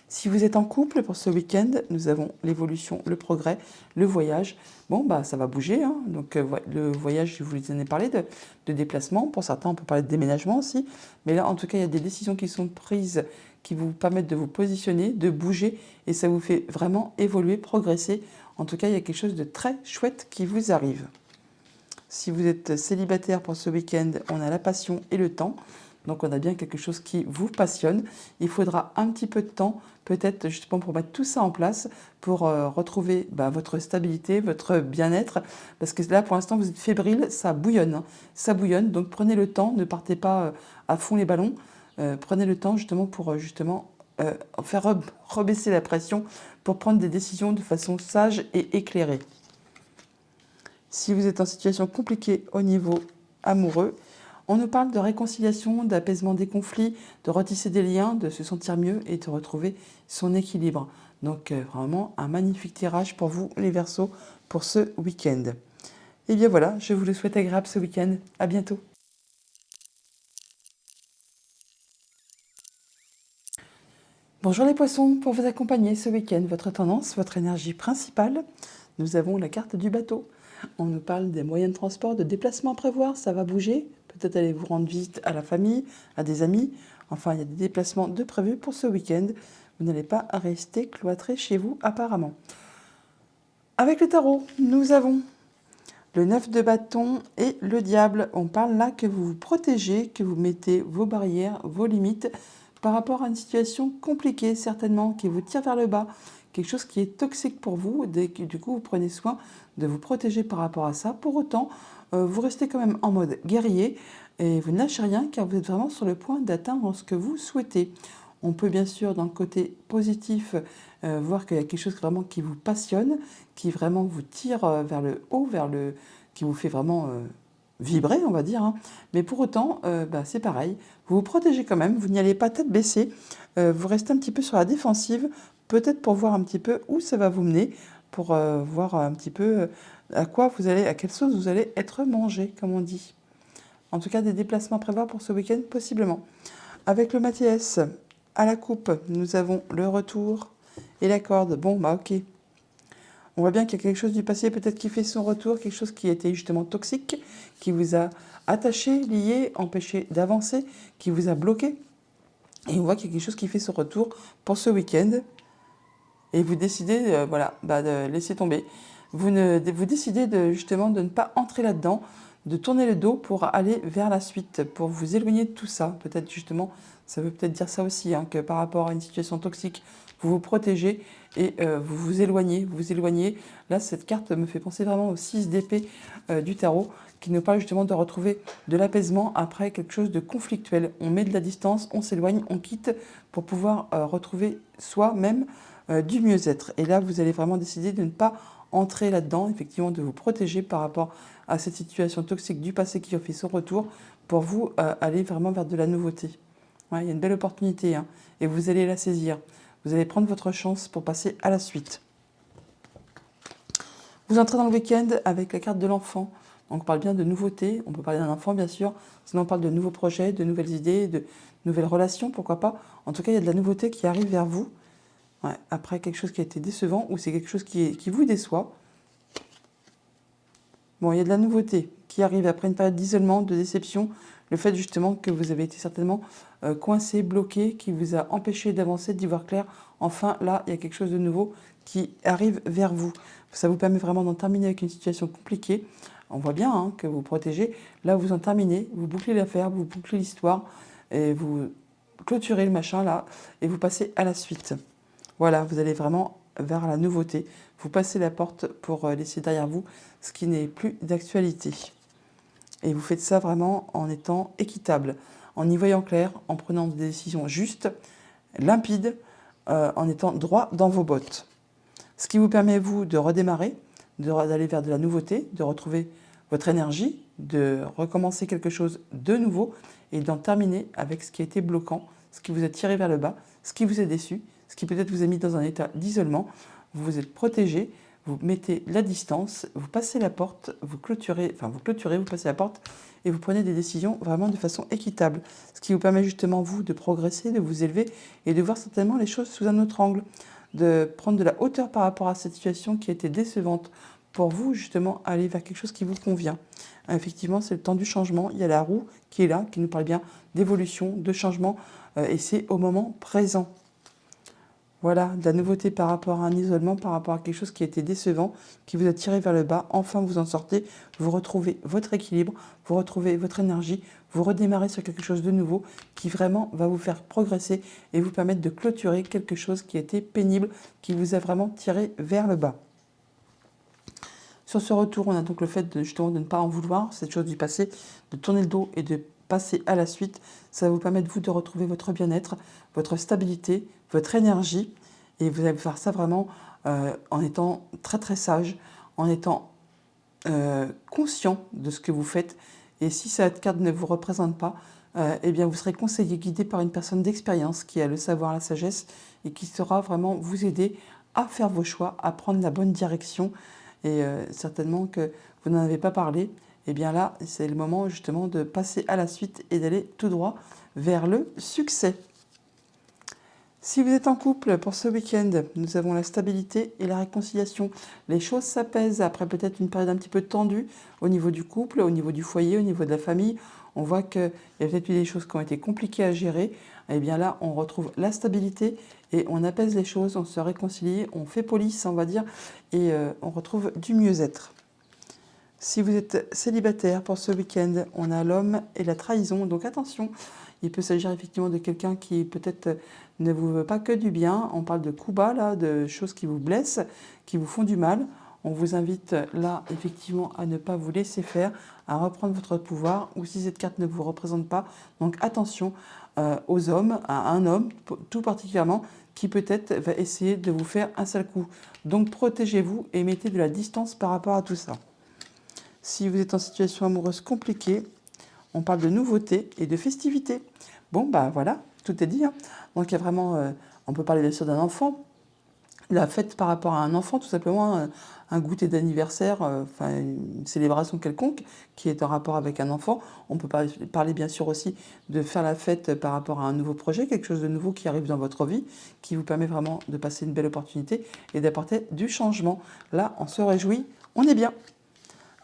Si vous êtes en couple pour ce week-end, nous avons l'évolution, le progrès, le voyage. Bon, bah, ça va bouger. Hein. Donc, le voyage, je vous en ai parlé de déplacement. Pour certains, on peut parler de déménagement aussi. Mais là, en tout cas, il y a des décisions qui sont prises qui vous permettent de vous positionner, de bouger. Et ça vous fait vraiment évoluer, progresser. En tout cas, il y a quelque chose de très chouette qui vous arrive. Si vous êtes célibataire pour ce week-end, on a la passion et le temps. Donc on a bien quelque chose qui vous passionne. Il faudra un petit peu de temps, peut-être justement pour mettre tout ça en place, pour retrouver votre stabilité, votre bien-être. Parce que là, pour l'instant, vous êtes fébrile, ça bouillonne. Hein. Ça bouillonne, donc prenez le temps, ne partez pas à fond les ballons. Prenez le temps justement pour faire rebaisser la pression, pour prendre des décisions de façon sage et éclairée. Si vous êtes en situation compliquée au niveau amoureux, on nous parle de réconciliation, d'apaisement des conflits, de retisser des liens, de se sentir mieux et de retrouver son équilibre. Donc vraiment un magnifique tirage pour vous les Verseaux pour ce week-end. Et bien voilà, je vous le souhaite agréable ce week-end. À bientôt. Bonjour les poissons, pour vous accompagner ce week-end, votre tendance, votre énergie principale, nous avons la carte du bateau. On nous parle des moyens de transport, de déplacement à prévoir, ça va bouger. Peut-être allez vous rendre visite à la famille, à des amis. Enfin, il y a des déplacements de prévus pour ce week-end. Vous n'allez pas rester cloîtré chez vous apparemment. Avec le tarot, nous avons le 9 de bâton et le diable. On parle là que vous vous protégez, que vous mettez vos barrières, vos limites par rapport à une situation compliquée certainement, qui vous tire vers le bas, quelque chose qui est toxique pour vous. Du coup, vous prenez soin de vous protéger par rapport à ça. Pour autant, vous restez quand même en mode guerrier et vous ne lâchez rien car vous êtes vraiment sur le point d'atteindre ce que vous souhaitez. On peut bien sûr, dans le côté positif, voir qu'il y a quelque chose vraiment qui vous passionne, qui vraiment vous tire vers le haut, qui vous fait vraiment vibrer, on va dire. Hein. Mais pour autant, c'est pareil. Vous vous protégez quand même, vous n'y allez pas tête baissée. Vous restez un petit peu sur la défensive, peut-être pour voir un petit peu où ça va vous mener, pour voir un petit peu à quelle sauce vous allez être mangé, comme on dit. En tout cas, des déplacements à prévoir pour ce week-end, possiblement. Avec le Mathias, à la coupe, nous avons le retour et la corde. Bon, ok. On voit bien qu'il y a quelque chose du passé peut-être qui fait son retour, quelque chose qui était justement toxique, qui vous a attaché, lié, empêché d'avancer, qui vous a bloqué. Et on voit qu'il y a quelque chose qui fait son retour pour ce week-end. Et vous décidez de laisser tomber. Vous décidez justement de ne pas entrer là-dedans, de tourner le dos pour aller vers la suite, pour vous éloigner de tout ça. Peut-être justement, ça veut peut-être dire ça aussi, hein, que par rapport à une situation toxique, vous vous protégez et vous vous éloignez. Là, cette carte me fait penser vraiment au 6 d'épée du tarot, qui nous parle justement de retrouver de l'apaisement après quelque chose de conflictuel. On met de la distance, on s'éloigne, on quitte pour pouvoir retrouver soi-même du mieux-être. Et là, vous allez vraiment décider de ne pas entrer là-dedans, effectivement, de vous protéger par rapport à cette situation toxique du passé qui a fait son retour pour vous aller vraiment vers de la nouveauté. Ouais, il y a une belle opportunité hein, et vous allez la saisir. Vous allez prendre votre chance pour passer à la suite. Vous entrez dans le week-end avec la carte de l'enfant. Donc on parle bien de nouveautés, on peut parler d'un enfant bien sûr, sinon on parle de nouveaux projets, de nouvelles idées, de nouvelles relations, pourquoi pas. En tout cas, il y a de la nouveauté qui arrive vers vous, ouais, après quelque chose qui a été décevant ou c'est quelque chose qui vous déçoit. Bon, il y a de la nouveauté qui arrive après une période d'isolement, de déception, le fait justement que vous avez été certainement coincé, bloqué, qui vous a empêché d'avancer, d'y voir clair. Enfin, là, il y a quelque chose de nouveau qui arrive vers vous. Ça vous permet vraiment d'en terminer avec une situation compliquée. On voit bien hein, que vous protégez. Là, vous en terminez, vous bouclez l'affaire, vous bouclez l'histoire, et vous clôturez le machin là, et vous passez à la suite. Voilà, vous allez vraiment vers la nouveauté. Vous passez la porte pour laisser derrière vous ce qui n'est plus d'actualité. Et vous faites ça vraiment en étant équitable, en y voyant clair, en prenant des décisions justes, limpides, en étant droit dans vos bottes. Ce qui vous permet, vous, de redémarrer, d'aller vers de la nouveauté, de retrouver votre énergie, de recommencer quelque chose de nouveau et d'en terminer avec ce qui a été bloquant, ce qui vous a tiré vers le bas, ce qui vous a déçu, ce qui peut-être vous a mis dans un état d'isolement. Vous vous êtes protégé, vous mettez la distance, vous passez la porte, vous clôturez, vous passez la porte et vous prenez des décisions vraiment de façon équitable. Ce qui vous permet justement, vous, de progresser, de vous élever et de voir certainement les choses sous un autre angle, de prendre de la hauteur par rapport à cette situation qui a été décevante pour vous, justement, aller vers quelque chose qui vous convient. Effectivement, c'est le temps du changement. Il y a la roue qui est là, qui nous parle bien d'évolution, de changement, et c'est au moment présent. Voilà, de la nouveauté par rapport à un isolement, par rapport à quelque chose qui a été décevant, qui vous a tiré vers le bas. Enfin, vous en sortez, vous retrouvez votre équilibre, vous retrouvez votre énergie, vous redémarrez sur quelque chose de nouveau qui vraiment va vous faire progresser et vous permettre de clôturer quelque chose qui a été pénible, qui vous a vraiment tiré vers le bas. Sur ce retour, on a donc le fait justement de ne pas en vouloir, cette chose du passé, de tourner le dos et de passer à la suite. Ça va vous permettre, vous, de retrouver votre bien-être, votre stabilité, votre énergie. Et vous allez faire ça vraiment en étant très très sage, en étant conscient de ce que vous faites. Et si cette carte ne vous représente pas, eh bien vous serez conseillé, guidé par une personne d'expérience qui a le savoir, la sagesse, et qui saura vraiment vous aider à faire vos choix, à prendre la bonne direction. Et certainement que vous n'en avez pas parlé, et bien là, c'est le moment justement de passer à la suite et d'aller tout droit vers le succès. Si vous êtes en couple pour ce week-end, nous avons la stabilité et la réconciliation. Les choses s'apaisent après peut-être une période un petit peu tendue au niveau du couple, au niveau du foyer, au niveau de la famille. On voit qu'il y a peut-être eu des choses qui ont été compliquées à gérer. Et bien là, on retrouve la stabilité et on apaise les choses, on se réconcilie, on fait police, on va dire, et on retrouve du mieux-être. Si vous êtes célibataire pour ce week-end, on a l'homme et la trahison, donc attention, il peut s'agir effectivement de quelqu'un qui peut-être ne vous veut pas que du bien. On parle de coups bas, là, de choses qui vous blessent, qui vous font du mal. On vous invite là, effectivement, à ne pas vous laisser faire, à reprendre votre pouvoir, ou si cette carte ne vous représente pas. Donc attention aux hommes, à un homme tout particulièrement, qui peut-être va essayer de vous faire un sale coup. Donc protégez-vous et mettez de la distance par rapport à tout ça. Si vous êtes en situation amoureuse compliquée, on parle de nouveautés et de festivités. Bon, bah voilà, tout est dit. Hein. Donc il y a vraiment, on peut parler bien sûr d'un enfant, la fête par rapport à un enfant, tout simplement un goûter d'anniversaire, enfin une célébration quelconque qui est en rapport avec un enfant. On peut parler bien sûr aussi de faire la fête par rapport à un nouveau projet, quelque chose de nouveau qui arrive dans votre vie, qui vous permet vraiment de passer une belle opportunité et d'apporter du changement. Là, on se réjouit, on est bien.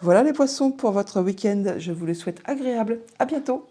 Voilà les poissons pour votre week-end. Je vous le souhaite agréable. À bientôt.